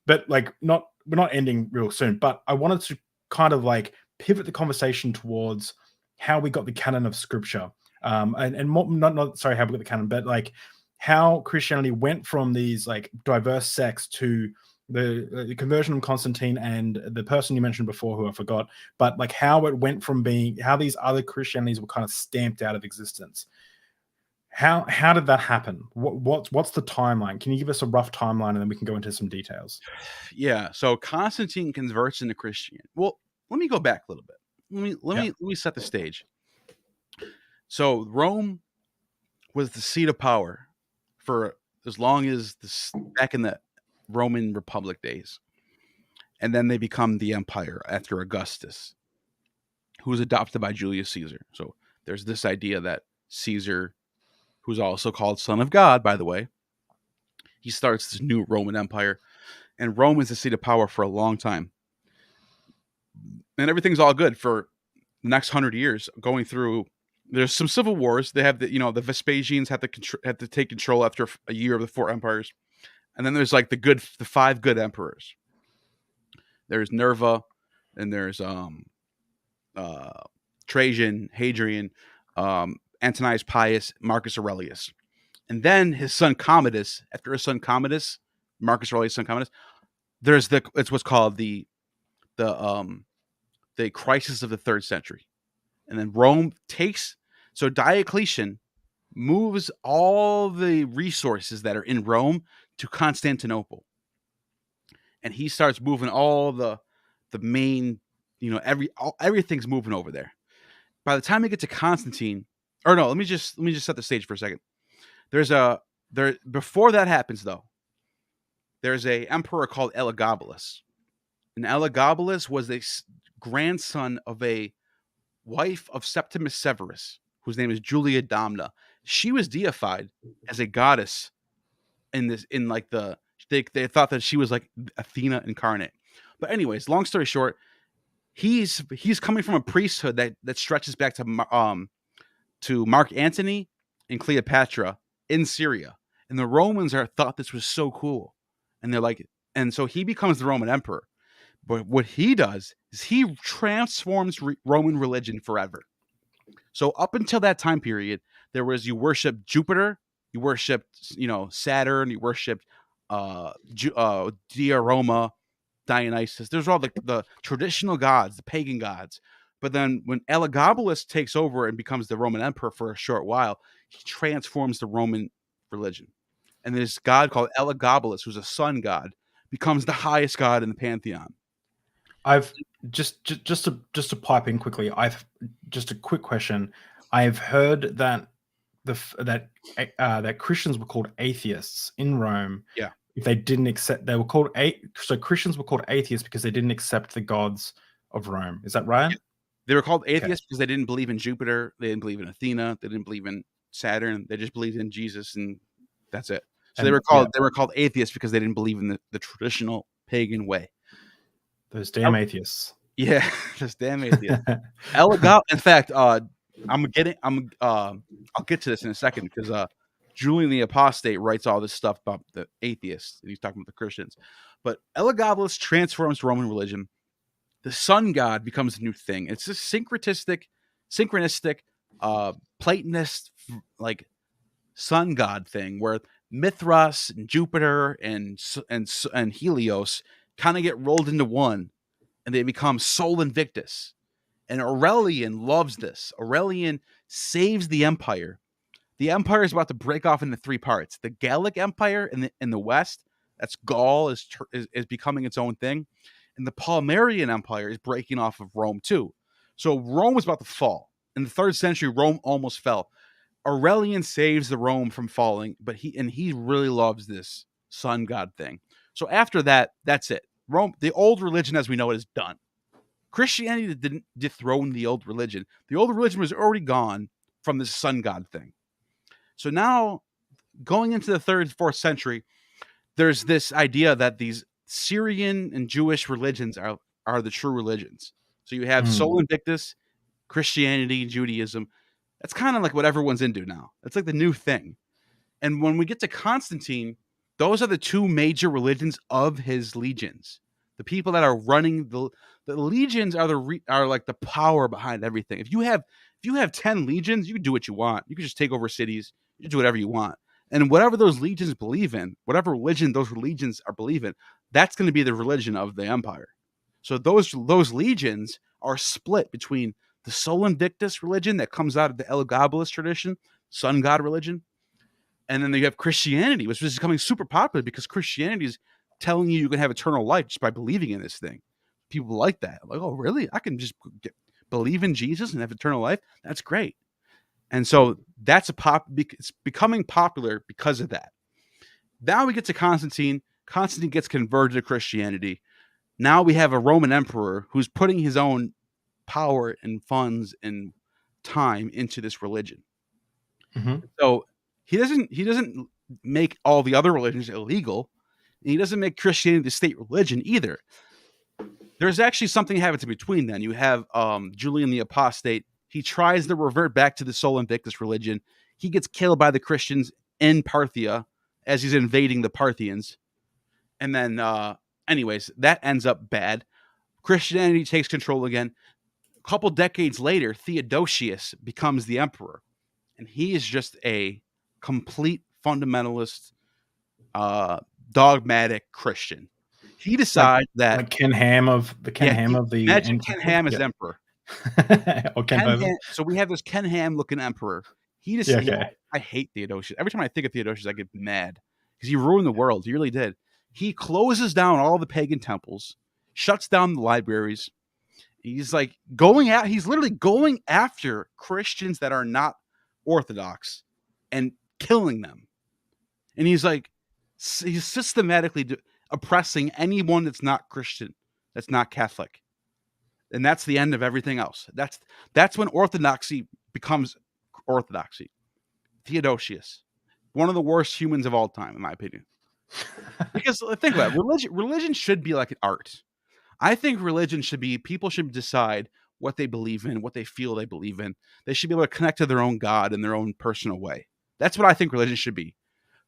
but like we're not ending real soon. But I wanted to kind of like pivot the conversation towards how we got the canon of Scripture. And more, not sorry, how we got the canon, but like how Christianity went from these like diverse sects to the conversion of Constantine and the person you mentioned before, who I forgot, but like how it went from how these other Christianities were kind of stamped out of existence. How did that happen? What's the timeline? Can you give us a rough timeline, and then we can go into some details? Yeah. So Constantine converts into Christianity. Well, let me go back a little bit. Let me set the stage. So Rome was the seat of power for as long as back in the Roman Republic days. And then they become the empire after Augustus, who was adopted by Julius Caesar. So there's this idea that Caesar, who's also called Son of God, by the way, he starts this new Roman Empire. And Rome is the seat of power for a long time. And everything's all good for the next 100 years, going through. There's some civil wars. They have the Vespasians had to take control after a year of the 4 empires, and then there's like the 5 good emperors. There's Nerva, and there's Trajan, Hadrian, Antonius Pius, Marcus Aurelius, and then his son Commodus. After his son Commodus, Marcus Aurelius' son Commodus, there's it's what's called the crisis of the 3rd century. And then Rome so Diocletian moves all the resources that are in Rome to Constantinople. And he starts moving all the main, everything's moving over there. By the time we get to Constantine, or no, let me just set the stage for a second. Before that happens though, there's a emperor called Elagabalus. And Elagabalus was a grandson of a wife of Septimus Severus, whose name is Julia Domna. She was deified as a goddess they thought that she was like Athena incarnate. But anyways, long story short, he's coming from a priesthood that stretches back to Mark Antony and Cleopatra in Syria. And the Romans thought this was so cool. And they're like, and so he becomes the Roman emperor. But what he does is he transforms Roman religion forever. So up until that time period, you worshiped Jupiter, you worshiped, Saturn, you worshiped Diaroma, Dionysus. There's all the traditional gods, the pagan gods. But then when Elagabalus takes over and becomes the Roman emperor for a short while, he transforms the Roman religion. And this god called Elagabalus, who's a sun god, becomes the highest god in the pantheon. I've just to pipe in quickly. Just a quick question. I've heard that that Christians were called atheists in Rome. Yeah. If they didn't accept, they were called so Christians were called atheists because they didn't accept the gods of Rome. Is that right? Yeah. They were called atheists because they didn't believe in Jupiter, they didn't believe in Athena, they didn't believe in Saturn. They just believed in Jesus, and that's it. So they were called atheists because they didn't believe in the traditional pagan way. Those damn atheists. Yeah, those damn atheists. In fact, I'll get to this in a second because Julian the Apostate writes all this stuff about the atheists, and he's talking about the Christians. But Elagabalus transforms Roman religion. The sun god becomes a new thing. It's this synchronistic, Platonist like sun god thing where Mithras and Jupiter and Helios kind of get rolled into one, and they become Sol Invictus. And Aurelian loves this. Aurelian saves the empire. The empire is about to break off into 3 parts. The Gallic Empire in the west, that's Gaul, is becoming its own thing. And the Palmyrian Empire is breaking off of Rome too. So Rome was about to fall. In the 3rd century, Rome almost fell. Aurelian saves the Rome from falling, but he really loves this sun god thing. So after that, that's it. Rome, the old religion as we know it, is done. Christianity didn't dethrone the old religion. The old religion was already gone from this sun god thing. So now, going into the 3rd, 4th century, there's this idea that these Syrian and Jewish religions are the true religions. So you have Sol Invictus, Christianity, Judaism. That's kind of like what everyone's into now. It's like the new thing. And when we get to Constantine, those are the 2 major religions of his legions. The people that are running the legions are like the power behind everything. If you have 10 legions, you can do what you want. You can just take over cities. You can do whatever you want. And whatever those legions believe in, whatever religion those legions are believing, that's going to be the religion of the empire. So those legions are split between the Sol Invictus religion that comes out of the Elagabalus tradition, sun god religion, and then you have Christianity, which is becoming super popular because Christianity is telling you can have eternal life just by believing in this thing. People like that. Like, oh, really? I can just believe in Jesus and have eternal life? That's great. And so that's it's becoming popular because of that. Now we get to Constantine. Constantine gets converted to Christianity. Now we have a Roman emperor who's putting his own power and funds and time into this religion. So he doesn't make all the other religions illegal. And he doesn't make Christianity the state religion either. There's actually something happens in between then. You have Julian the Apostate. He tries to revert back to the Sol Invictus religion. He gets killed by the Christians in Parthia as he's invading the Parthians. And then, anyways, that ends up bad. Christianity takes control again. A couple decades later, Theodosius becomes the emperor. And he is just a complete fundamentalist, dogmatic Christian. He decides that like Ken Ham of the imagine Ken Ham as emperor. Or Ken Ham. So we have this Ken Ham looking emperor. He just I hate Theodosius. Every time I think of Theodosius, I get mad because he ruined the world. He really did. He closes down all the pagan temples, shuts down the libraries. He's like he's literally going after Christians that are not Orthodox and killing them. And he's systematically oppressing anyone that's not Christian, that's not Catholic. And that's the end of everything else. That's when orthodoxy becomes orthodoxy. Theodosius, one of the worst humans of all time, in my opinion. Because think about it, religion should be like an art. I think religion people should decide what they believe in, what they feel they believe in. They should be able to connect to their own God in their own personal way. That's what I think religion should be.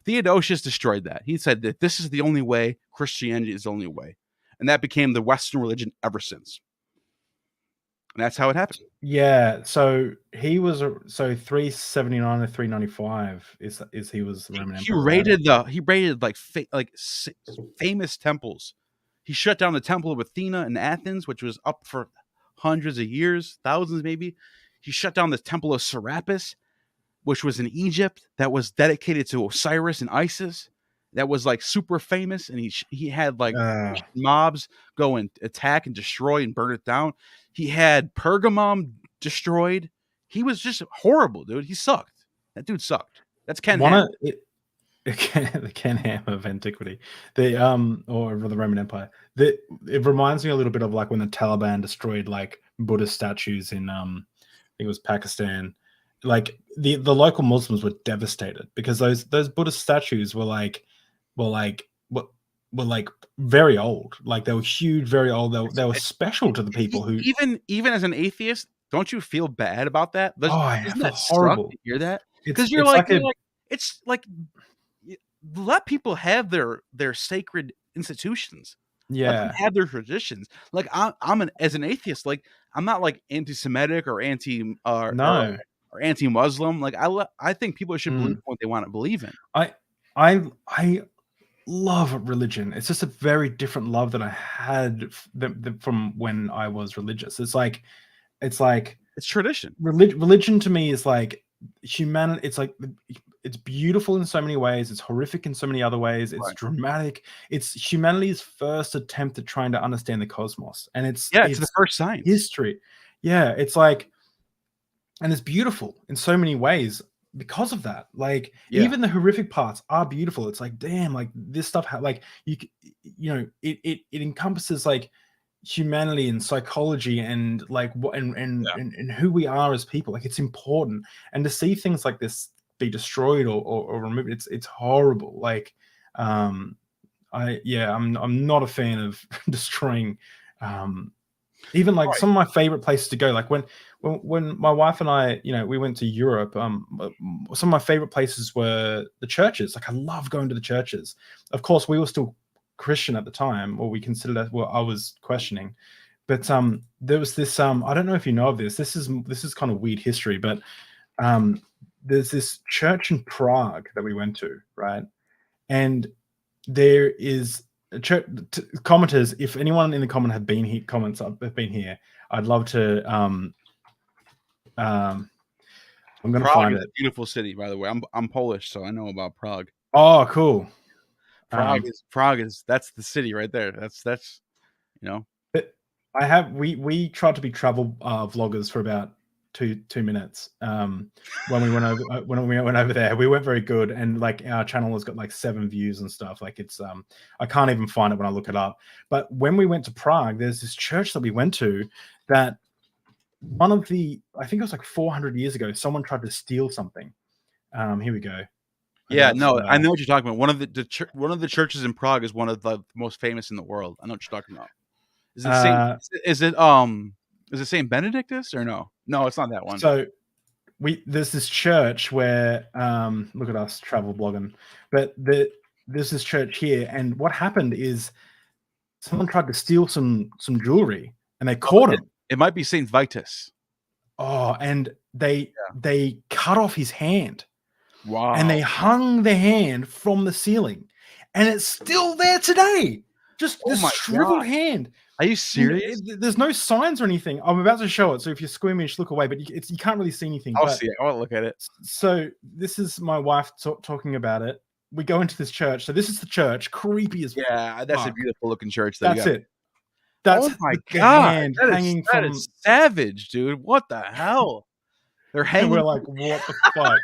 Theodosius destroyed that. He said that this is the only way, Christianity is the only way. And that became the Western religion ever since. And that's how it happened. Yeah, so he was 379 to 395 is he was the Roman emperor. He raided famous temples. He shut down the Temple of Athena in Athens, which was up for hundreds of years, thousands maybe. He shut down the Temple of Serapis, which was in Egypt, that was dedicated to Osiris and Isis. That was like super famous, and he had like mobs go and attack and destroy and burn it down. He had Pergamum destroyed. He was just horrible, dude. He sucked. That dude sucked. That's Ken Ham. The Ken Ham of antiquity, or the Roman Empire. It reminds me a little bit of like when the Taliban destroyed like Buddhist statues in I think it was Pakistan. Like the local Muslims were devastated because those Buddhist statues were very old. Like they were huge, very old. They were special to the people who even as an atheist, don't you feel bad about that? Isn't that horrible to hear that? Because you're like it's like let people have their sacred institutions. Yeah, let them have their traditions. Like as an atheist, like I'm not like anti-Semitic or or anti-Muslim. Like I think people should believe what they want to believe in. I love religion. It's just a very different love that I had from when I was religious. It's like It's like It's tradition. religion to me is like humanity. It's like it's beautiful in so many ways. It's horrific in so many other ways. It's Right. dramatic. It's humanity's first attempt at trying to understand the cosmos, and it's the first science. history. Yeah, it's like, and it's beautiful in so many ways because of that. Like even the horrific parts are beautiful. It's like, damn, like this stuff, like you know, it encompasses like humanity and psychology and like what and who we are as people. Like it's important, and to see things like this be destroyed or removed, it's horrible. Like I'm not a fan of destroying even like some of my favorite places to go. Like when my wife and I, you know, we went to Europe, some of my favorite places were the churches. Like I love going to the churches. Of course, we were still Christian at the time, or we considered that. Well, I was questioning, but there was this. I don't know if you know of this. This is kind of weird history, but there's this church in Prague that we went to, right? And there is a church. Commenters, if anyone in the comment have been here, have been here, I'd love to. I'm going to find it. A beautiful city, by the way. I'm Polish, so I know about Prague. Oh, cool. Prague is that's the city right there. That's you know. We tried to be travel vloggers for about two minutes when we went over there. We weren't very good, and like our channel has got like 7 views and stuff. Like it's I can't even find it when I look it up. But when we went to Prague, there's this church that we went to that I think it was like 400 years ago, someone tried to steal something. Here we go. Yeah, no, I know what you're talking about. One of the churches in Prague is one of the most famous in the world. I know what you're talking about. Is it Saint Benedictus or no? No, it's not that one. So there's this church where look at us travel blogging, but there's this church here, and what happened is someone tried to steal some jewelry, and they caught him. It might be Saint Vitus. Oh, and they cut off his hand. Wow. And they hung the hand from the ceiling, and it's still there today. Just this shriveled hand. Are you serious? There's no signs or anything. I'm about to show it, so if you're squeamish, look away. But you can't really see anything. I'll see it. I'll look at it. So this is my wife talking about it. We go into this church. So this is the church. Creepy as yeah. That's a beautiful looking church. That's it. That's the hand hanging from. That is savage, dude. What the hell? They're hanging. And we're like, what the fuck?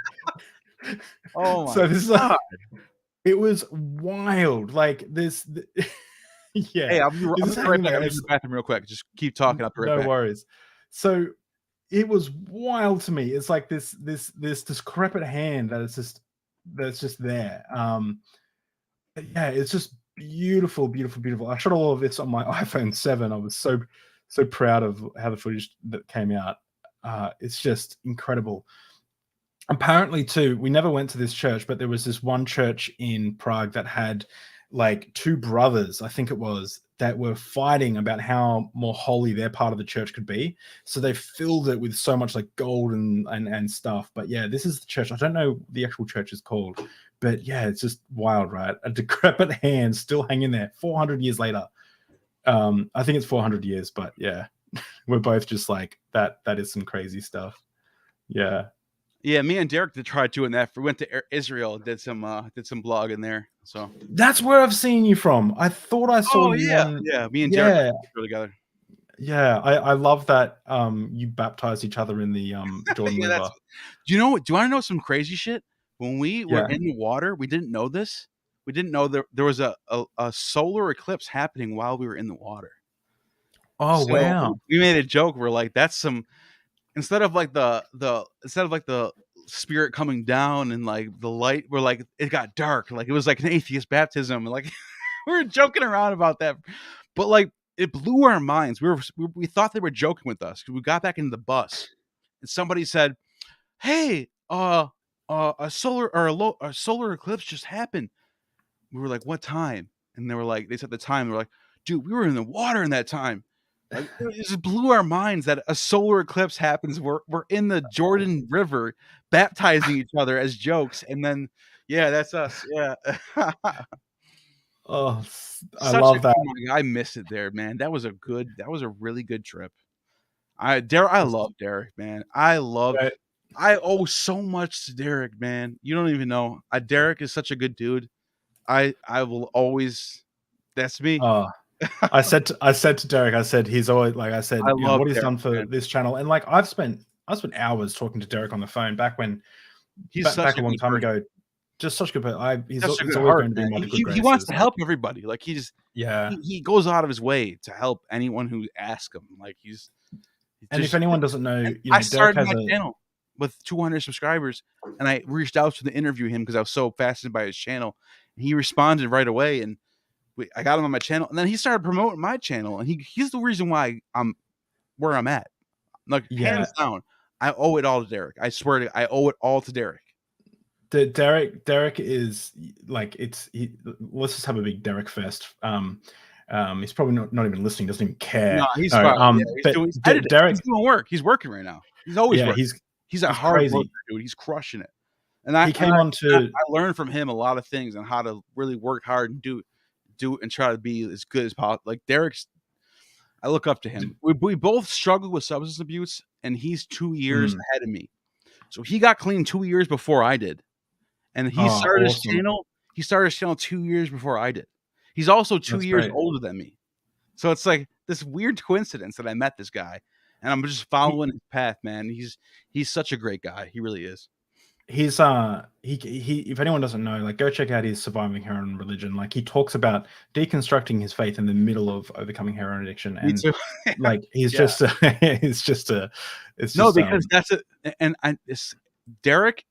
Oh my so this God. Is it was wild. Like this yeah. Hey, I'll be right back. I'm in the bathroom real quick. Just keep talking up right no back. worries. So it was wild to me. It's like this decrepit hand that's just there. Yeah, it's just beautiful. I shot all of this on my iPhone 7. I was so proud of how the footage that came out. It's just incredible. Apparently too, we never went to this church, but there was this one church in Prague that had like 2 brothers, I think it was, that were fighting about how more holy their part of the church could be. So they filled it with so much like gold and stuff. But yeah, this is the church. I don't know what the actual church is called, but yeah, it's just wild, right? A decrepit hand still hanging there 400 years later. I think it's 400 years, but yeah, we're both just like that is some crazy stuff. Yeah. Yeah, me and Derek tried doing that. We went to Israel, did some blogging there. So that's where I've seen you from. I thought I saw you. Yeah, me and Derek together. Yeah, I love that. You baptized each other in the Jordan River. Do you want to know some crazy shit? When we were in the water, we didn't know this. We didn't know there was a solar eclipse happening while we were in the water. Oh, so wow! We made a joke. We're like, that's some. Instead of like the spirit coming down and like the light, we're like, it got dark. Like it was like an atheist baptism. Like we were joking around about that, but like it blew our minds. We thought they were joking with us because we got back into the bus and somebody said, "Hey, a solar eclipse just happened." We were like, "What time?" And they said the time. We're like, "Dude, we were in the water in that time." Like, it just blew our minds that a solar eclipse happens. We're in the Jordan River baptizing each other as jokes, and then that's us. Yeah. Oh, I love that. I missed it there, man. That was a really good trip. I love Derek, man. I owe so much to Derek, man. You don't even know. Derek is such a good dude. I will always. That's me. Oh, I said to Derek, I said he's always like I said, I love what he's Derek, done for man. this channel, and like I've spent hours talking to Derek on the phone back when back a long time ago. Just such a good. He's always going to be my good graces. He wants to help everybody. Like yeah. He goes out of his way to help anyone who asks him. Like and if anyone doesn't know, I started my channel with 200 subscribers, and I reached out to interview him because I was so fascinated by his channel. And he responded right away, and I got him on my channel. And then he started promoting my channel, and he's the reason why I'm where I'm at. Like hands down, I owe it all to Derek. I swear to, I owe it all to Derek. Derek is like let's just have a big Derek fest. He's probably not even listening, doesn't even care. No, he's fine. Derek, he's doing work. He's working right now. He's always working. He's a hard worker, dude. He's crushing it. And I learned from him a lot of things on how to really work hard and do and try to be as good as possible. Like I look up to him. We both struggle with substance abuse, and he's 2 years ahead of me. So he got clean 2 years before I did. And he started his channel. He started his channel 2 years before I did. He's also 2 years older than me. So it's like this weird coincidence that I met this guy, and I'm just following his path, man. He's such a great guy. He really is. He's he if anyone doesn't know, like go check out his Surviving Heroin Religion. Like he talks about deconstructing his faith in the middle of overcoming heroin addiction, and like he's just because that's it. And it's Derek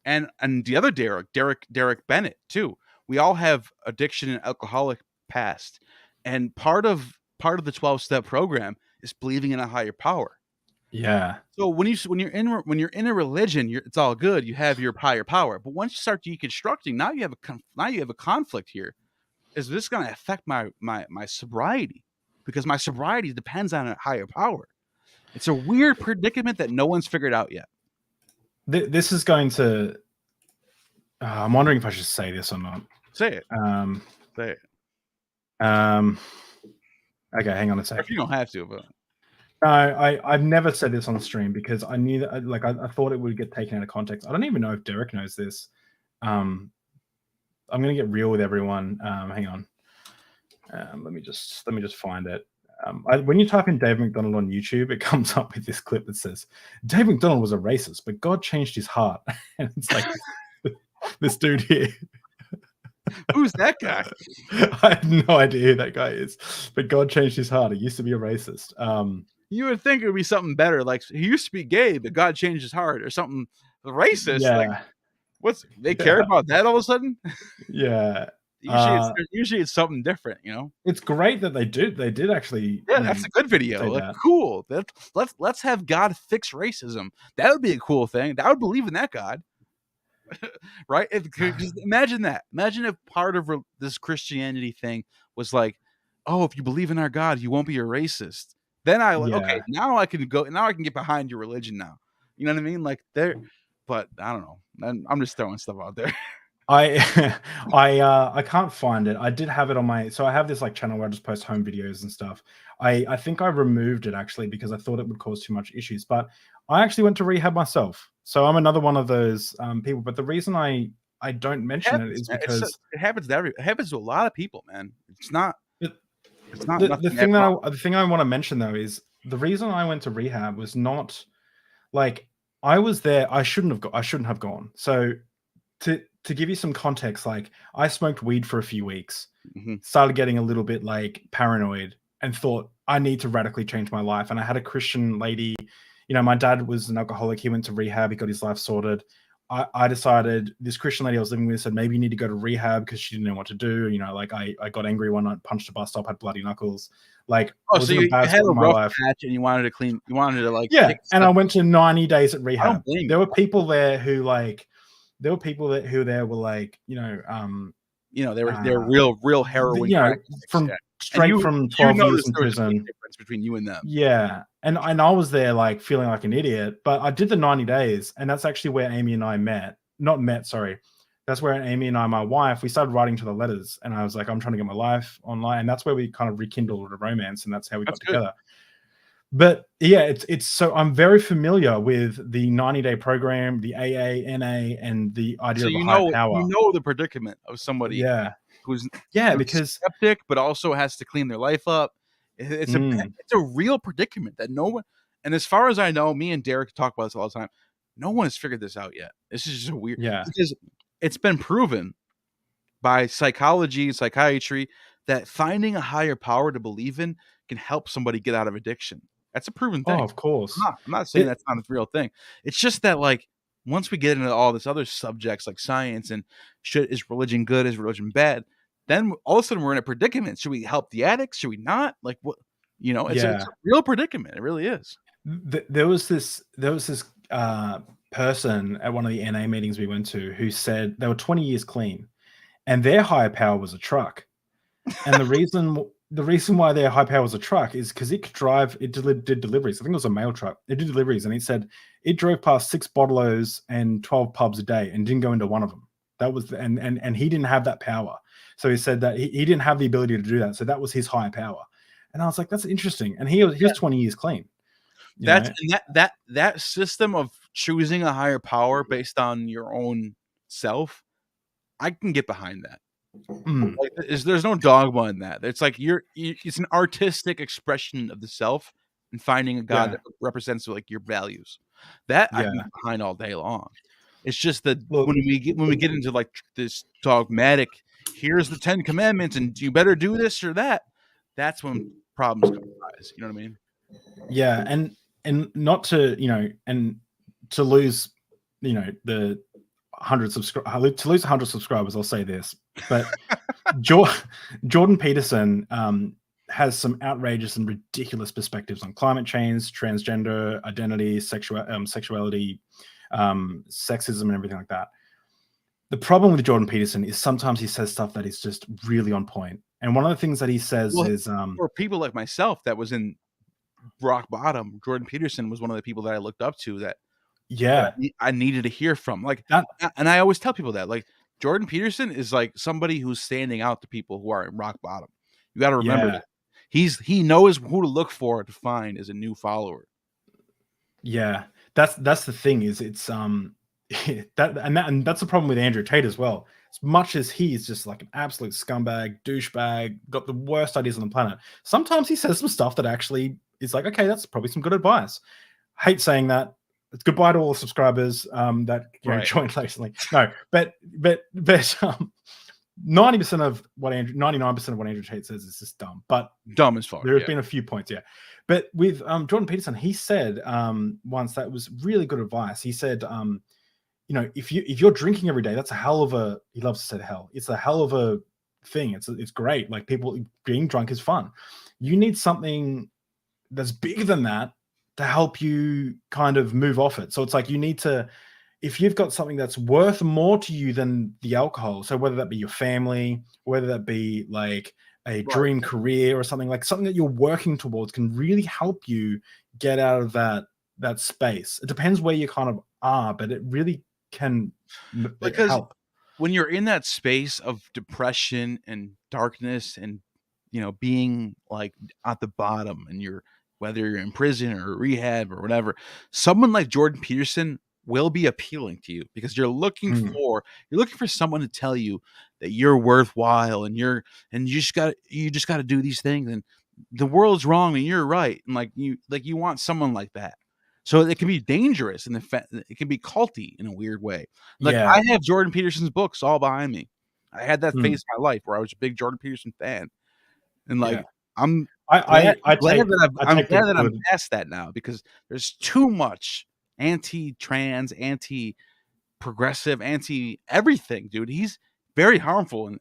and the other Derek Bennett too. We all have addiction and alcoholic past, and part of the 12-step program is believing in a higher power. Yeah. So when you're in a religion, it's all good. You have your higher power, but once you start deconstructing, now you have a conflict here. Is this going to affect my sobriety? Because my sobriety depends on a higher power. It's a weird predicament that no one's figured out yet. This is going to. I'm wondering if I should say this or not. Say it. Say it. Okay, hang on a second. If you don't have to, but. No, I've never said this on stream because I knew that I thought it would get taken out of context. I don't even know if Derek knows this. I'm gonna get real with everyone. Hang on. Let me just find it. When you type in Dave McDonald on YouTube, it comes up with this clip that says Dave McDonald was a racist, but God changed his heart. And it's like this dude here. Who's that guy? I have no idea who that guy is, but God changed his heart. He used to be a racist. You would think it would be something better, like he used to be gay, but God changed his heart, or something racist. Yeah. Like, they care about that all of a sudden? Yeah. Usually it's something different, you know. It's great that they did actually. Yeah, that's a good video. Like, cool. Let's have God fix racism. That would be a cool thing. I would believe in that God. Right? Just imagine that. Imagine if part of this Christianity thing was like, oh, if you believe in our God, you won't be a racist. Then okay, now I can get behind your religion now. You know what I mean? Like but I don't know. I'm just throwing stuff out there. I can't find it. I did have it on I have this like channel where I just post home videos and stuff. I think I removed it actually because I thought it would cause too much issues. But I actually went to rehab myself, so I'm another one of those people. But the reason I don't mention it is because it happens to a lot of people, man. It's not. The thing I want to mention though is the reason I went to rehab was not like I was there. I shouldn't have gone. So to give you some context, like I smoked weed for a few weeks, started getting a little bit like paranoid, and thought I need to radically change my life. And I had a Christian lady. You know, my dad was an alcoholic. He went to rehab. He got his life sorted. I decided, this Christian lady I was living with said maybe you need to go to rehab because she didn't know what to do. You know, like I got angry one night, punched a bus stop, had bloody knuckles. Like, so you had a rough patch and you wanted to clean. You wanted to like, yeah. And I went to 90 days at rehab. There were people there who like, were like, you know, they were real heroin. You know, from 12 years in prison. Difference between you and them. Yeah. And I was there like feeling like an idiot, but I did the 90 days, and that's actually where Amy and I met. That's where Amy and I, my wife, we started writing to the letters, and I was like, I'm trying to get my life online. And that's where we kind of rekindled a romance, and that's how we got together. But yeah, it's so I'm very familiar with the 90-day program, the AA, NA, and the idea So of a higher you power. know the predicament of somebody Yeah, who's yeah, who's because skeptic, but also has to clean their life up. It's mm, it's a real predicament that no one. And as far as I know, me and Derek talk about this all the time. No one has figured this out yet. This is just a weird yeah, because it's been proven by psychology, psychiatry, that finding a higher power to believe in can help somebody get out of addiction. That's a proven thing. oh, of course. I'm not saying It, that's not a real thing. It's just that like once we get into all this other subjects like science and is religion good, is religion bad, then all of a sudden we're in a predicament. Should we help the addicts? Should we not? Like what it's yeah, a real predicament. It really is. there was this person at one of the NA meetings we went to who said they were 20 years clean, and their higher power was a truck. And the reason why their high power was a truck is because it could drive. It did deliveries. I think it was a mail truck. It did deliveries, and he said it drove past 6 bottlers and 12 pubs a day, and didn't go into one of them. That was and he didn't have that power. So he said that he didn't have the ability to do that. So that was his higher power. And I was like, that's interesting. And he was 20 years clean. That's and that system of choosing a higher power based on your own self, I can get behind that. Mm, Like, there's no dogma in that. It's like it's an artistic expression of the self and finding a God yeah, that represents like your values. That I can yeah. get behind all day long. It's just that Look, when we get into like this dogmatic, here's the 10 commandments and you better do this or that, that's when problems come arise. You know what I mean? yeah, and not to and to lose the 100 to lose 100 subscribers, I'll say this, but Jordan Peterson has some outrageous and ridiculous perspectives on climate change, transgender identity, sexuality, sexism, and everything like that. The problem with Jordan Peterson is sometimes he says stuff that is just really on point. And one of the things that he says is, for people like myself that was in rock bottom, Jordan Peterson was one of the people that I looked up to that yeah, I needed to hear from. Like, that, and I always tell people that, like, Jordan Peterson is like somebody who's standing out to people who are in rock bottom. You got to remember yeah, that he knows who to look for to find as a new follower. yeah. That's the thing is it's and that's the problem with Andrew Tate as well. As much as he's just like an absolute scumbag, douchebag, got the worst ideas on the planet, sometimes he says some stuff that actually is like, okay, that's probably some good advice. Hate saying that. It's goodbye to all the subscribers that Right. joined recently. No, but 90% of what 99% of what Andrew Tate says is just dumb. But Dumb as fuck. there have been a few points, yeah. But with Jordan Peterson, he said once that was really good advice. He said, if you're drinking every day, that's a hell of a. He loves to say hell. It's a hell of a thing. It's great. Like people being drunk is fun. You need something that's bigger than that to help you kind of move off it. So it's like you need to, if you've got something that's worth more to you than the alcohol, so whether that be your family, whether that be like a dream career or something that you're working towards, can really help you get out of that space. It depends where you kind of are, but it really can help. When you're in that space of depression and darkness and being like at the bottom, and whether you're in prison or rehab or whatever, someone like Jordan Peterson will be appealing to you because you're looking for someone to tell you that you're worthwhile and you just got to do these things and the world's wrong and you're right, and you want someone like that. So it can be dangerous and it can be culty in a weird way. Like, Yeah. I have Jordan Peterson's books all behind me. I had that phase in my life where I was a big Jordan Peterson fan, and like I'm glad that I'm past that now, because there's too much anti-trans, anti-progressive, anti-everything, dude. He's very harmful, and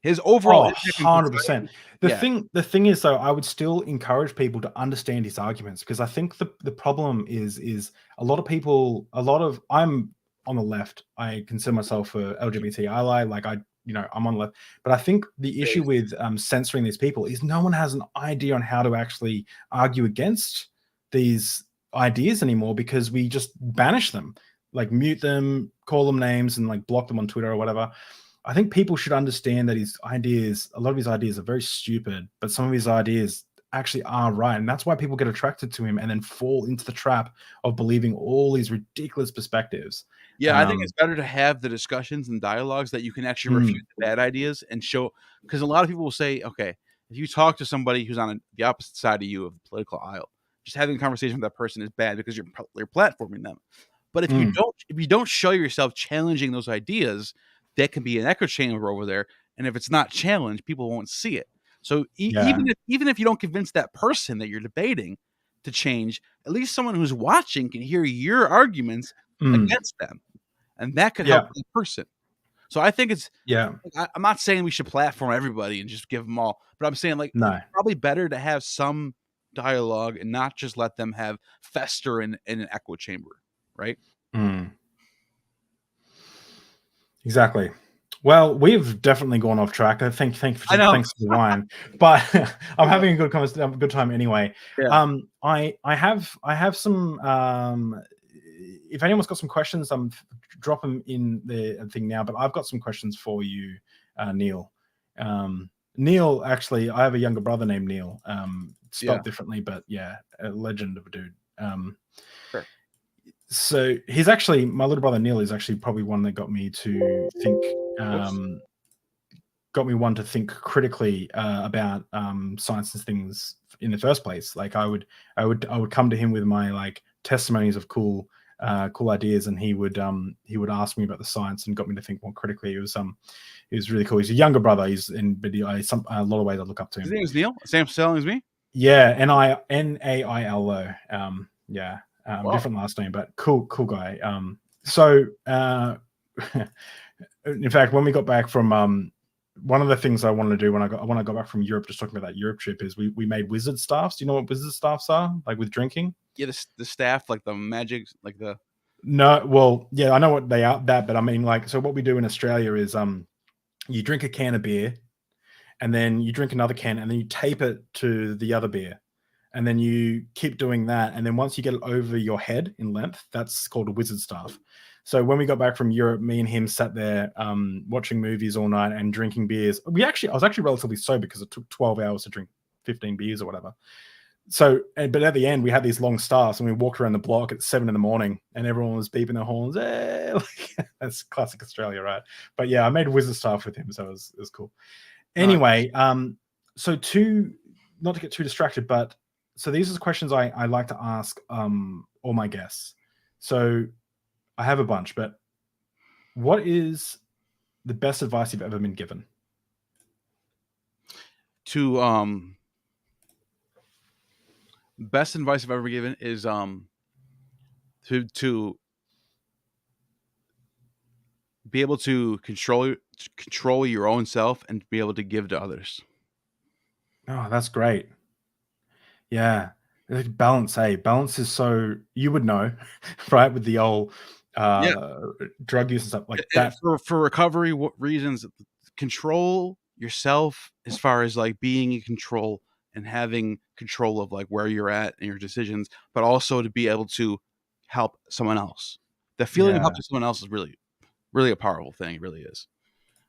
his overall 100%. The thing is, though, I would still encourage people to understand his arguments, because I think the problem is a lot of people, I'm on the left. I consider myself a LGBT ally. Like I'm on the left, but I think the issue with censoring these people is no one has an idea on how to actually argue against these ideas anymore, because we just banish them, like mute them, call them names, and like block them on Twitter or whatever. I think people should understand that a lot of his ideas are very stupid, but some of his ideas actually are right. And that's why people get attracted to him and then fall into the trap of believing all these ridiculous perspectives. Yeah, I think it's better to have the discussions and dialogues that you can actually refute the bad ideas and show, because a lot of people will say, okay, if you talk to somebody who's on the opposite side of you of the political aisle, just having a conversation with that person is bad because you're platforming them. But if you don't show yourself challenging those ideas, that can be an echo chamber over there. And if it's not challenged, people won't see it. So even if you don't convince that person that you're debating to change, at least someone who's watching can hear your arguments against them, and that could help the person. So I think it's I'm not saying we should platform everybody and just give them all, but I'm saying it's probably better to have some dialogue and not just let them have fester in an echo chamber, right? Exactly. Well, we've definitely gone off track. Thanks for the wine, but I'm having a good time anyway. Yeah. I have some. If anyone's got some questions, drop them in the thing now. But I've got some questions for you, Neil. Neil, actually, I have a younger brother named Neil. Spelled differently, but a legend of a dude. Sure. So he's actually, my little brother Neil is actually probably one that got me to think. Got me one to think critically about science and things in the first place. Like I would come to him with my testimonies of cool ideas, and he would ask me about the science and got me to think more critically. It was really cool. He's a younger brother. He's in video. A lot of ways I look up to him. His name is Neil. Same spelling as me. Yeah, Nailo. Different last name, but cool guy. In fact, when we got back from one of the things I wanted to do when I got back from Europe, just talking about that Europe trip, is we made wizard staffs. Do you know what wizard staffs are? Like with drinking? Yeah, the staff, like the magic, like the. No, well, yeah, I know what they are. But I mean, so what we do in Australia is you drink a can of beer, and then you drink another can, and then you tape it to the other beer. And then you keep doing that. And then once you get it over your head in length, that's called a wizard staff. So when we got back from Europe, me and him sat there watching movies all night and drinking beers. I was actually relatively sober because it took 12 hours to drink 15 beers or whatever. So, but at the end, we had these long staffs and we walked around the block at 7 a.m. and everyone was beeping their horns. That's classic Australia, right? But yeah, I made wizard staff with him. So it was cool. Anyway, so not to get too distracted, but so these are the questions I like to ask all my guests. So I have a bunch, but what is the best advice you've ever been given? Best advice I've ever given is to be able to control your own self and be able to give to others. Oh, that's great. Yeah. Like balance, balance is so, you would know, right? With the old drug use and stuff like that. For recovery reasons, control yourself as far as being in control and having control of where you're at and your decisions, but also to be able to help someone else. The feeling of helping someone else is really, really a powerful thing. It really is.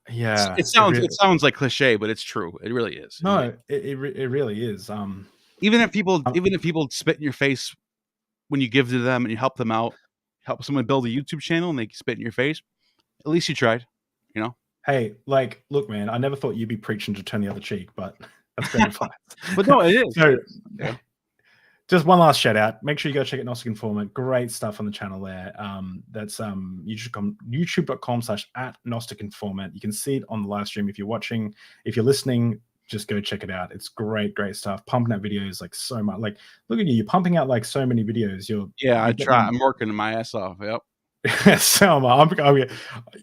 Yeah. It sounds like cliche, but it's true. It really is. No, it really is. Even if people spit in your face when you give to them and you help them out, help someone build a YouTube channel and they spit in your face, at least you tried, Hey, look, man, I never thought you'd be preaching to turn the other cheek, but that's great advice. But no, it is. So, just one last shout out. Make sure you go check out Gnostic Informant. Great stuff on the channel there. That's youtube.com/@Gnostic Informant. You can see it on the live stream if you're watching. If you're listening, just go check it out. It's great stuff. Pumping out videos so much. Look at you. You're pumping out so many videos. I try. I'm working my ass off. Yep. So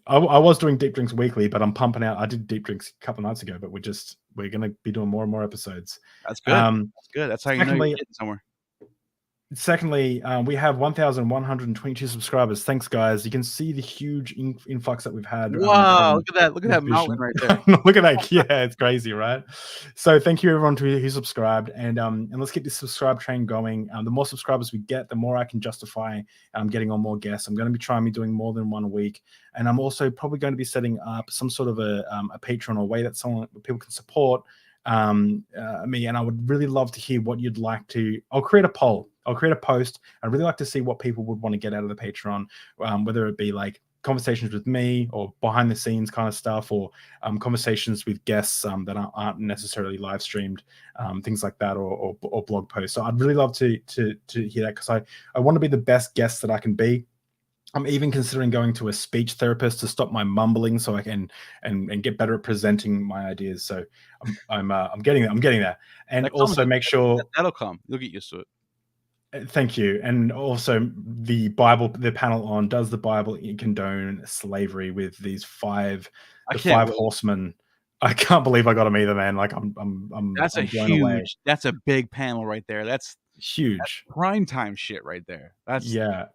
I was doing deep drinks weekly, but I'm pumping out. I did deep drinks a couple of nights ago, but we're gonna be doing more and more episodes. That's good. That's good. That's how you know you're getting somewhere. Secondly, we have 1,122 subscribers. Thanks, guys. You can see the huge influx that we've had. Wow, look at that. Look at that mountain right there. Look at that. Yeah, it's crazy, right? So thank you, everyone who subscribed. And let's get this subscribe train going. The more subscribers we get, the more I can justify getting on more guests. I'm going to be trying to be doing more than one a week. And I'm also probably going to be setting up some sort of a Patreon or way that people can support me, and I would really love to hear what you'd like to. I'll create a poll. I'll create a post. I'd really like to see what people would want to get out of the Patreon, whether it be like conversations with me or behind the scenes kind of stuff, or conversations with guests that aren't necessarily live streamed, things like that, or blog posts. So I'd really love to hear that, because I want to be the best guest that I can be. I'm even considering going to a speech therapist to stop my mumbling, so I can and get better at presenting my ideas. So I'm getting there. I'm getting there, and also make sure that'll come. You'll get used to it. Thank you. And also the panel on, does the Bible condone slavery, with these five horsemen. I can't believe I got them either, man. Like I'm that's I'm a blown away. That's a big panel right there. That's huge. That's prime time shit right there. Yeah.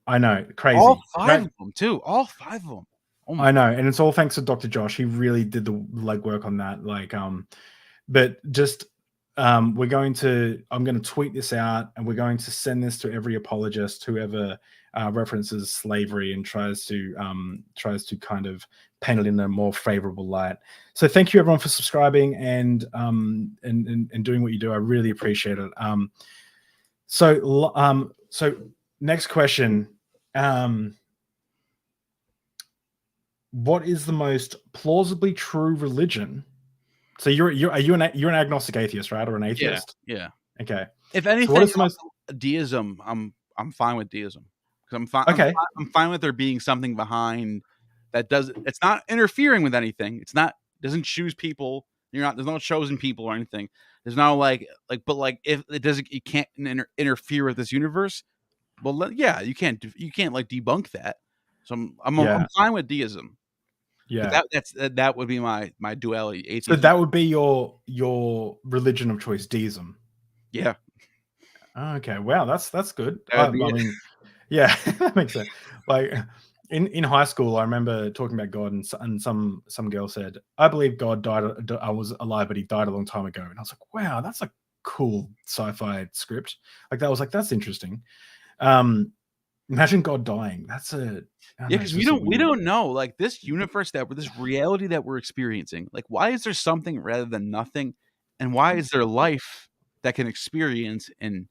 I know. Crazy. All five of them too. All five of them. Oh I know. And it's all thanks to Dr. Josh. He really did the legwork on that. Like, but just I'm going to tweet this out, and we're going to send this to every apologist, whoever references slavery and tries to kind of paint it in a more favorable light. So thank you everyone for subscribing and doing what you do. I really appreciate it. So next question. What is the most plausibly true religion? So you're an agnostic atheist, right, or an atheist? Yeah. Okay. If anything, so deism, I'm fine with deism, because I'm fine with there being something behind that it's not interfering with anything. Doesn't choose people. There's no chosen people or anything. There's no but if it doesn't, you can't interfere with this universe. Well, yeah, you can't like debunk that. So I'm fine with deism. Yeah, that would be my duality. Atheism. So that would be your religion of choice, deism. Yeah. Okay. Wow, that's good. I mean, yeah, that makes sense. Like in high school, I remember talking about God, and some girl said, "I believe God died. I was alive, but he died a long time ago." And I was like, "Wow, that's a cool sci-fi script." Like that was like, that's interesting. Imagine God dying. That's because we don't know, like, this universe this reality that we're experiencing. Like, why is there something rather than nothing, and why is there life that can experience and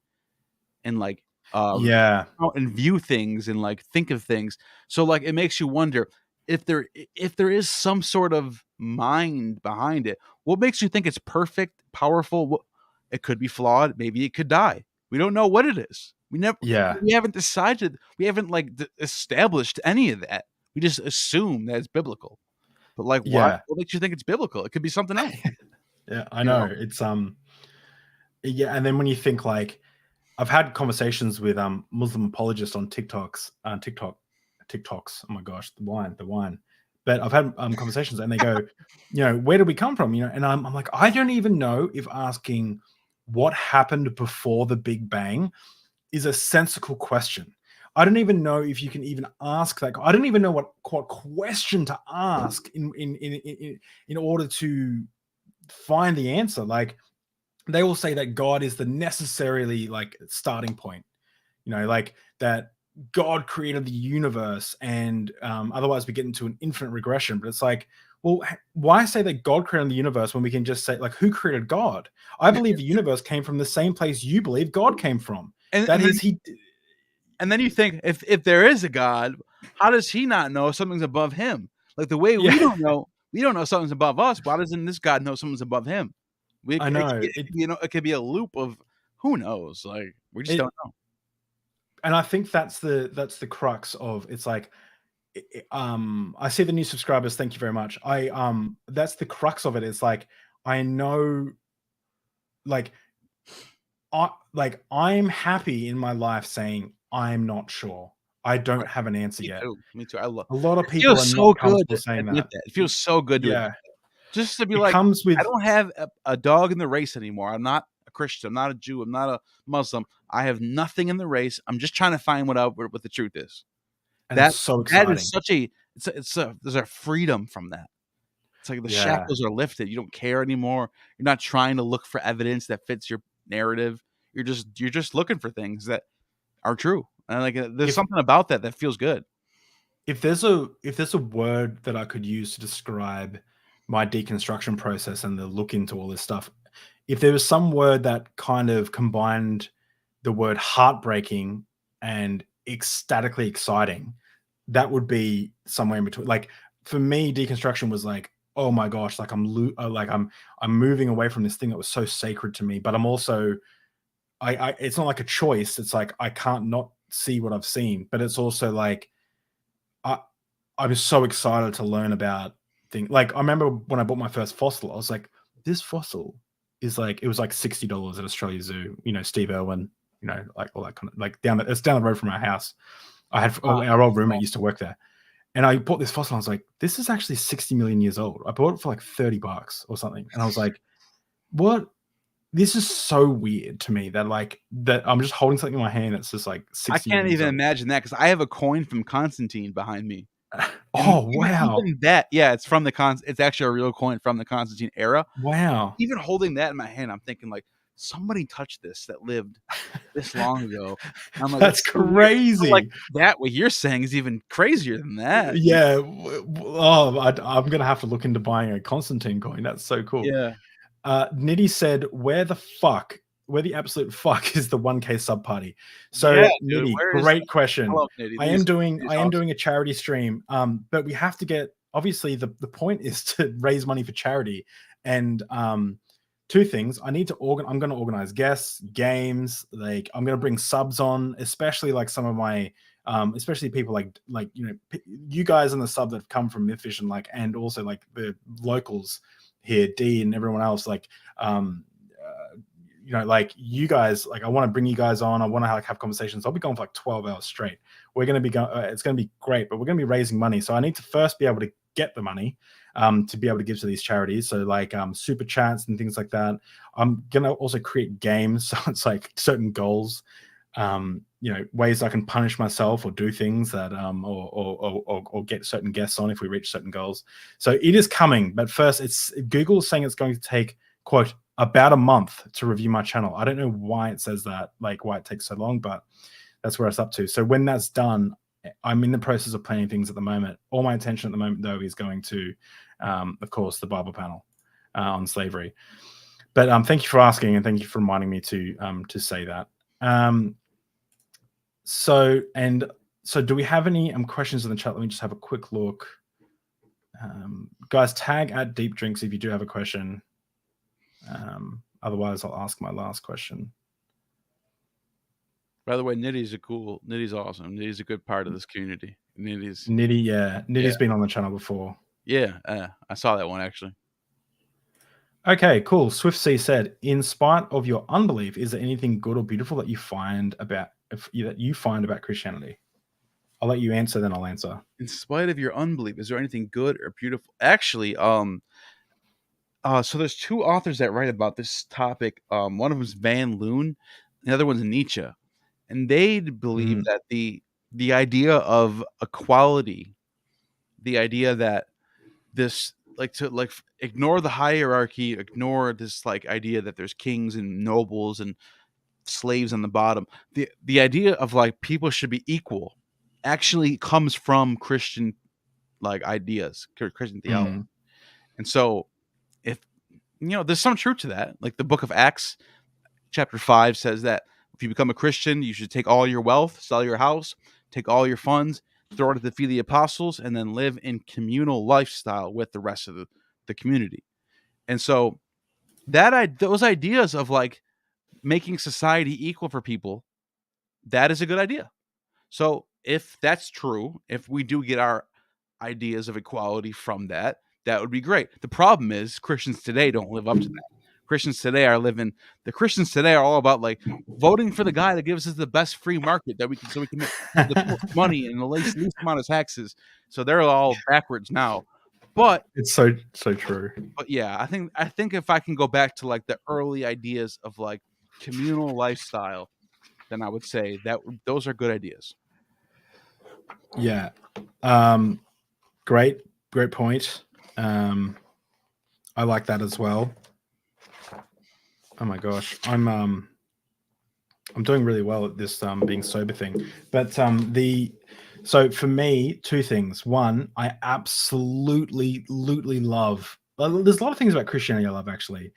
like and view things and like think of things? So like it makes you wonder if there is some sort of mind behind it. What makes you think it's perfect, powerful? It could be flawed. Maybe it could die. We don't know what it is. We haven't decided. We haven't established any of that. We just assume that it's biblical. But like, why? What makes you think it's biblical? It could be something else. Yeah, I know. It's yeah, and then when you think, like, I've had conversations with Muslim apologists on TikToks. Oh my gosh, the wine. But I've had conversations, and they go, where did we come from? And I'm like, I don't even know if asking what happened before the Big Bang is a sensical question. I don't even know if you can even ask that. I don't even know what question to ask in order to find the answer. Like, they will say that God is the necessarily like starting point, like that God created the universe, and otherwise we get into an infinite regression. But it's like, well, why say that God created the universe when we can just say, like, who created God? I believe the universe came from the same place you believe God came from. And then you think, if there is a God, how does he not know something's above him? Like the way we don't know something's above us. Why doesn't this God know something's above him? I know. It could be a loop of who knows. Like, we just don't know. And I think that's the crux of it's like, I see the new subscribers. Thank you very much. That's the crux of it. It's like, I know, I'm happy in my life saying I'm not sure. I don't have an answer yet. Me too. A lot of people are not comfortable saying that. It feels so good to just to be like, I don't have a dog in the race anymore. I'm not a Christian. I'm not a Jew. I'm not a Muslim. I have nothing in the race. I'm just trying to find what the truth is. And that's so exciting. That is such there's a freedom from that. It's like the shackles are lifted. You don't care anymore. You're not trying to look for evidence that fits your narrative. You're just looking for things that are true. And like, there's something about that feels good. If there's a word that I could use to describe my deconstruction process and the look into all this stuff, if there was some word that kind of combined the word heartbreaking and ecstatically exciting, that would be somewhere in between. Like for me, deconstruction was like, oh my gosh, like I'm moving away from this thing that was so sacred to me, but I'm also, I it's not like a choice. It's like I can't not see what I've seen, but it's also like I was so excited to learn about things. Like I remember when I bought my first fossil, I was like, this fossil is like, it was like $60 at Australia Zoo, you know, Steve Irwin, you know, like all that kind of, like it's down the road from our house. I had our old roommate used to work there. And I bought this fossil. And I was like, this is actually 60 million years old. I bought it for like $30 or something. And I was like, what? This is so weird to me that like that I'm just holding something in my hand that's just like 60 I can't even old. imagine that because I have a coin from Constantine behind me. Oh, wow. Even that, yeah, it's from it's actually a real coin from the Constantine era. Wow. Even holding that in my hand, I'm thinking like somebody touched this that lived this long ago. I'm like, that's crazy. So, like that, what you're saying is even crazier than that. Yeah. Oh, I'm gonna have to look into buying a Constantine coin. That's so cool. Yeah. Nitty said, where the absolute fuck is the 1K sub party? So yeah, Nitty, great question. I am doing a charity stream, but we have to get, obviously the point is to raise money for charity, and two things. I'm going to organize guests, games, like I'm going to bring subs on, especially like some of my especially people like you know, you guys in the sub that have come from Mythvision, like, and also like the locals here, D and everyone else, like you know, like you guys, like I want to bring you guys on. I want to like have conversations. I'll be going for like 12 hours straight. We're going to be going, it's going to be great, but we're going to be raising money. So I need to first be able to get the money to be able to give to these charities. So like super chats and things like that. I'm going to also create games. So it's like certain goals, you know, ways I can punish myself or do things that or get certain guests on if we reach certain goals. So it is coming, but first it's Google's saying it's going to take, quote, about a month to review my channel. I don't know why it says that, like why it takes so long, but that's where it's up to. So when that's done, I'm in the process of planning things at the moment. All my attention at the moment though is going to of course the Bible panel on slavery. But thank you for asking, and thank you for reminding me to say that. So do we have any questions in the chat? Let me just have a quick look. Guys, tag at Deep Drinks if you do have a question. Otherwise, I'll ask my last question. By the way, Nitty's awesome. Nitty's a good part of this community. Nitty's been on the channel before. Yeah, I saw that one actually. Okay, cool. Swift C said, in spite of your unbelief, is there anything good or beautiful that you find about Christianity? I'll let you answer, then I'll answer. In spite of your unbelief, is there anything good or beautiful? Actually, so there's two authors that write about this topic. One of them is Van Loon, the other one's Nietzsche, and they believe that the idea of equality, the idea that this ignore the hierarchy, ignore this like idea that there's kings and nobles and slaves on the bottom. The idea of like people should be equal actually comes from Christian like ideas, Christian theology. And so if you know, there's some truth to that. Like the book of Acts chapter 5 says that if you become a Christian, you should take all your wealth, sell your house, take all your funds, throw it at the feet of the apostles, and then live in communal lifestyle with the rest of the community. And so those ideas of like making society equal for people, that is a good idea. So if that's true, if we do get our ideas of equality from that, that would be great. The problem is Christians today don't live up to that. Christians today are all about like voting for the guy that gives us the best free market that we can make the most money and the least amount of taxes. So they're all backwards now. But it's so true. But yeah, I think if I can go back to like the early ideas of like communal lifestyle, then I would say that those are good ideas. Yeah. Great point. I like that as well. Oh my gosh, I'm doing really well at this being sober thing. But so for me, two things. One, I absolutely love there's a lot of things about Christianity I love, actually.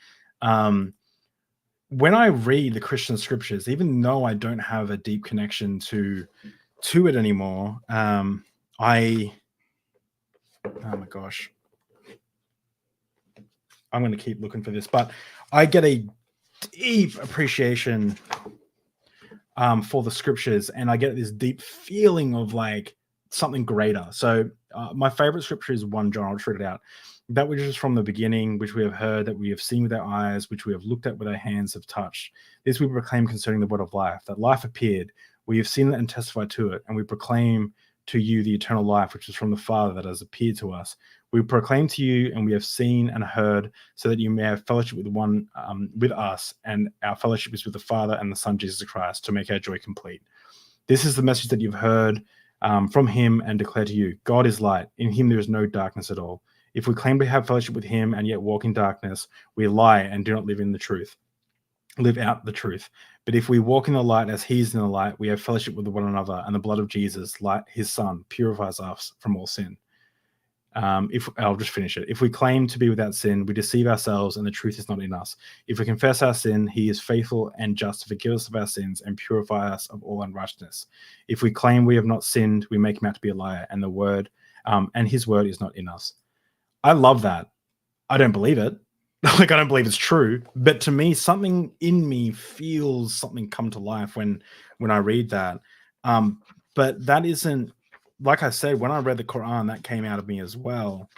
When I read the Christian scriptures, even though I don't have a deep connection to it anymore, oh my gosh, I'm going to keep looking for this, but I get a deep appreciation for the scriptures, and I get this deep feeling of like something greater. So my favorite scripture is 1 John. I'll just read it out. That which is from the beginning, which we have heard, that we have seen with our eyes, which we have looked at with our hands, have touched. This we proclaim concerning the word of life, that life appeared. We have seen it and testified to it, and we proclaim to you the eternal life, which is from the Father, that has appeared to us. We proclaim to you, and we have seen and heard, so that you may have fellowship with us, and our fellowship is with the Father and the Son, Jesus Christ, to make our joy complete. This is the message that you've heard from him and declare to you. God is light. In him there is no darkness at all. If we claim to have fellowship with him and yet walk in darkness, we lie and do not live out the truth. But if we walk in the light as he is in the light, we have fellowship with one another, and the blood of Jesus, his Son, purifies us from all sin. I'll just finish it. If we claim to be without sin, we deceive ourselves, and the truth is not in us. If we confess our sin, he is faithful and just to forgive us of our sins and purify us of all unrighteousness. If we claim we have not sinned, we make him out to be a liar, and his word is not in us. I love that. I don't believe it. Like, I don't believe it's true. But to me, something in me feels something come to life when I read that. But that isn't, like I said, when I read the Quran, that came out of me as well.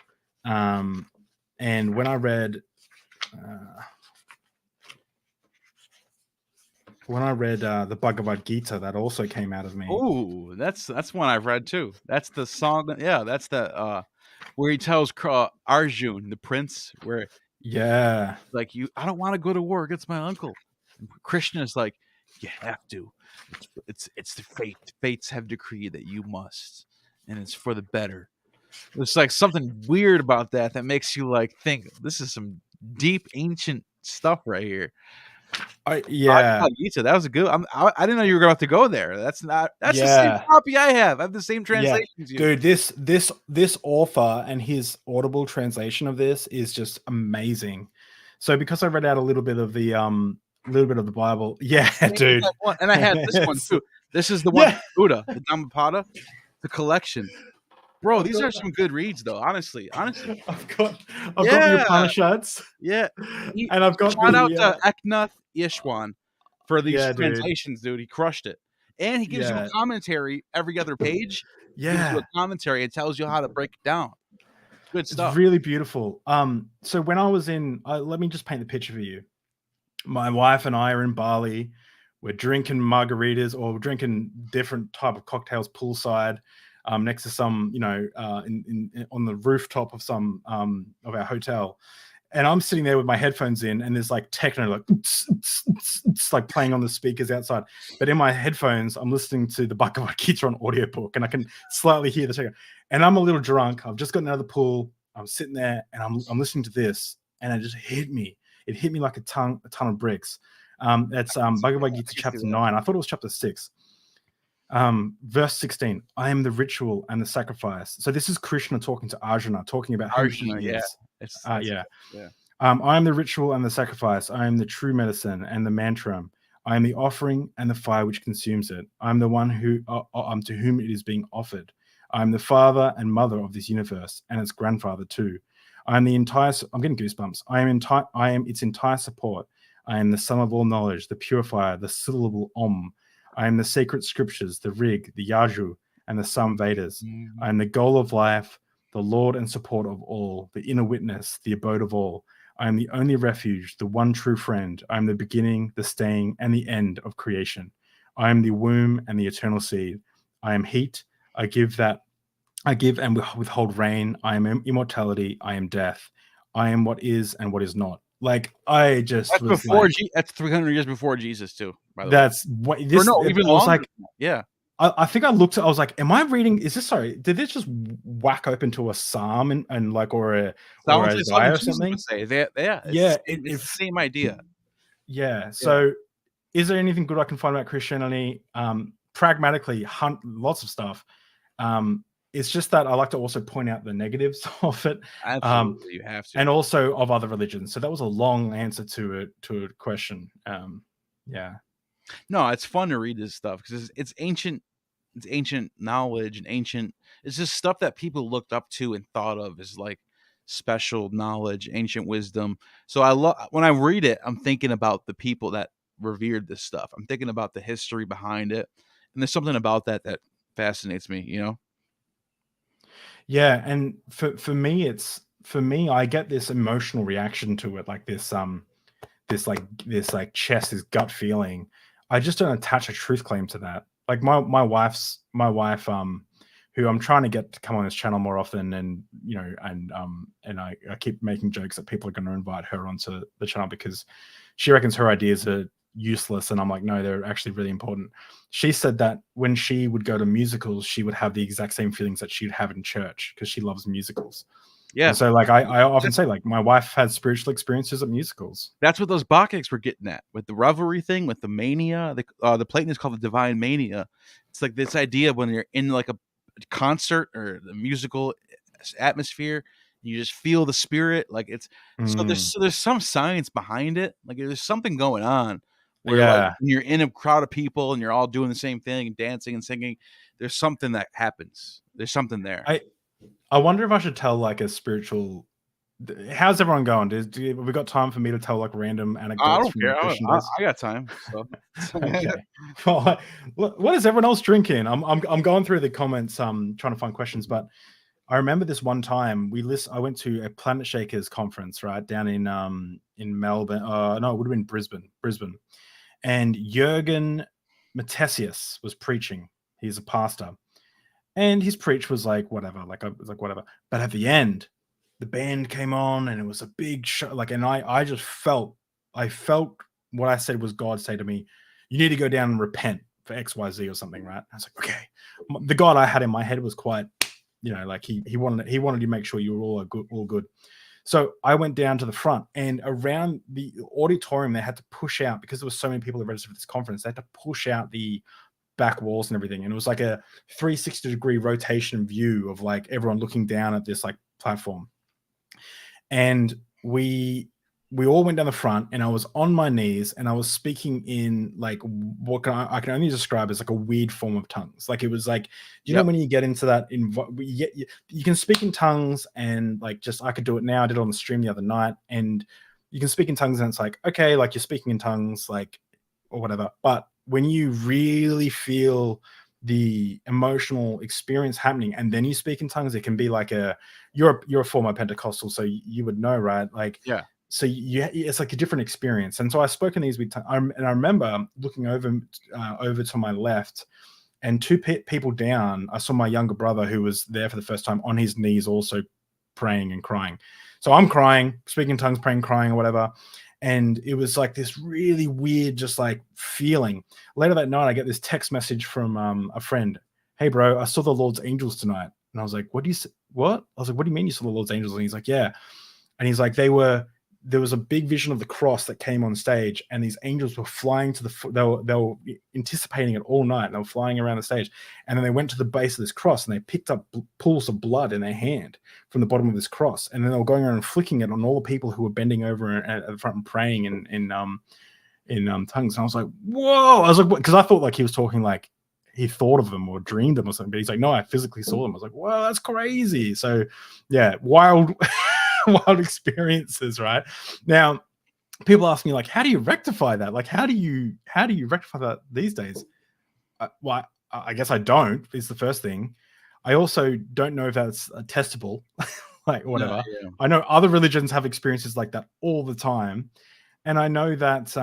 And when I read the Bhagavad Gita, that also came out of me. Oh, that's one I've read too. That's the song. Yeah, that's the where he tells Arjun, the prince, where like, I don't want to go to war against my uncle. And Krishna is like, you have to. It's the fate. Fates have decreed that you must, and it's for the better. There's like something weird about that makes you like think this is some deep ancient stuff right here. That was a good. I didn't know you were about to go there. That's the same copy I have. I have the same translation as you. Dude, this author and his audible translation of this is just amazing. So because I read out a little bit of the Bible, dude, and I had this one too. This is the one Buddha, the Dhammapada, the collection. Bro, these are some good reads, though. Honestly, I've got the Upanishads. Yeah, and I've got shout out to Eknath Yeshwan for these translations, dude. He crushed it, and he gives you a commentary every other page. He gives you a commentary. It tells you how to break it down. Good stuff. It's really beautiful. So when I was in, let me just paint the picture for you. My wife and I are in Bali. We're drinking margaritas, or we're drinking different type of cocktails poolside. Next to some, on the rooftop of some of our hotel, and I'm sitting there with my headphones in, and there's like techno, like it's like playing on the speakers outside. But in my headphones, I'm listening to the Bhagavad Gita on audiobook, and I can slightly hear the techno. And I'm a little drunk. I've just gotten out of the pool. I'm sitting there, and I'm listening to this, and it just hit me. It hit me like a ton of bricks. That's Bhagavad Gita chapter 9. I thought it was chapter 6. Verse 16, I am the ritual and the sacrifice. So this is Krishna talking to Arjuna, talking about who he is. I am the ritual and the sacrifice. I am the true medicine and the mantram. I am the offering and the fire which consumes it. I am the one to whom it is being offered. I am the father and mother of this universe, and its grandfather too. I am the entire. I'm getting goosebumps. I am its entire support. I am the sum of all knowledge, the purifier, the syllable Om. I am the sacred scriptures, the Rig, the Yaju, and the Sam Vedas. Mm-hmm. I am the goal of life, the Lord and support of all, the inner witness, the abode of all. I am the only refuge, the one true friend. I am the beginning, the staying, and the end of creation. I am the womb and the eternal seed. I am heat. I give and withhold rain. I am immortality. I am death. I am what is and what is not. Like, I just that's was before like, that's 300 years before Jesus too. By the that's way. What this. Or no, even longer. Like, yeah. I think I looked at. I was like, "Am I reading? Is this sorry? Did this just whack open to a psalm and like or a Isaiah or something?" It's the same idea. Yeah. So, is there anything good I can find about Christianity? Pragmatically, lots of stuff. it's just that I like to also point out the negatives of it, Absolutely, you have to. and also of other religions. So that was a long answer to a question. Yeah. No, it's fun to read this stuff because it's ancient. It's ancient knowledge and ancient. It's just stuff that people looked up to and thought of as like special knowledge, ancient wisdom. So I love when I read it. I'm thinking about the people that revered this stuff. I'm thinking about the history behind it, and there's something about that that fascinates me. You know? Yeah, and for me, I get this emotional reaction to it, like this like chest, this gut feeling. I just don't attach a truth claim to that. Like my wife, who I'm trying to get to come on this channel more often, and and I keep making jokes that people are going to invite her onto the channel because she reckons her ideas are useless, and I'm like, no, they're actually really important. She said that when she would go to musicals, she would have the exact same feelings that she'd have in church because she loves musicals. Yeah. And so, like, I often say, like, my wife had spiritual experiences at musicals. That's what those Bacchics were getting at with the revelry thing, with the mania. The Platonists call it the divine mania. It's like this idea when you're in like a concert or the musical atmosphere, you just feel the spirit. Like it's so there's some science behind it. Like there's something going on where like Yeah. when you're in a crowd of people and you're all doing the same thing and dancing and singing, there's something that happens. There's something there. I wonder if I should tell like a spiritual. How's everyone going? Have we got time for me to tell like random I anecdotes don't from care. the Christian I days? got time. So Okay. Well, what is everyone else drinking? I'm going through the comments, trying to find questions, but I remember this one time I went to a Planet Shakers conference, right, down in Melbourne. No, it would have been Brisbane. And Jürgen Matthesius was preaching. He's a pastor. And his preach was like whatever, whatever. But at the end, the band came on and it was a big show. Like, and I just felt what I said was God say to me, you need to go down and repent for XYZ or something, right? I was like, okay. The God I had in my head was quite, like he wanted to make sure you were all good. So I went down to the front, and around the auditorium, they had to push out because there were so many people that registered for this conference. They had to push out the back walls and everything, and it was like a 360-degree rotation view of like everyone looking down at this like platform. And we all went down the front, and I was on my knees, and I was speaking in like what I can only describe as like a weird form of tongues. Like it was like, do you know when you get into that, you can speak in tongues, and like just I could do it now. I did it on the stream the other night, and you can speak in tongues, and it's like, okay, like you're speaking in tongues, like or whatever. But when you really feel the emotional experience happening, and then you speak in tongues, it can be like you're a former Pentecostal, so you would know, right? Like, yeah. So it's like a different experience. And so I spoke in these and I remember looking over to my left, and two people down, I saw my younger brother who was there for the first time on his knees, also praying and crying. So I'm crying, speaking in tongues, praying, crying, or whatever. And it was like this really weird, just like feeling. Later that night, I get this text message from a friend. Hey, bro, I saw the Lord's angels tonight. And I was like, what? I was like, what do you mean you saw the Lord's angels? And he's like, yeah. And he's like, there was a big vision of the cross that came on stage, and these angels were flying to they were anticipating it all night. They were flying around the stage, and then they went to the base of this cross, and they picked up pools of blood in their hand from the bottom of this cross, and then they were going around and flicking it on all the people who were bending over at the front and praying in tongues. And I was like, whoa! I was like, because I thought like he was talking like he thought of them or dreamed them or something, but he's like, no, I physically saw them. I was like, wow, that's crazy. So yeah, wild. Wild experiences, right? Now, people ask me like, how do you rectify that? Like, how do you rectify that these days? Well, I guess I don't. Is the first thing. I also don't know if that's testable, like whatever. Yeah. I know other religions have experiences like that all the time, and I know that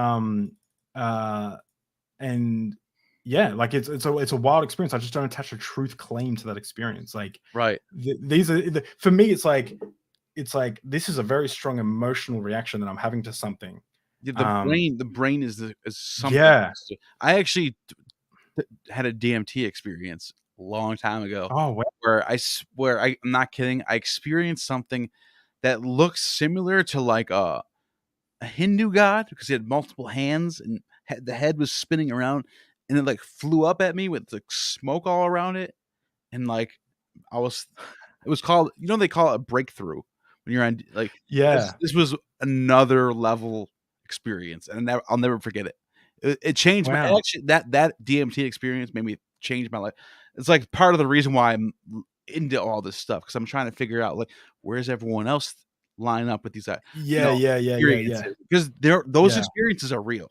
and yeah, like it's a wild experience. I just don't attach a truth claim to that experience. Like, right. These are for me. It's like this is a very strong emotional reaction that I'm having to something. Yeah, the brain is something. Yeah. I actually had a DMT experience a long time ago. Oh, wow. where I'm not kidding. I experienced something that looks similar to like a Hindu god because he had multiple hands and the head was spinning around, and it like flew up at me with like smoke all around it, and like It was called, they call it a breakthrough when you're on, like, Yeah. this was another level experience, and I'll never forget it. It changed my, Wow. actually, that DMT experience made me change my life. It's like part of the reason why I'm into all this stuff, because I'm trying to figure out, like, where's everyone else line up with these Yeah. experiences, because those Yeah. experiences are real.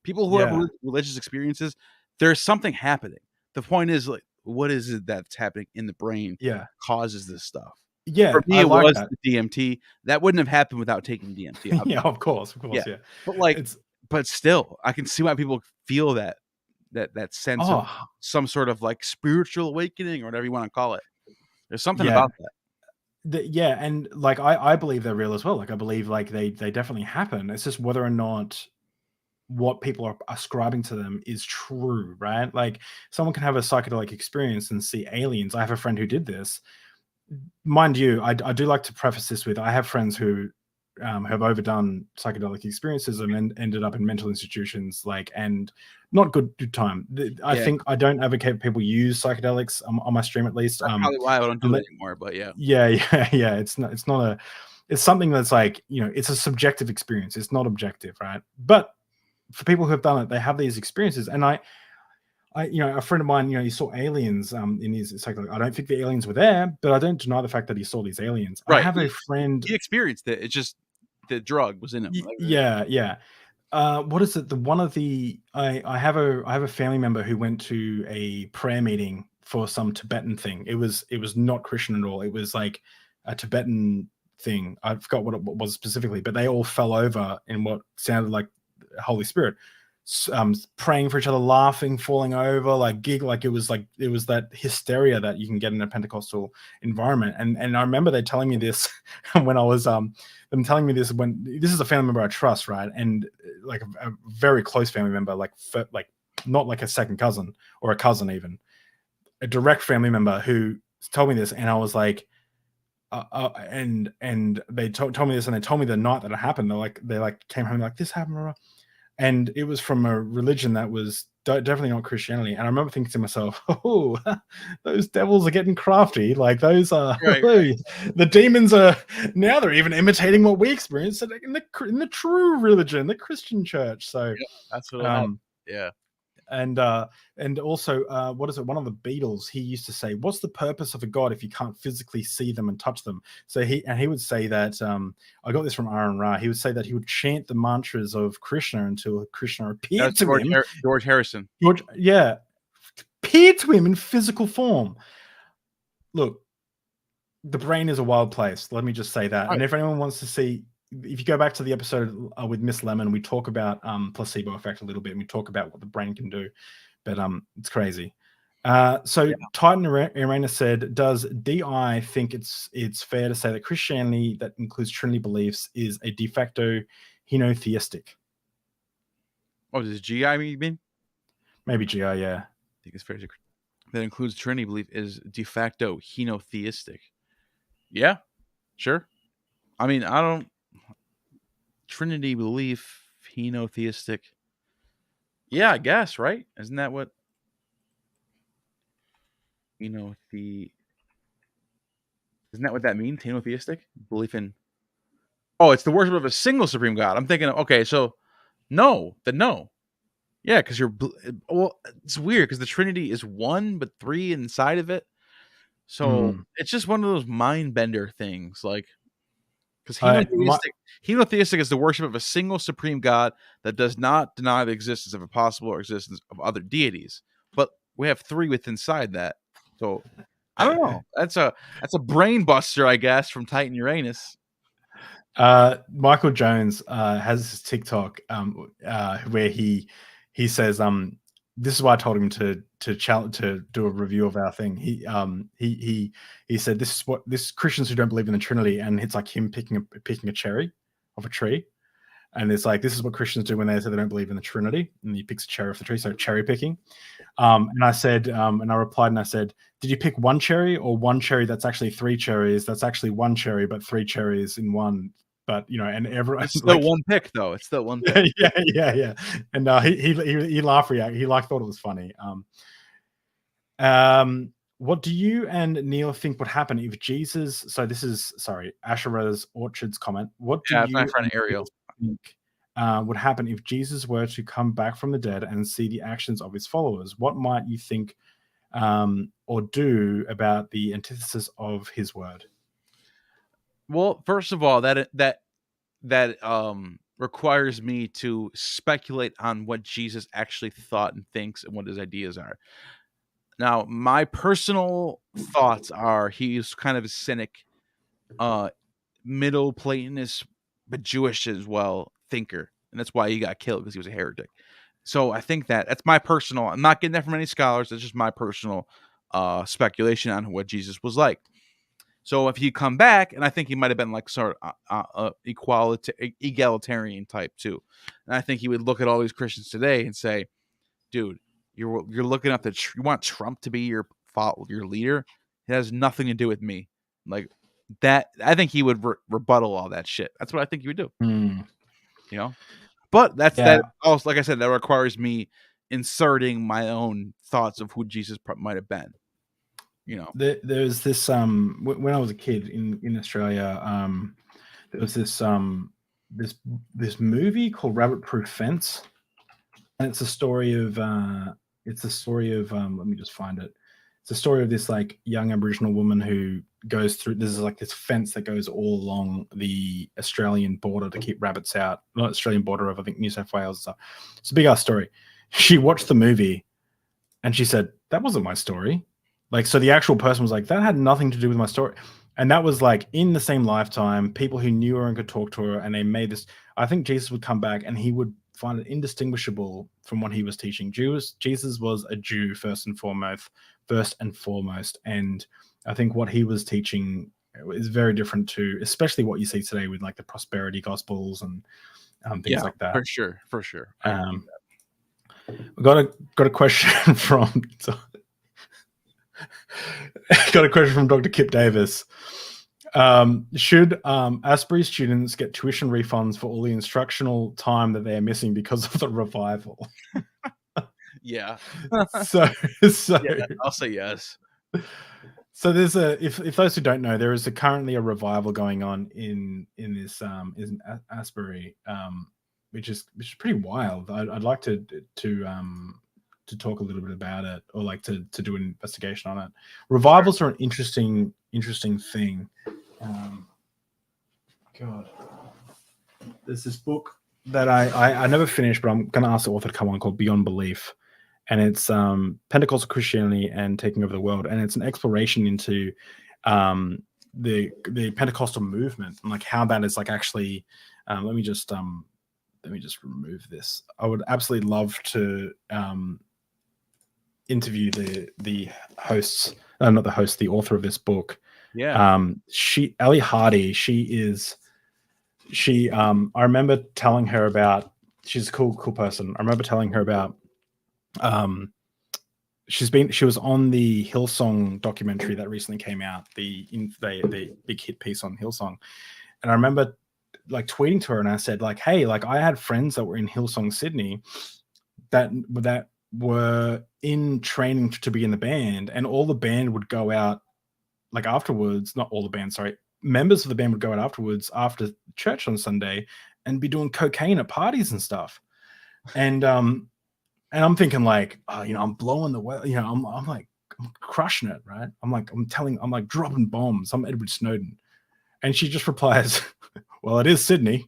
People who have Yeah. religious experiences, there's something happening. The point is, like, what is it that's happening in the brain Yeah. causes this stuff? Yeah. For me, I it like was that. the DMT. That wouldn't have happened without taking DMT. Yeah, of course. Yeah, Yeah. but, like, It's but still, I can see why people feel that sense of oh some sort of, like, spiritual awakening, or whatever you want to call it. There's something yeah. about that. Yeah, and like I believe they're real as well. Like I believe like they definitely happen. It's just whether or not what people are ascribing to them is true, right? Like someone can have a psychedelic experience and see aliens. I have a friend who did this. Mind you, I do like to preface this with I have friends who have overdone psychedelic experiences and ended up in mental institutions, like, and not good time. I Yeah, think I don't advocate people use psychedelics on my stream, at least. that's probably why I don't do it anymore. But yeah, Yeah, yeah. It's not a. It's something that's like, it's a subjective experience. It's not objective, right? But for people who have done it, they have these experiences, and a friend of mine, he saw aliens in his psychedelic. I don't think the aliens were there, but I don't deny the fact that he saw these aliens. I right. have a friend. He experienced it. It's just the drug was in him. Yeah. What is it? I have a family member who went to a prayer meeting for some Tibetan thing. It was not Christian at all. It was like a Tibetan thing. I forgot what it was specifically, but they all fell over in what sounded like Holy Spirit, praying for each other, laughing, falling over, like gig, like it was that hysteria that you can get in a Pentecostal environment. And I remember they telling me this when I was them telling me this when this is a family member I trust, right? And like a very close family member, like not like a second cousin or a cousin, even a direct family member who told me this, and I was like, and they told me this, and they told me the night that it happened. They came home like, this happened, and it was from a religion that was definitely not Christianity. And I remember thinking to myself, oh, those devils are getting crafty. Like those are Right. The demons are now they're even imitating what we experienced in the true religion, the Christian church. So Yeah, that's what happened. Yeah. And also, what is it? One of the Beatles, he used to say, "What's the purpose of a god if you can't physically see them and touch them?" So he would say that. I got this from Aaron Ra. He would say that he would chant the mantras of Krishna until Krishna appeared to him. George Harrison. Appeared to him in physical form. Look, the brain is a wild place. Let me just say that. Right. And if anyone wants to see, if you go back to the episode with Miss Lemon, we talk about placebo effect a little bit, and we talk about what the brain can do, but it's crazy. Titan Arena said, does DI think it's fair to say that Christianity that includes Trinity beliefs is a de facto henotheistic? Oh, does GI mean? Maybe GI, yeah. I think it's fair to that includes Trinity belief is de facto henotheistic. Yeah, sure. I mean, I don't Trinity belief, henotheistic. Yeah, I guess, right? Isn't that what isn't that what that means? Henotheistic? Belief in it's the worship of a single supreme God. I'm thinking, okay, so no. Yeah, because it's weird because the Trinity is one, but three inside of it. So it's just one of those mind bender things, like, because henotheistic is the worship of a single supreme God that does not deny the existence of a possible existence of other deities. But we have three within inside that. So I don't know. That's a brain buster, I guess, from Titan Uranus. Michael Jones has his TikTok where he says this is why I told him to do a review of our thing. He said this is Christians who don't believe in the Trinity, and it's like him picking a cherry off a tree, and it's like this is what Christians do when they say they don't believe in the Trinity, and he picks a cherry off the tree, so cherry picking. And I said, and I replied and I said, did you pick one cherry or one cherry that's actually three cherries? That's actually one cherry, but three cherries in one. But and everyone, it's still one pick though. It's still one pick. yeah. And he laughed. He thought it was funny. What do you and Neil think would happen if Jesus? So this is Asherah's Orchard's comment. What do Yeah, it's my you friend and Neil Ariel. think would happen if Jesus were to come back from the dead and see the actions of his followers? What might you think or do about the antithesis of his word? Well, first of all, that requires me to speculate on what Jesus actually thought and thinks and what his ideas are. Now, my personal thoughts are he's kind of a cynic, middle Platonist, but Jewish as well thinker, and that's why he got killed, because he was a heretic. So I think that's my personal. I'm not getting that from any scholars. It's just my personal speculation on what Jesus was like. So if he come back, and I think he might have been like sort of egalitarian type too, and I think he would look at all these Christians today and say, "Dude, you're looking up you want Trump to be your leader? It has nothing to do with me." Like that, I think he would rebuttal all that shit. That's what I think he would do. Hmm. You know, but Yeah. that also, like I said, that requires me inserting my own thoughts of who Jesus might have been. You know, There's this when I was a kid in Australia, there was this this movie called Rabbit Proof Fence, and it's a story of let me just find it. It's a story of this like young Aboriginal woman who goes through. There's like this fence that goes all along the Australian border to keep rabbits out. Not Australian border of, I think, New South Wales and stuff. It's a big ass story. She watched the movie and she said, "That wasn't my story." Like, so the actual person was like, "That had nothing to do with my story." And that was like in the same lifetime, people who knew her and could talk to her, and they made this. I think Jesus would come back and he would find it indistinguishable from what he was teaching. Jesus was a Jew first and foremost, and I think what he was teaching is very different to, especially what you see today with like the prosperity gospels and things like that. for sure. We got a question from got a question from Dr. Kip Davis. Should Asbury students get tuition refunds for all the instructional time that they are missing because of the revival? Yeah. so Yeah, I'll say yes. So there's if those who don't know, there is currently a revival going on in this in Asbury, which is pretty wild. I'd like to talk a little bit about it, or like to do an investigation on it. Revivals are an interesting thing. God, there's this book that I never finished, but I'm going to ask the author to come on, called Beyond Belief, and it's Pentecostal Christianity and Taking Over the World, and it's an exploration into the Pentecostal movement and like how that is like actually. Let me just remove this. I would absolutely love to interview the hosts, not the host, the author of this book. Yeah. Ellie Hardy, I remember telling her about, she's a cool person. I remember telling her about she was on the Hillsong documentary that recently came out, the big hit piece on Hillsong. And I remember like tweeting to her, and I said like, "Hey, like I had friends that were in Hillsong Sydney that were in training to be in the band, and all the band would go out like afterwards, not all the band, sorry, members of the band would go out afterwards after church on Sunday and be doing cocaine at parties and stuff." And I'm thinking like, oh, I'm blowing the well, I'm like, I'm crushing it, right? I'm like dropping bombs. I'm Edward Snowden. And she just replies, "Well, it is Sydney."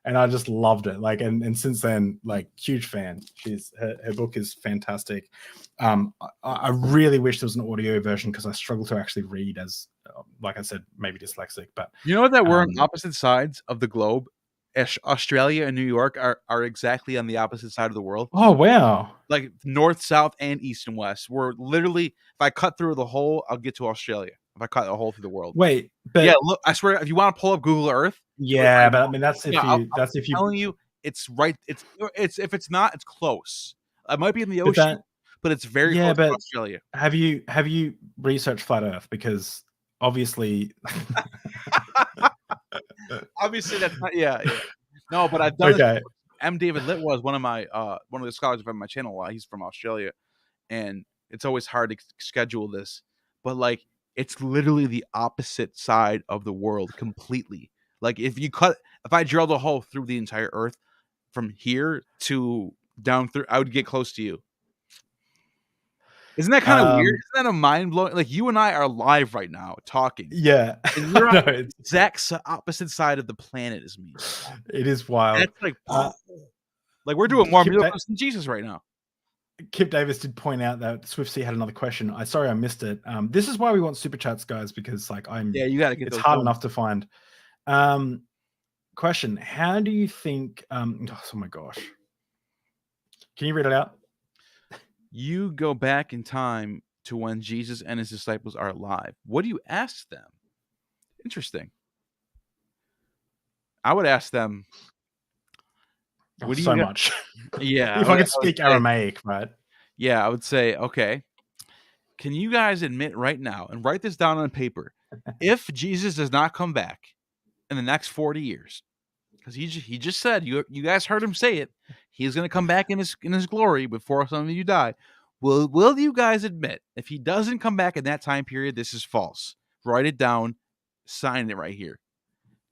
And I just loved it. Like, and since then, like, huge fan. Her book is fantastic. I really wish there was an audio version, because I struggle to actually read, as like I said, maybe dyslexic. But you know that we're on opposite sides of the globe. Australia and New York are exactly on the opposite side of the world. Oh wow! Like north, south, and east and west. We're literally, if I cut through the hole, I'll get to Australia. If I cut a hole through the world. Wait, but yeah, look, I swear, if you want to pull up Google Earth, yeah, but I mean that's if I'm you telling you, it's right. It's if it's not, it's close. It might be in the ocean, but it's very close to Australia. Have you researched flat Earth? Because obviously, obviously that's not. Yeah. No, but I've done. Okay. M. David Litwa is one of the scholars on my channel. He's from Australia, and it's always hard to schedule this, but like it's literally the opposite side of the world completely. Like if I drilled a hole through the entire earth from here to down through, I would get close to you. Isn't that kind of weird? Isn't that a mind blowing? Like you and I are live right now talking. Yeah, And you're on the exact opposite side of the planet as me. It is wild. That's like, like we're doing more miracles than Jesus right now. Kip Davis did point out that Swiftsy had another question. Sorry I missed it. This is why we want super chats, guys, because like you got to get. It's hard enough to find. Question: how do you think? Oh my gosh, can you read it out? You go back in time to when Jesus and his disciples are alive. What do you ask them? Interesting. I would ask them. What do you much? Yeah. If I could speak Aramaic, right? Yeah, I would say, okay, can you guys admit right now and write this down on paper? If Jesus does not come back in the next 40 years, because he just said, you guys heard him say it, he's going to come back in his glory before some of you die. Will you guys admit if he doesn't come back in that time period, this is false? Write it down, sign it right here,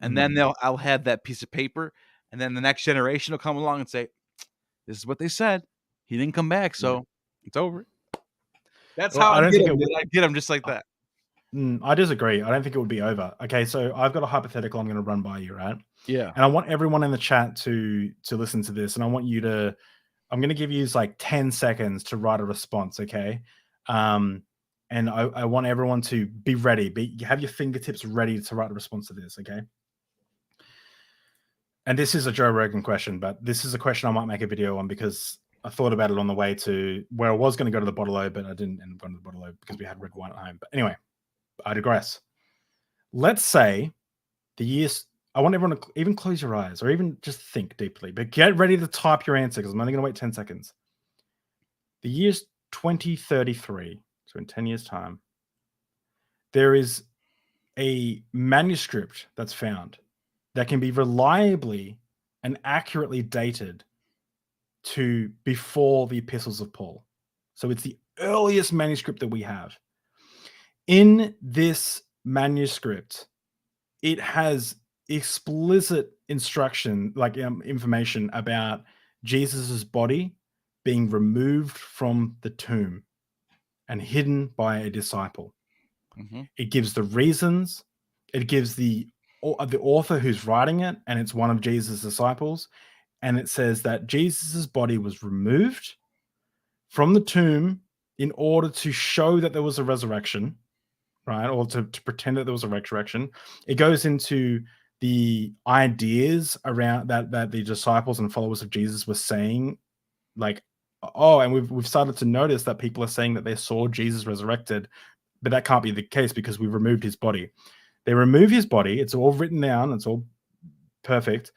and then I'll have that piece of paper, and then the next generation will come along and say, this is what they said. He didn't come back, so it's over. That's how I get him. I get him just like that. I disagree. I don't think it would be over. Okay, so I've got a hypothetical I'm going to run by you, right? Yeah. And I want everyone in the chat to listen to this, and I want you to. I'm going to give you like 10 seconds to write a response, okay? And I want everyone to be ready. Have your fingertips ready to write a response to this, okay? And this is a Joe Rogan question, but this is a question I might make a video on because I thought about it on the way to where I was going to go to the Bottle O, but I didn't end up going to the Bottle O because we had red wine at home. But anyway, I digress. Let's say the years. I want everyone to even close your eyes or even just think deeply, but get ready to type your answer because I'm only going to wait 10 seconds. The year's 2033, so in 10 years' time, there is a manuscript that's found that can be reliably and accurately dated to before the epistles of Paul. So it's the earliest manuscript that we have. In this manuscript, it has explicit instruction, like information about Jesus's body being removed from the tomb and hidden by a disciple. It gives the reasons. It gives the author who's writing it, and it's one of Jesus' disciples. And it says that Jesus's body was removed from the tomb in order to show that there was a resurrection, right? Or to pretend that there was a resurrection. It goes into the ideas around that the disciples and followers of Jesus were saying, like, oh, and we've started to notice that people are saying that they saw Jesus resurrected, but that can't be the case because we removed his body. They remove his body. It's all written down. It's all perfect.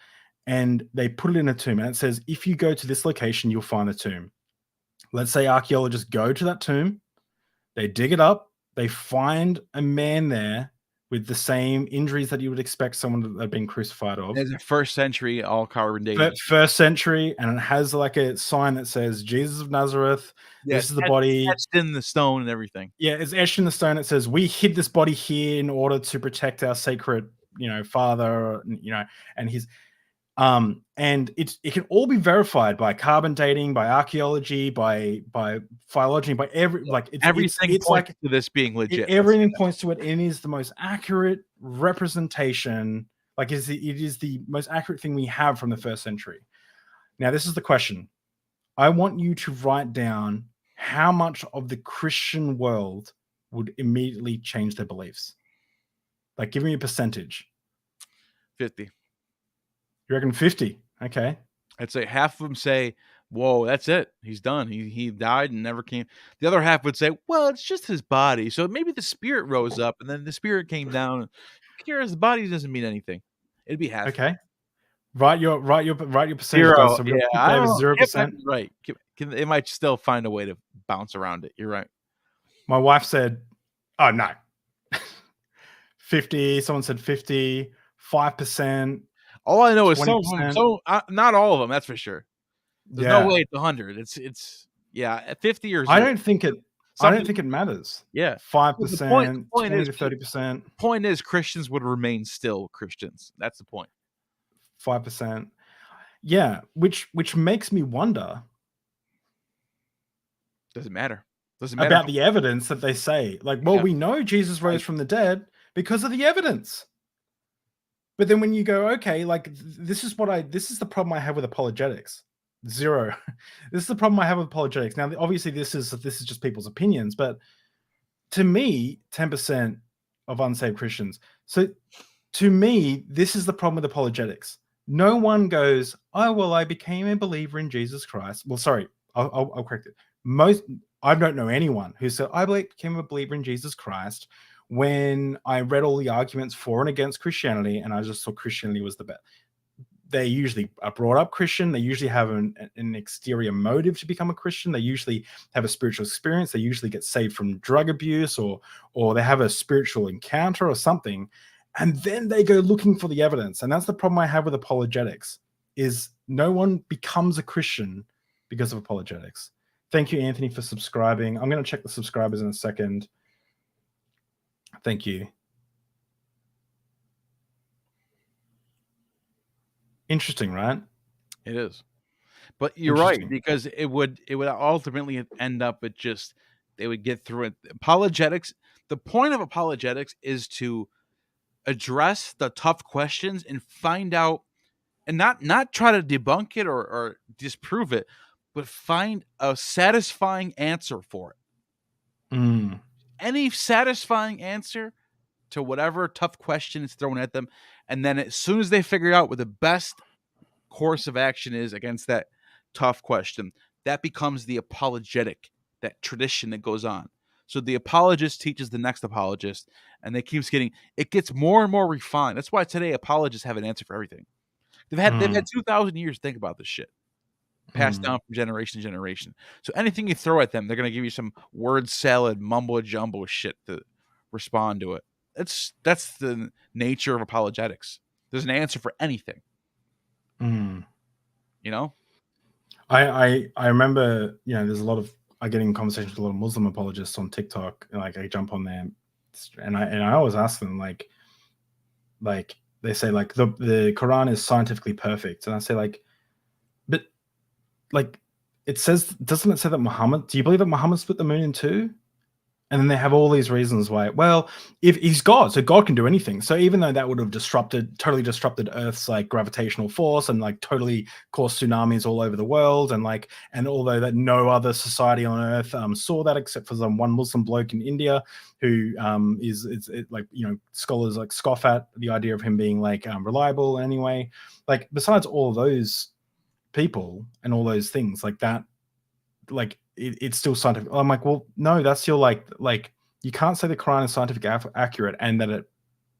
And they put it in a tomb. And it says, if you go to this location, you'll find the tomb. Let's say archaeologists go to that tomb. They dig it up. They find a man there with the same injuries that you would expect someone that had been crucified of. It's a first century, all carbon dated. First century, and it has like a sign that says Jesus of Nazareth. Yeah, this is the body. Etched in the stone and everything. Yeah, it's etched in the stone. It says, we hid this body here in order to protect our sacred, father, and his... and it can all be verified by carbon dating, by archaeology, by phylogeny, by everything it's points to this being legit. Everything points to it, and it is the most accurate representation. Like it is the most accurate thing we have from the first century. Now, this is the question. I want you to write down how much of the Christian world would immediately change their beliefs. Like, give me a percentage. 50. You reckon 50? Okay. I'd say half of them say, whoa, that's it. He's done. He died and never came. The other half would say, well, it's just his body. So maybe the spirit rose up and then the spirit came down. Who cares? The body doesn't mean anything. It'd be half. Okay. Write your percentage. Zero. So yeah, 0%. Right. It might still find a way to bounce around it. You're right. My wife said, oh, no. 50. Someone said 50. 5%. All I know is not all of them. That's for sure. There's no way it's 100. It's at 50 or 0. I don't think it. I don't think it matters. Yeah. 5%, the point 20 is, to 30%. Point is, Christians would remain still Christians. That's the point. 5%. Yeah, which makes me wonder. Doesn't matter. About the evidence that they say. Like, well, Yeah. we know Jesus rose from the dead because of the evidence. But then when you go, okay, like this is the problem I have with apologetics. Zero. This is the problem I have with apologetics. Now, obviously, this is just people's opinions, but to me, 10% of unsaved Christians. So to me, this is the problem with apologetics. No one goes, oh, well, I became a believer in Jesus Christ. Well, sorry, I'll correct it. I don't know anyone who said, I became a believer in Jesus Christ when I read all the arguments for and against Christianity, and I just thought Christianity was the best. They usually are brought up Christian. They usually have an exterior motive to become a Christian. They usually have a spiritual experience. They usually get saved from drug abuse, or they have a spiritual encounter or something. And then they go looking for the evidence. And that's the problem I have with apologetics, is no one becomes a Christian because of apologetics. Thank you, Anthony, for subscribing. I'm going to check the subscribers in a second. Thank you. Interesting, right? It is. But you're right, because it would ultimately end up at just, they would get through it. Apologetics, the point of apologetics is to address the tough questions and find out, and not try to debunk it or disprove it, but find a satisfying answer for it. Any satisfying answer to whatever tough question is thrown at them, and then as soon as they figure out what the best course of action is against that tough question, that becomes the apologetic, that tradition that goes on. So the apologist teaches the next apologist, and it gets more and more refined. That's why today apologists have an answer for everything. They've had 2,000 years to think about this shit, passed down from generation to generation. So anything you throw at them, they're going to give you some word salad, mumbo jumbo shit to respond to it. That's the nature of apologetics. There's an answer for anything. You know, I remember, there's a lot of, I get in conversations with a lot of Muslim apologists on TikTok, and like I jump on there, and I always ask them, like they say, like, the Quran is scientifically perfect, and I say, like, but like doesn't it say that Muhammad? Do you believe that Muhammad split the moon in two? And then they have all these reasons why. Well, if he's God, so God can do anything. So even though that would have totally disrupted Earth's like gravitational force and like totally caused tsunamis all over the world, and although that no other society on Earth saw that except for some one Muslim bloke in India who scholars like scoff at the idea of him being like reliable anyway. Like besides all those people and all those things like that, like it's still scientific. I'm like, well, no, that's your like you can't say the Quran is scientifically accurate and that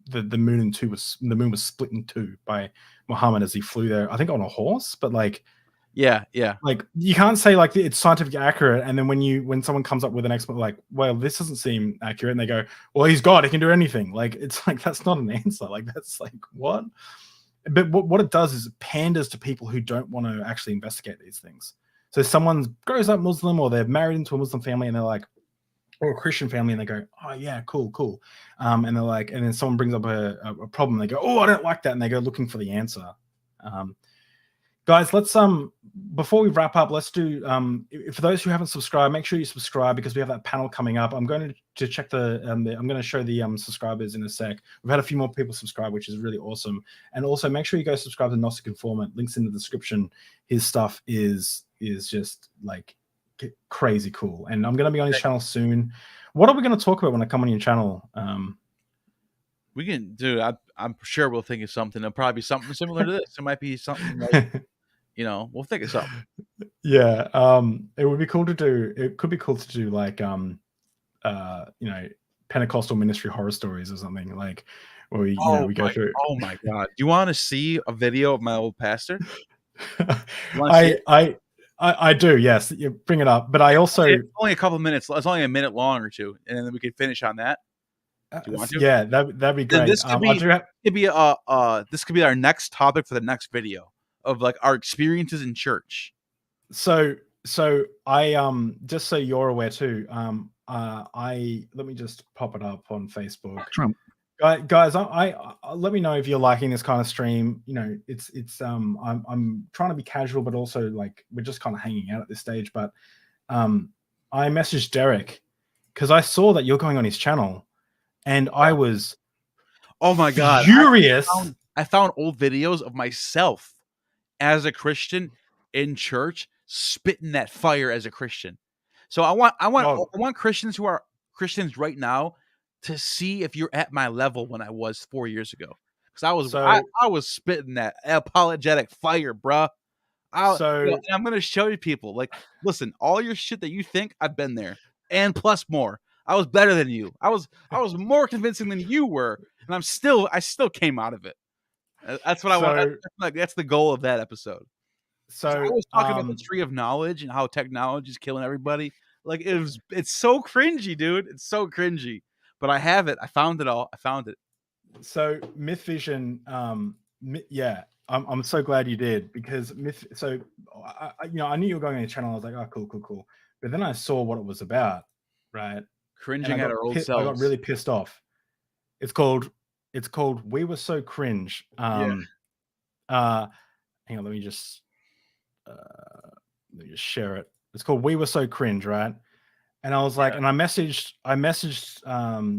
the moon was split in two by Muhammad as he flew there, I think on a horse, but like yeah, like you can't say like it's scientifically accurate, and then when someone comes up with an expert like, well, this doesn't seem accurate, and they go, well, he's God, he can do anything. Like it's like that's not an answer. Like that's like what? But what it does is it panders to people who don't want to actually investigate these things. So someone grows up Muslim, or they're married into a Muslim family, and they're like, or a Christian family, and they go, oh yeah, cool. And they're like, and then someone brings up a problem, and they go, oh, I don't like that, and they go looking for the answer. Guys, let's before we wrap up, let's do for those who haven't subscribed, make sure you subscribe, because we have that panel coming up. I'm going to check I'm going to show the subscribers in a sec. We've had a few more people subscribe, which is really awesome. And also make sure you go subscribe to Gnostic Informant. Links in the description. His stuff is just like crazy cool, and I'm going to be on his channel soon. What are we going to talk about when I come on your channel? We can do. I'm sure we'll think of something. It'll probably be something similar to this. It might be something like, we'll think of something. Yeah, it would be cool to do. It could be cool to do like Pentecostal ministry horror stories or something, like where we we go through. Oh my god! Do you want to see a video of my old pastor? I do, yes. You bring it up, but I also it's only a couple of minutes. It's only a minute long or two, and then we could finish on that. Do you want to? Yeah, that'd be great. This could be our next topic for the next video of like our experiences in church. So I just so you're aware too, let me just pop it up on Facebook. Trump. Guys, I let me know if you're liking this kind of stream. You know, it's I'm trying to be casual, but also like we're just kind of hanging out at this stage. But I messaged Derek because I saw that you're going on his channel, and I was oh my god furious. I found old videos of myself as a Christian in church spitting that fire as a Christian. So I want Christians who are Christians right now to see if you're at my level when I was 4 years ago. Because I was spitting that apologetic fire, bruh. And I'm gonna show you people, like, listen, all your shit that you think, I've been there, and plus more. I was better than you. I was more convincing than you were, and I still came out of it. That's what I want. Like, that's the goal of that episode. So I was talking about the tree of knowledge and how technology is killing everybody. Like, it's so cringy, dude. It's so cringy. But I have it. I found it all. I found it. So Myth Vision, yeah, I'm so glad you did, because So I knew you were going on your channel. I was like, oh, cool. But then I saw what it was about, right? Cringing at our old selves. I got really pissed off. It's called We Were So Cringe. Hang on, let me just share it. It's called We Were So Cringe, right? And I was like, and I messaged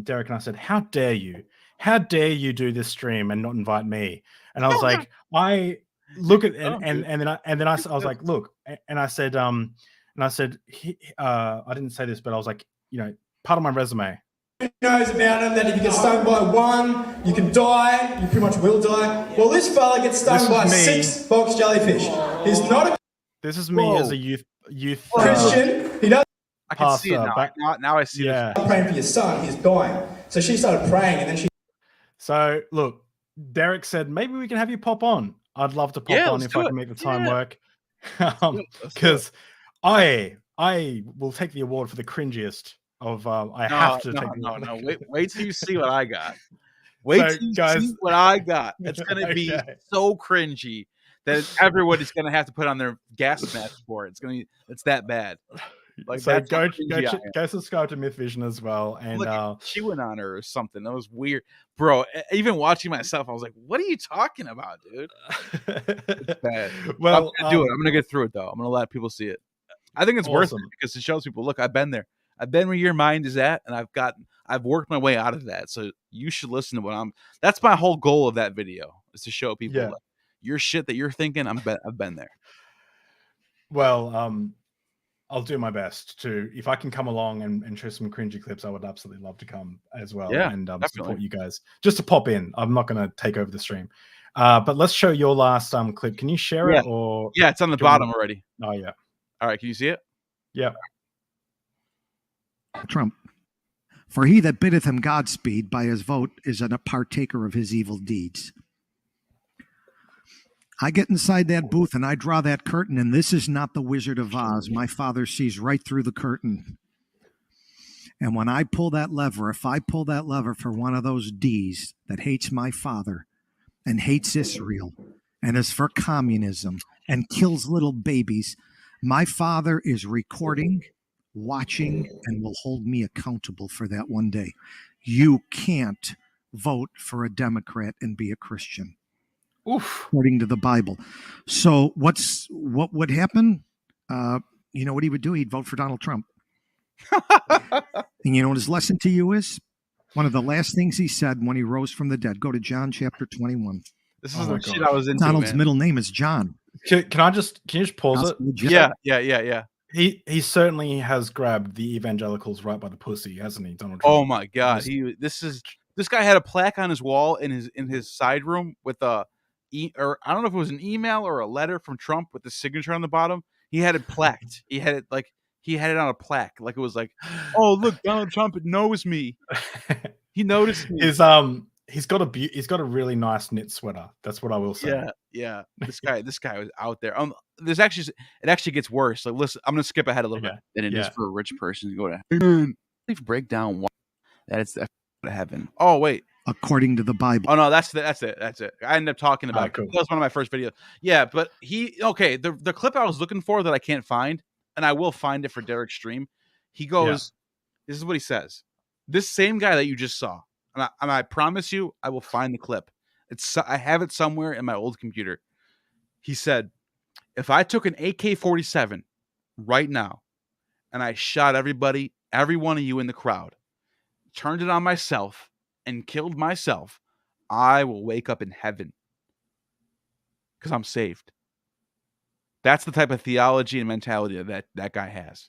Derek, and I said, how dare you do this stream and not invite me? And I was like, I look at and then I was like, look, and I said I didn't say this, but I was like, part of my resume. Knows about him that if you get stung by one, you can die. You pretty much will die. Well, this fella gets stung by 6 box jellyfish. He's not a. This is me as a youth Christian. He does. I can see it now. Now I see it. Praying for your son. He's dying. So she started praying, and then she. So look, Derek said maybe we can have you pop on. I'd love to pop on if I can make the time work, because I will take the award for the cringiest of. Wait till you see what I got. Wait till you see what I got. It's gonna be so cringy that everyone is gonna have to put on their gas mask for it. It's that bad. Like, so go subscribe to Myth Vision as well. And she went on her or something. That was weird, bro. Even watching myself, I was like, "What are you talking about, dude?" It's bad. Well, I'm gonna do it. I'm gonna get through it though. I'm gonna let people see it. I think it's worth it because it shows people. Look, I've been there. I've been where your mind is at, and I've worked my way out of that. So you should listen to what that's my whole goal of that video, is to show people like, your shit that you're thinking. I've been there. Well, I'll do my best to, if I can come along and show some cringy clips, I would absolutely love to come as well and support you guys. Just to pop in. I'm not going to take over the stream. But let's show your last clip. Can you share it? Or it's on the bottom already. Oh, yeah. All right. Can you see it? Yeah. Trump. For he that biddeth him Godspeed by his vote is a partaker of his evil deeds. I get inside that booth and I draw that curtain, and this is not the Wizard of Oz. My father sees right through the curtain. And when I pull that lever, if I pull that lever for one of those D's that hates my father and hates Israel and is for communism and kills little babies, my father is recording, watching, and will hold me accountable for that one day. You can't vote for a Democrat and be a Christian. Oof. According to the Bible. So what would happen? You know what he would do? He'd vote for Donald Trump. And you know what his lesson to you is? One of the last things he said when he rose from the dead. Go to John chapter 21. This is the shit I was into. Donald's middle name is John. Can you just pause it? Yeah. He certainly has grabbed the evangelicals right by the pussy, hasn't he, Donald Trump? Oh my God. This guy had a plaque on his wall in his side room with or I don't know if it was an email or a letter from Trump with the signature on the bottom. He had it plaqued. He had it on a plaque. Like, it was like, oh, look, Donald Trump knows me. He noticed me. He's got a really nice knit sweater. That's what I will say. Yeah. This guy was out there. It actually gets worse. Like, listen, I'm gonna skip ahead a little bit than it is for a rich person to go to break down why that it's the heaven. Oh wait. According to the Bible. Oh no, that's it. I ended up talking about cool. That was one of my first videos. Yeah, but the clip I was looking for that I can't find, and I will find it for Derek's stream. He goes, This is what he says. This same guy that you just saw, and I promise you, I will find the clip. I have it somewhere in my old computer. He said, if I took an AK-47 right now and I shot every one of you in the crowd, turned it on myself and killed myself, I will wake up in heaven because I'm saved. That's the type of theology and mentality that guy has.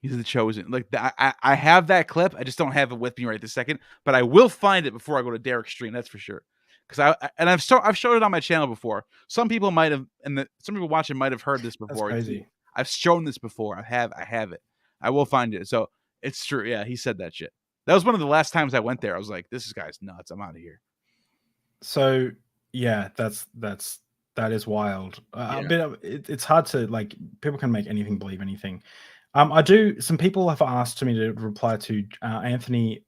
He's the chosen. Like I have that clip. I just don't have it with me right this second, but I will find it before I go to Derek's stream. That's for sure. Because I've showed it on my channel before. Some people might have, some people watching might have heard this before. That's crazy. I've shown this before. I have it. I will find it. So it's true. Yeah, he said that shit. That was one of the last times I went there. I was like, this guy's nuts. I'm out of here. So yeah, that is wild. It's hard to, like, people can make anything believe anything. Some people have asked me to reply to Anthony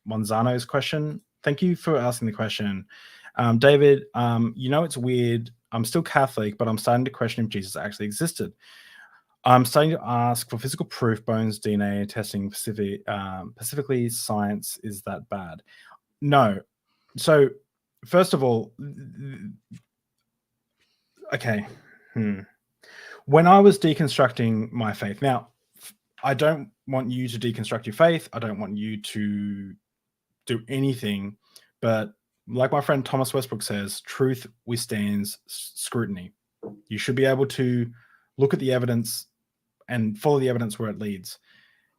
Monzano's question. Thank you for asking the question. David, it's weird. I'm still Catholic, but I'm starting to question if Jesus actually existed. I'm starting to ask for physical proof, bones, DNA testing, specifically science. Is that bad? No. So, first of all, okay. When I was deconstructing my faith, now, I don't want you to deconstruct your faith. I don't want you to do anything, but like my friend Thomas Westbrook says, truth withstands scrutiny. You should be able to look at the evidence and follow the evidence where it leads.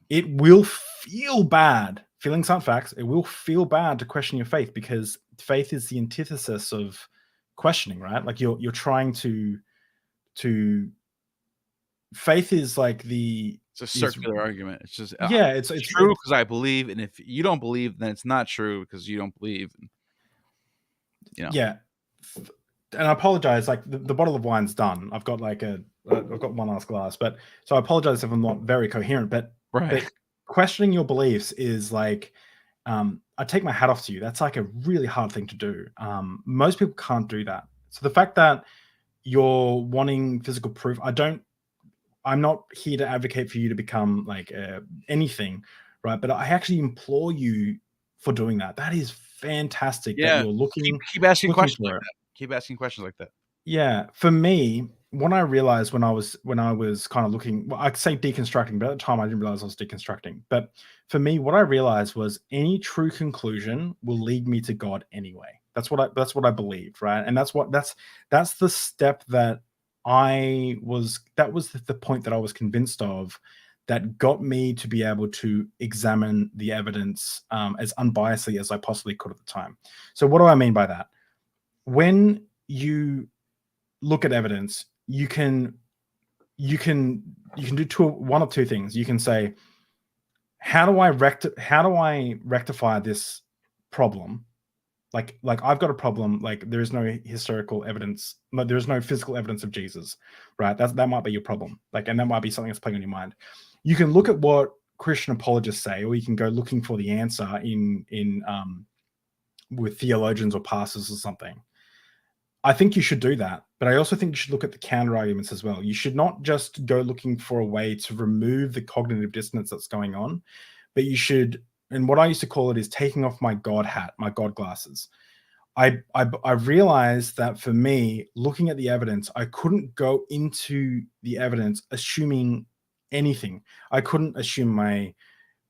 It will feel bad. Feelings aren't facts. It will feel bad to question your faith, because faith is the antithesis of questioning, right? Like you're trying to faith is like it's a circular argument. It's just it's true because I believe, and if you don't believe, then it's not true because you don't believe. Yeah, and I apologize. Like the bottle of wine's done. I've got one last glass, but so I apologize if I'm not very coherent. But questioning your beliefs is like, I take my hat off to you. That's like a really hard thing to do. Most people can't do that. So the fact that you're wanting physical proof, I'm not here to advocate for you to become like anything, right? But I actually implore you for doing that. That is fantastic. Yeah, that you're looking. Keep asking questions like that. Keep asking questions like that. Yeah, for me, what I realized when I was kind of looking, well, I say deconstructing, but at the time I didn't realize I was deconstructing. But for me, what I realized was any true conclusion will lead me to God anyway. That's what I believed, right? And that's the step that that was the point that I was convinced of, that got me to be able to examine the evidence as unbiasedly as I possibly could at the time. So what do I mean by that? When you look at evidence, you can do one of two things. You can say, how do I rectify this problem? Like I've got a problem. Like there is no historical evidence. There is no physical evidence of Jesus, right? That might be your problem. Like, and that might be something that's playing on your mind. You can look at what Christian apologists say, or you can go looking for the answer in with theologians or pastors or something. I think you should do that, but I also think you should look at the counter arguments as well. You should not just go looking for a way to remove the cognitive dissonance that's going on, but you should, and what I used to call it is taking off my God hat, my God glasses. I realized that for me, looking at the evidence, I couldn't go into the evidence assuming anything. I couldn't assume my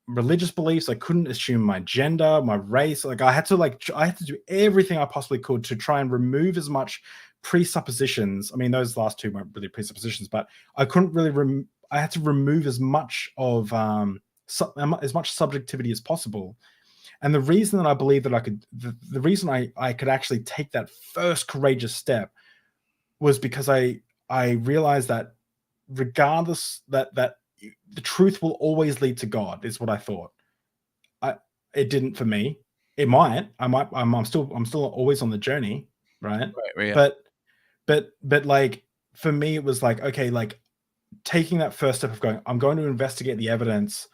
religious beliefs. I couldn't assume my gender, my race. Like I had to do everything I possibly could to try and remove as much presuppositions. I mean, those last two weren't really presuppositions, but I couldn't really. I had to remove as much of as much subjectivity as possible. And the reason that I believe that I could, the reason I could actually take that first courageous step was because I realized that regardless that the truth will always lead to God is what I thought. It didn't for me. It might. I'm still always on the journey, right? Right. Yeah. But like for me, it was like, okay, like taking that first step of going, I'm going to investigate the evidence.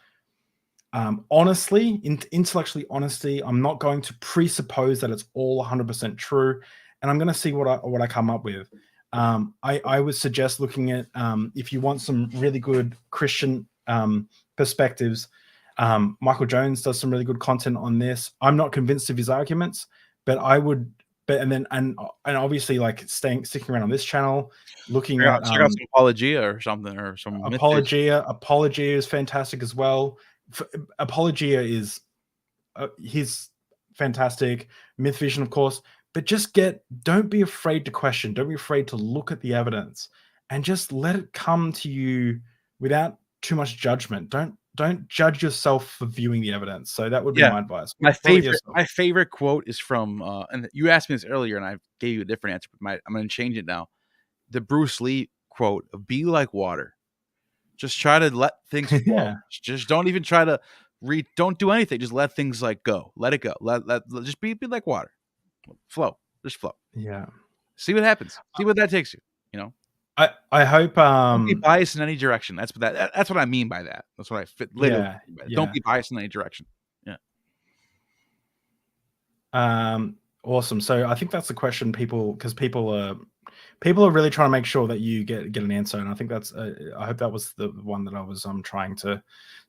Honestly, intellectually honestly, I'm not going to presuppose that it's all 100% true, and I'm going to see what I come up with. I would suggest looking at if you want some really good Christian perspectives. Michael Jones does some really good content on this. I'm not convinced of his arguments, but I would. But and obviously, like sticking around on this channel, looking at check out some Apologia or something, or some Apologia. Apologia is fantastic as well. Apologia is he's fantastic. Myth Vision, of course, but don't be afraid to question. Don't be afraid to look at the evidence, and just let it come to you without too much judgment. Don't judge yourself for viewing the evidence. So that would be my advice. My favorite quote is from, and you asked me this earlier, and I gave you a different answer, but I'm going to change it now. The Bruce Lee quote of "Be like water." Just try to let things flow. Yeah. Just don't even try to don't do anything. Just let things go. Let it go. Let just be like water. Flow. Just flow. Yeah. See what happens. See what that takes you. You know. I hope don't be biased in any direction. That's what I mean by that. That's what I fit literally. Yeah. Don't be biased in any direction. Yeah. Awesome. So I think that's the question people are really trying to make sure that you get an answer, and I think that's I hope that was the one that I was trying to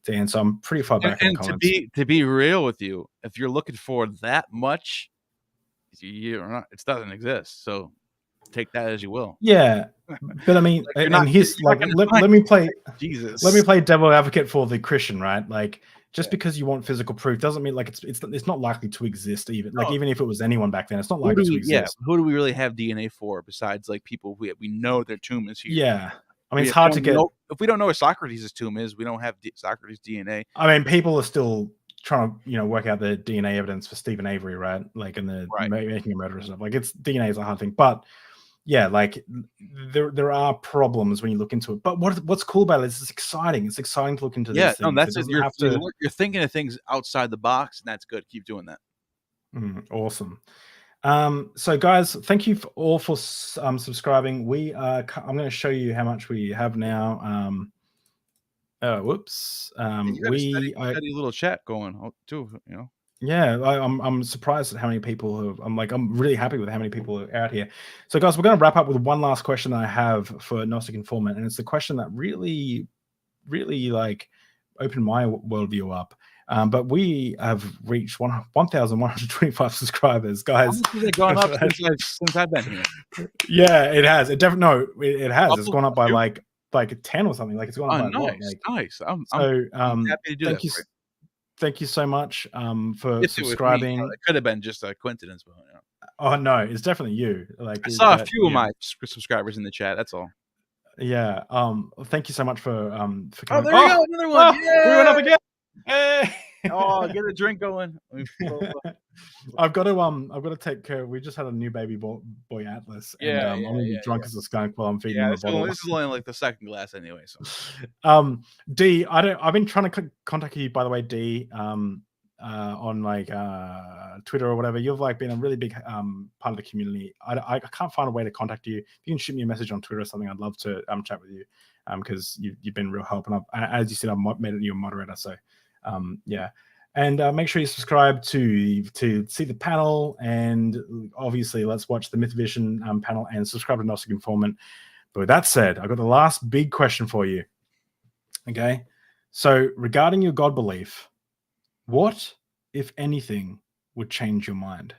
answer. I'm pretty far back in the comments. To be real with you, if you're looking for that much, it doesn't exist. So take that as you will. Yeah, but I mean, let me play Jesus. Let me play devil advocate for the Christian, right? Like, just because you want physical proof doesn't mean like it's not likely to exist. Even even if it was anyone back then, it's not likely to exist. Yeah, who do we really have DNA for besides like people we know their tomb is here? Yeah, I mean, it's hard to get. If we don't know where Socrates' tomb is, we don't have Socrates' DNA. I mean, people are still trying to work out the DNA evidence for Stephen Avery, right? Like, and the making a murderer and stuff. Like, it's DNA is a hard thing, but yeah, like there are problems when you look into it. But what's cool about it is it's exciting. It's exciting to look into. Yeah, no, that's it. You're thinking of things outside the box, and that's good. Keep doing that. Awesome. So guys, thank you all for subscribing. I'm going to show you how much we have now. Whoops. We got a little chat going too. Yeah, I'm surprised at how many people I'm really happy with how many people are out here. So guys, we're going to wrap up with one last question that I have for Gnostic Informant, and it's the question that really like opened my worldview up. But we have reached 1,125 subscribers, guys. It's gone up since I've been here. Yeah, it has. It definitely it has. It's gone up by like 10 or something. Like, it's gone up by nice. I'm happy to do that. Thank you so much for subscribing. It could have been just a coincidence, but oh no, it's definitely you. Like, I saw a few of my subscribers in the chat. That's all. Yeah. Thank you so much for coming. Oh, there we go, another one. We went up again. Hey. Oh, get a drink going. I've got to take care. We just had a new baby boy Atlas, and I'm gonna be drunk as a skunk while I'm feeding him a bottle. This is only like the second glass anyway. So, D, I've been trying to contact you, by the way, D, on like Twitter or whatever. You've like been a really big part of the community. I can't find a way to contact you. If you can shoot me a message on Twitter or something, I'd love to chat with you, because you've been real help, and as you said, I've made you a moderator. So yeah, and make sure you subscribe to see the panel, and obviously let's watch the Myth Vision panel, and subscribe to Gnostic Informant. But with that said, I've got the last big question for you. Okay, so regarding your God belief, what, if anything, would change your mind?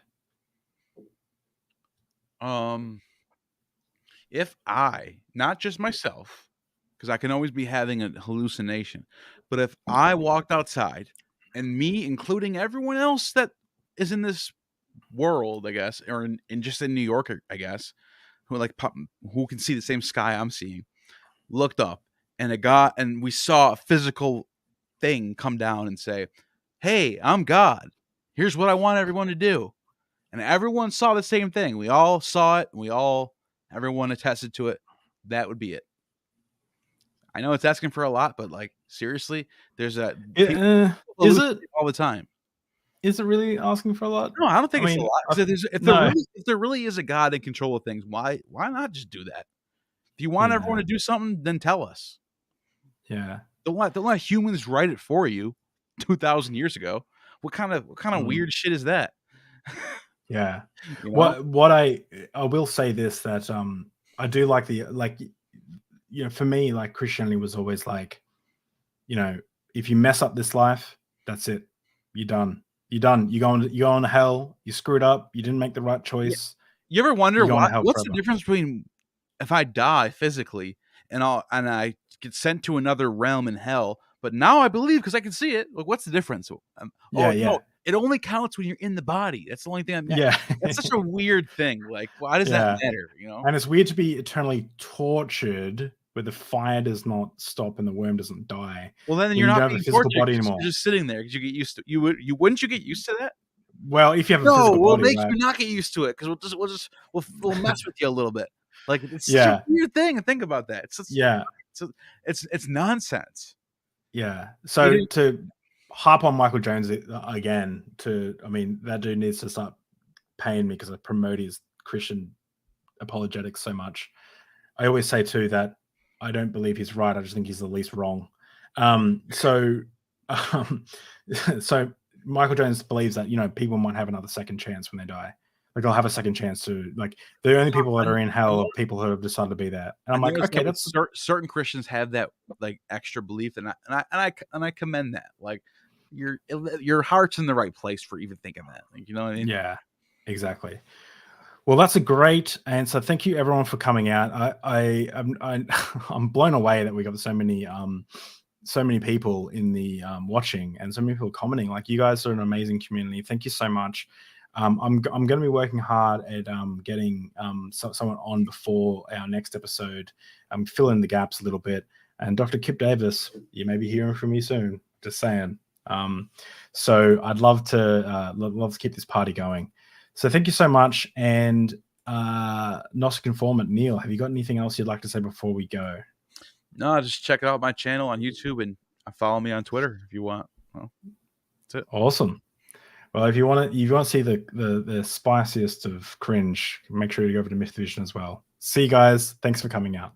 If I, not just myself, because I can always be having a hallucination, but if I walked outside and me, including everyone else that is in this world, I guess, or in just in New York, I guess, who can see the same sky I'm seeing, looked up and we saw a physical thing come down and say, "Hey, I'm God. Here's what I want everyone to do." And everyone saw the same thing. We all saw it, and everyone attested to it. That would be it. I know it's asking for a lot, but like, seriously, there's is it all the time? Is it really asking for a lot? No, I don't think it's a lot. If there really is a God in control of things, why not just do that? If you want everyone to do something, then tell us. Yeah. Don't let humans write it for you 2,000 years ago. What kind of weird shit is that? Yeah. What I will say this, that I do like for me, like, Christianity was always like, if you mess up this life, that's it. You're done. You're done. You go on to hell. You screwed up. You didn't make the right choice. You ever wonder what's forever. the difference between if I die physically and I get sent to another realm in hell, but now I believe because I can see it. Like, what's the difference? No, it only counts when you're in the body. That's the only thing. That's such a weird thing. Like, why does that matter? And it's weird to be eternally tortured where the fire does not stop and the worm doesn't die. Well, then you're not being tortured. You're just sitting there because you get used to. Wouldn't you get used to that? Well, if you have a physical body, we'll make you not get used to it because we'll mess with you a little bit. Like, it's such a weird thing. And think about that. It's nonsense. Yeah. So to harp on Michael Jones again, that dude needs to start paying me because I promote his Christian apologetics so much. I always say too that I don't believe he's right. I just think he's the least wrong. So Michael Jones believes that, people might have another second chance when they die. Like, they'll have a second chance to, like, the only people that are in hell are people who have decided to be there. And I'm like, okay, that's certain Christians have that, like, extra belief, and I commend that. Like, your heart's in the right place for even thinking that. Like, you know what I mean? Yeah, exactly. Well, that's a great answer. Thank you, everyone, for coming out. I'm blown away that we got so many people in the watching and so many people commenting. Like, you guys are an amazing community. Thank you so much. I'm going to be working hard at getting someone on before our next episode. Fill in the gaps a little bit. And Dr. Kip Davis, you may be hearing from me soon. Just saying. So I'd love to keep this party going. So thank you so much. And Gnostic Informant Neil, have you got anything else you'd like to say before we go? No, just check out my channel on YouTube and follow me on Twitter if you want. Well, that's it. Awesome. Well, if you want to see the spiciest of cringe, make sure you go over to Myth Vision as well. See you guys. Thanks for coming out.